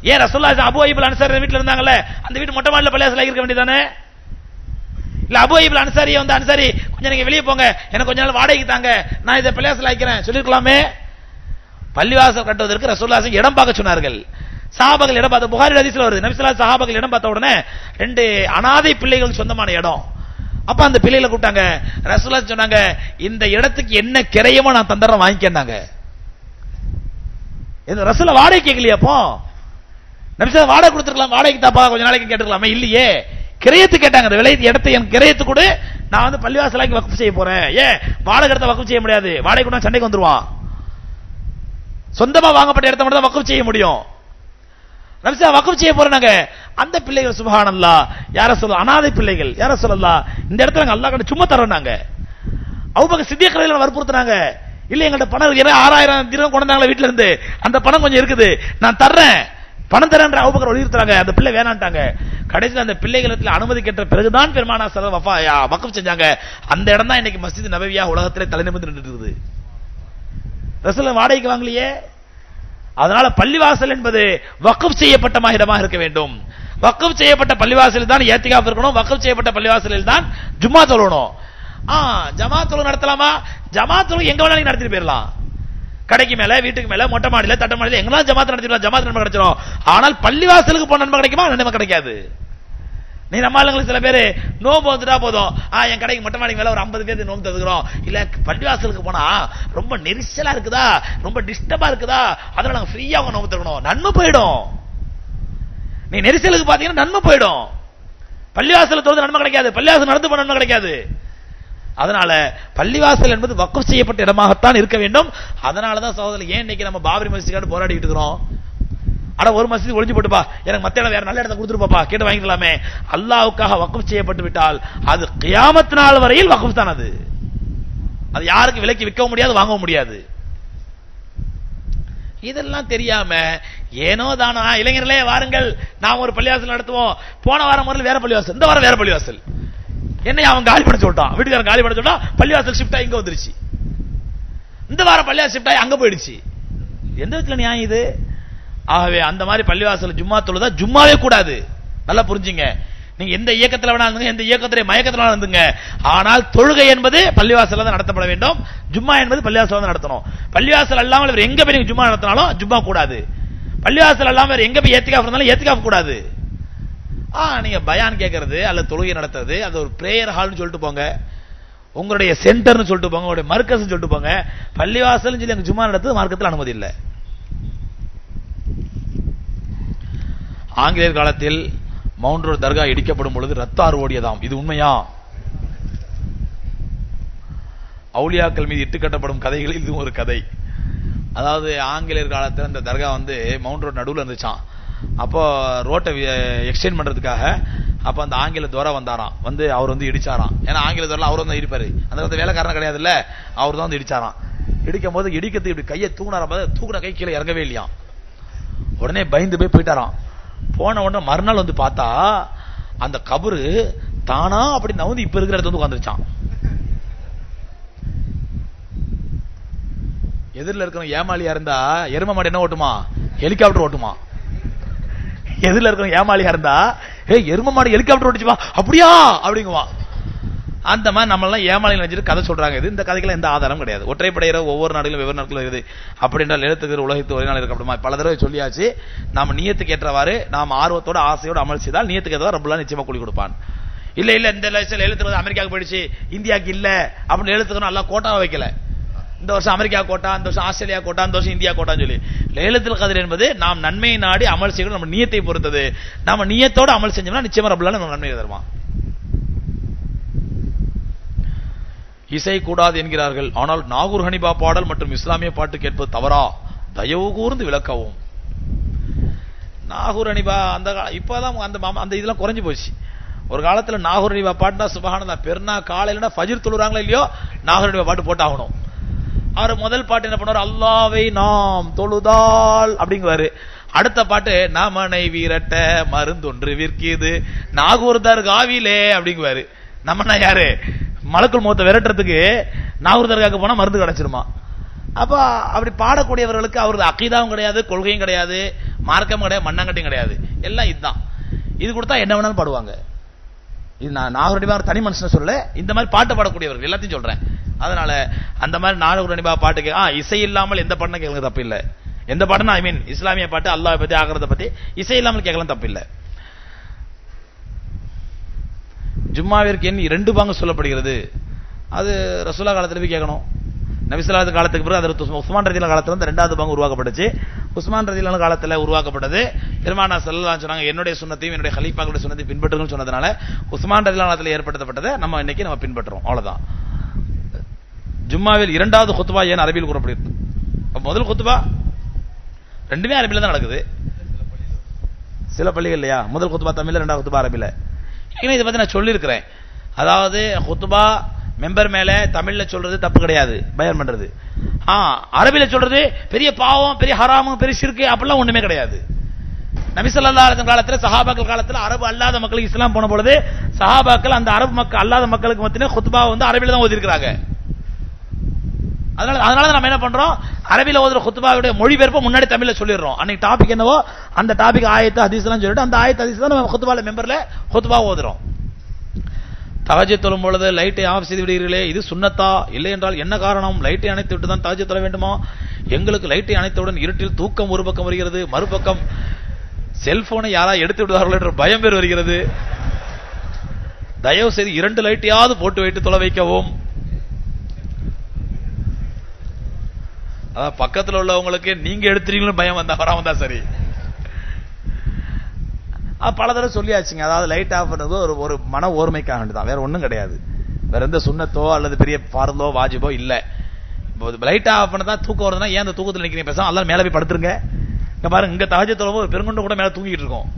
ஏன் ரசூலுல்லாஹி அபூ அய்யூப் அன்சாரி வீட்டுல இருந்தாங்கல்ல, அந்த வீட்டு மொட்டை மாடியில பள்ளிவாசல் இருக்க வேண்டியதானே? இல்ல அபூ அய்யூப் அன்சாரி வந்து, அன்சாரி கொஞ்சம் நீங்க வெளியே போங்க, எனக்கு கொஞ்ச நாள் வாடகைக்கு தாங்க, நான் இதை பள்ளிவாசல் ஆக்கிறேன் சொல்லிருக்கலாமே. பள்ளிவாசல் கட்டுவதற்கு ரசூலுல்லாஹி இடம் பார்க்க சொன்னார்கள். சஹாபாக்கள் இடம் பார்த்த, புகாரி ஹதீஸ்ல வருது, நபி ஸல்லல்லாஹு அலைஹி வஸல்லம் சஹாபாக்கள் இடம் பார்த்த உடனே 2 அனாதை பிள்ளைகளுக்கு சொந்தமான இடம். அப்ப அந்த பிள்ளைகளை கூப்பிட்டாங்க. ரசூலுல்லாஹி சொன்னாங்க, இந்த இடத்துக்கு என்ன கிரையமோ நான் தந்தறேன், வாங்கிக்கேன்னாங்க. இந்த ரசூலுல்லாஹி வாடகை கேட்கலையா? அப்போ நபி ஸல்லல்லாஹு வாடகை கொடுத்துருக்கலாம், வாடகைக்கு தாப்பா கொஞ்ச நாளைக்கு கேட்டுக்கலாமே, இல்லையே, கிரையத்து கேட்டாங்க. அந்த விலையத்து இடத்தை என் கிரையத்து கூட, நான் வந்து பள்ளிவாசலாக்கி வக்ஃப் செய்ய போறேன். ஏன் வாடகை இடத்த வக்ஃப் செய்ய முடியாது, வாடகை கூட சண்டைக்கு வந்துருவான். சொந்தமா வாங்கப்பட்ட இடத்த மட்டும் தான் வக்ஃப் செய்ய முடியும். நபி ஸல்லல்லாஹு வக்ஃப் செய்ய போறாங்க. அந்த பிள்ளைகள் சுப்ஹானல்லாஹ், யா ரசூலல்லாஹ், அனாதை பிள்ளைகள், யா ரசூலல்லாஹ் இந்த இடத்துல நாங்க அல்லாஹ் கிட்ட சும்மா தரோம்னாங்க. அபூபக்கர் சித்திக் ரலியல்லாஹு வற்புறுத்துனாங்க, இல்ல எங்கள்ட்ட பணம் 6000 திரகம் கொண்டாங்களே வீட்ல இருந்து, அந்த பணம் கொஞ்சம் இருக்குது, நான் தர்றேன், பணம் தரேன்ற அபூபக்கர் வலியுறுத்துறாங்க. அந்த பிள்ளை வேணான்ட்டாங்க. கடைசியில் அந்த பிள்ளைகளுக்கு அனுமதி கேட்ட பிறகுதான் பெருமானா ஸல்லல்லாஹு வக்ஃப் செஞ்சாங்க. அந்த இடம் தான் இன்னைக்கு மஸ்ஜித் நபவியா உலகத்திலே தலைநிமிர்ந்து நின்றுட்டு இருக்குது. ரசூலுல்லாஹ் வாடகைக்கு வாங்கலையே. அதனால பள்ளிவாசல் என்பது வக்ஃப் செய்யப்பட்ட இடமாக இருக்க வேண்டும். வக்ஃப் செய்யப்பட்ட பள்ளிவாசலில் தான் ஏத்திகாஃப் இருக்கணும். வக்ஃப் செய்யப்பட்ட பள்ளிவாசலில் தான் ஜும்மா தொழணும். ஜமாத் தொழு நடத்தலாமா? ஜமாத் தொழு எங்க வேணாலும் நடத்திட்டு போயிடலாம். கடைக்கு மேல, வீட்டுக்கு மேல, மொட்டை மாடியில, தட்டை மாடியில எங்கெல்லாம் ஜமாத் நடத்திடலாம், ஜமாத் நன்மை கிடைச்சிடும். ஆனால் பள்ளிவாசலுக்கு போன நன்மை கிடைக்குமா? நன்மை கிடைக்காது. நீ நம்ம ஆளுங்களுக்கு சில பேரு நோம்பு வந்துட்டா போதும், என் கடைக்கு மொட்டை மாடிக்கு மேல ஒரு 50 பேருக்கு நோம்பு தந்துக்கிறோம், இல்ல பள்ளிவாசலுக்கு போனா ரொம்ப நெரிசலா இருக்குதா, ரொம்ப டிஸ்டர்பா இருக்குதா, அதனால நாங்க ஃப்ரீயா நோம்பு தரணும், நன்மை போயிடும். நீ நெரிசலுக்கு பாத்தீங்கன்னா நன்மை போயிடும். பள்ளிவாசல தொழுது நன்மை கிடைக்காது, பள்ளிவாசல் நடந்து போன நன்மை கிடைக்காது. அதனால பள்ளிவாசல் என்பது வக்ஃப் செய்யப்பட்ட இடமாகத்தான் இருக்க வேண்டும். அதனாலதான் சகோதரர், ஏன் இன்னைக்கு நம்ம பாபரி மஸ்ஜிதுக்காக போராடிட்டு இருக்கிறோம்? ஆனா ஒரு மஸ்ஜித் ஒளிஞ்சு போட்டுப்பா, எனக்கு மத்த இடம் வேற நல்ல இடத்தை கொடுத்துருப்பாப்பா, கேட்டு வாங்கிக்கலாமே. அல்லாஹ்வுக்காக வக்ஃப் செய்யப்பட்டு விட்டால் அது கியாமத் நாள் வரையில் வக்ஃப் தான். அது யாருக்கு விலைக்கு விற்கவும் முடியாது, வாங்கவும் முடியாது. இதெல்லாம் தெரியாம ஏனோ தானா இளைஞர்களே வாருங்கள் நாம் ஒரு பள்ளிவாசல் நடத்துவோம், போன வாரம் முதல்ல வேற பள்ளிவாசல், இந்த வாரம் வேற பள்ளிவாசல், என்ன அவன் காலி பண்ண சொல்லிட்டான், வீட்டுக்காரன் காலி பண்ண சொல்லிட்டான், பள்ளிவாசல் ஷிஃப்ட் ஆகி இங்க வந்துருச்சு, இந்த வாரம் பள்ளிவாசல் ஷிஃப்ட் ஆகி அங்க போயிடுச்சு. எந்த விதத்துல நியாயம் இது? ஆகவே அந்த மாதிரி பள்ளிவாசல் ஜும்மா தொழுதா ஜும்மாவே கூடாது. நல்லா புரிஞ்சுங்க. நீங்க எந்த இயக்கத்துல வேணா இருந்துங்க, எந்த இயக்கத்திலே மயக்கத்துல வேணா இருந்துங்க, ஆனால் தொழுகை என்பது பள்ளிவாசல்ல தான் நடத்தப்பட வேண்டும். ஜும்மா என்பது பள்ளிவாசல்ல தான் நடத்தணும். பள்ளிவாசல் அல்லாமல் வேற எங்க போய் நீங்க ஜும்மா நடத்தினாலும் ஜும்மா கூடாது. பள்ளிவாசல் அல்லாமல் வேற எங்க போய் ஏத்திகாஃப் இருந்தாலும் ஏத்திகாஃப் கூடாது. நீங்க பயான் கேட்கறது அல்ல தொழுகை நடத்துறது, அது ஒரு பிரேயர் ஹால்னு சொல்லிட்டு போங்க, உங்களுடைய சென்டர்னு சொல்லிட்டு போங்க, உங்களுடைய மர்கஸ் சொல்லிட்டு போங்க. பள்ளிவாசல் சொல்லி அங்க ஜும்மா நடத்துறது மார்க்கத்தில் அனுமதி இல்லை. ஆங்கிலேயர் காலத்தில் மவுண்ட் ரோட் தர்கா இடிக்கப்படும் பொழுது ரத்தாறு ஓடியதாம். இது உண்மையா? அவுலியாக்கள் மீது இட்டு கட்டப்படும் கதைகளில் இது ஒரு கதை. அதாவது ஆங்கிலேயர் காலத்துல இந்த தர்கா வந்து மவுண்ட் ரோட் நடுவுல இருந்துச்சான். அப்போ ரோட்டை எக்ஸ்டெண்ட் பண்றதுக்காக அப்ப அந்த ஆங்கில துரை வந்தாராம். வந்து அவர் வந்து இடிச்சாராம். ஏன்னா ஆங்கில துரை அவர் வந்து இருப்பாரு, அந்த காலத்துல வேலைக்காரன் கிடையாது இல்ல, அவர் தான் வந்து இடிச்சாராம். இடிக்கும் போது இடிக்கிறதுக்கு இப்படி கையை தூக்குனாராம், தூக்குன கை கீழே இறங்கவே இல்லையாம். உடனே பயந்து போய் போயிட்டாராம். போன உடனே மறுநாள் வந்து பார்த்தா அந்த கபரு தானா அப்படி நவுந்து இப்ப இருக்கிற இடத்துல வந்து உட்காந்துருச்சான். எதிரில் இருக்கிற ஏமாளியா இருந்தா எரும மாடு என்ன ஓட்டுமா, ஹெலிகாப்டர் ஓட்டுமா. எதிரில் இருக்கிற ஏமாளியா இருந்தா எரும மாடு ஹெலிகாப்டர் ஓட்டுச்சுமா, அப்படியா அப்படிங்குவா. அந்த மாதிரி நம்ம எல்லாம் ஏமாளி நினைச்சிட்டு கதை சொல்றாங்க. இது இந்த கதைக்கெல்லாம் எந்த ஆதாரம் கிடையாது. ஒற்றைப்படையிற ஒவ்வொரு நாடுகளும் வெவ்வேறு நாட்களும் இருக்குது. அப்படி என்றால் எழுத்துக்கிற உலகத்து ஒரே நாள் இருக்க பல தடவை சொல்லியாச்சு. நாம நியத்துக்கு ஏற்றவாறு நாம் ஆர்வத்தோட ஆசையோட அமல் செய்தால் நியத்துக்கு ஏற்றவாறு ரப்பல்லாஹ் நிச்சயமா கூலி கொடுப்பான். இல்ல இல்ல இந்த எழுத்துக்கிறது அமெரிக்காவுக்கு போயிடுச்சு இந்தியாவுக்கு இல்ல அப்படின்னு எழுத்துக்கணும். நல்லா கோட்டாவை வைக்கல. இந்த வருஷம் அமெரிக்கா கோட்டா, இந்த வருஷம் ஆஸ்திரேலியா கோட்டா, இந்த வருஷம் இந்தியா கோட்டான்னு சொல்லி லைலத்துல் கத்ர் என்பது நாம் நன்மையை நாடி அமல் செய்யணும். நம்ம நியத்தை பொறுத்தது. நாம நியத்தோட அமல் செஞ்சோம்னா நிச்சயமா ரப்பல்லாஹ் நம்ம நன்மையை தருவான். இசை கூடாது என்கிறார்கள். ஆனால் நாகூர் ஹனிபா பாடல் மற்றும் இஸ்லாமிய பாட்டு கேட்பது தவறா? தயவு கூர்ந்து விளக்கவும். நாகூர் ஹனிபா அந்த இப்பதான் அந்த இதெல்லாம் குறைஞ்சு போச்சு. ஒரு காலத்துல நாகூர் ஹனிபா பாட்டுனா சுபஹானல்லாஹ், பெருநா காலையில ஃபஜ்ர் தொழுறாங்களோ இல்லையோ நாகூர் ஹனிபா பாட்டு போட்டாகணும். அவர் முதல் பாட்டு என்ன பண்ணுவார், அல்லாஹ்வை நாம் தொழுதால் அப்படிங்குவாரு. அடுத்த பாட்டு நமனை வீரட்ட மருந்தொன்று விற்கிது நாகூர் தர்காவிலே அப்படிங்குவாரு. நம்மனா யாரு, மலக்குள் மௌத்தை விரட்டுறதுக்கு நாகூர் தர்காவுக்கு போனா மருந்து கிடைச்சிருமா. அப்ப அப்படி பாடக்கூடியவர்களுக்கு அவரது அகீதாவும் கிடையாது, கொள்கையும் கிடையாது, மார்க்கம் கிடையாது, மண்ணாங்கட்டியும் கிடையாது. எல்லாம் இதுதான். இது கொடுத்தா என்ன வேணாலும் பாடுவாங்க. இது நான் நாகூர் ஹனிபா தனி மனுஷன் சொல்ல, இந்த மாதிரி பாட்டு பாடக்கூடியவர்கள் எல்லாத்தையும் சொல்றேன். அதனால அந்த மாதிரி நாகூர் ஹனிபா பாட்டுக்கு இசை இல்லாமல் எந்த பாட்டுனா கேட்கலாம் தப்பு இல்லை. எந்த பாட்டுனா ஐ மீன் இஸ்லாமிய பாட்டு அல்லாஹ் பத்தி ஆகிறத பத்தி இசை இல்லாமல் கேட்கலாம் தப்பு இல்லை. ஜும்மாவிற்கு எண் 2 பாங்கு சொல்லப்படுகிறது. அது ரசூலா காலத்துல போய் கேட்கணும். நபி ஸல்லல்லாஹு அலைஹி காலத்துக்கு பிறகு அது உஸ்மான் ரலியல்லாஹு காலத்துல வந்து 2வது பாங்கு உருவாக்கப்பட்டுச்சு. உஸ்மான் ரலியல்லாஹு காலத்துல உருவாக்கப்பட்டது. பெருமானார் ஸல்லல்லாஹு அலைஹி சொன்னாங்க, என்னுடைய சுன்னத்தையும் என்னுடைய கலீஃபாக்களுடைய சுன்னத்தையும் பின்பற்றுங்கன்னு சொன்னதுனால உஸ்மான் ரலியல்லாஹு காலத்துல ஏற்படுத்தப்பட்டதை நம்ம இன்னைக்கு நம்ம பின்பற்றுறோம். அவ்வளவுதான். ஜும்மாவில் 2வது குத்பா ஏன் அரபியில் கூறப்படுகிறது? முதல் குத்பா ரெண்டுமே அரபியில தான் நடக்குது. சில பள்ளிகள் இல்லையா, முதல் குத்பா தமிழ்ல, 2வது குத்பா அரபியில. இதை பத்தி நான் சொல்லி இருக்கிறேன். அதாவது குத்பா மெம்பர் மேல தமிழ்ல சொல்றது தப்பு கிடையாது, பயான் பண்றது. அரபில சொல்றது பெரிய பாவம், பெரிய ஹராமும், பெரிய ஷிர்க் அப்படிலாம் ஒண்ணுமே கிடையாது. நபி ஸல்லல்லாஹு அலைஹி வஸல்லம் காலத்துல, சஹாபாக்கள் காலத்துல அரபு அல்லாத மக்களுக்கு இஸ்லாம் போன பொழுது சஹாபாக்கள் அந்த அரபு மக்கள் அல்லாத மக்களுக்கு மத்தியில குத்பா வந்து அரபில தான் ஓதி இருக்காங்க. அதனால நம்ம என்ன பண்றோம், அரபில ஓதுற குத்பாவுடைய மொழிபெயர்ப்பை முன்னாடி தமிழ்ல சொல்லிடுறோம். அன்னைக்கு டாபிக் என்னவோ அந்த டாபிக் ஆயத்து ஹதீஸ் எல்லாம் சொல்லிட்டு அந்த ஆயத்து ஹதீஸ் தான் நம்ம குத்பால மெம்பர்ல குத்பா ஓதுறோம். தஹஜ்ஜுத் தொழும் பொழுது லைட்டை ஆஃப் செய்து விடுகிறீர்களே, இது சுன்னத்தா? இல்லை என்றால் என்ன காரணம்? லைட்டை அணைத்து விட்டு தான் தஹஜ்ஜுத் தொழ வேண்டுமா? எங்களுக்கு லைட்டை அணைத்தவுடன் இருட்டில் தூக்கம் ஒரு பக்கம் வருகிறது, மறுபக்கம் செல்போனை யாரா எடுத்து விடுவார்கள் என்ற பயம் பேர் வருகிறது. தயவு செய்து 2 லைட்டையாவது போட்டு வைத்து தொலை வைக்கவும். அதான் பக்கத்தில் உள்ளவங்களுக்கு நீங்க எடுத்துறீங்களும் பயம் வந்தா வராம தான் சரி. பல தடவை சொல்லியாச்சுங்க. அதாவது லைட் ஆஃப் பண்ணது ஒரு மன ஓர்மைக்காக வேண்டிதான், வேற ஒண்ணும் கிடையாது. வேற எந்த சுன்னத்தோ அல்லது பெரிய ஃபார்தோ வாஜிபோ இல்ல. லைட் ஆஃப் பண்ணதா தூக்கம் வருதுன்னா ஏன் அந்த தூக்கத்தில் நிக்கிறீங்க, பேசாம எல்லாரும் மேல போய் படுத்துருங்க. இங்க பாருங்க, இங்க தஹஜ்ஜுத் தொழும்போது ஒரு பெருங்குண்டு கூட மேல தூங்கிட்டு இருக்கோம்.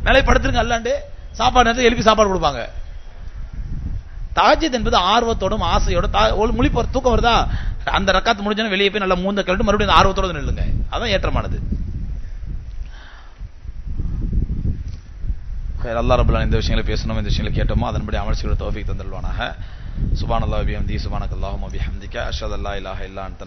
மேலே படுத்துருங்க, அல்லாண்டு சாப்பாடு நேரத்தில் எழுப்பி சாப்பாடு கொடுப்பாங்க. தஹஜ்ஜுத் என்பது ஆர்வத்தோடும் ஆசையோட முழிப்பு தூக்கம் வருதா, அந்த ரக்காத் முடிஞ்சோன்னு வெளியே போய் நல்லா மூந்த கழட்டு மறுபடியும் ஆர்வத்தோட நில்லுங்க. அதான் ஏற்றமானது. அல்லாஹ் ரப்பல் ஆலமீன் இந்த விஷயங்களை பேசணும், இந்த விஷயங்களை கேட்டோமோ அதன்படி அமல் செய்ய தௌஃபீக் தந்தல்வானாக. சுப்ஹானல்லாஹி வ பிஹம்திஹி சுப்ஹானக்கல்லாஹும்ம வ பிஹம்திக அஷ்ஹது அல்லா இலாஹா இல்லா அன்த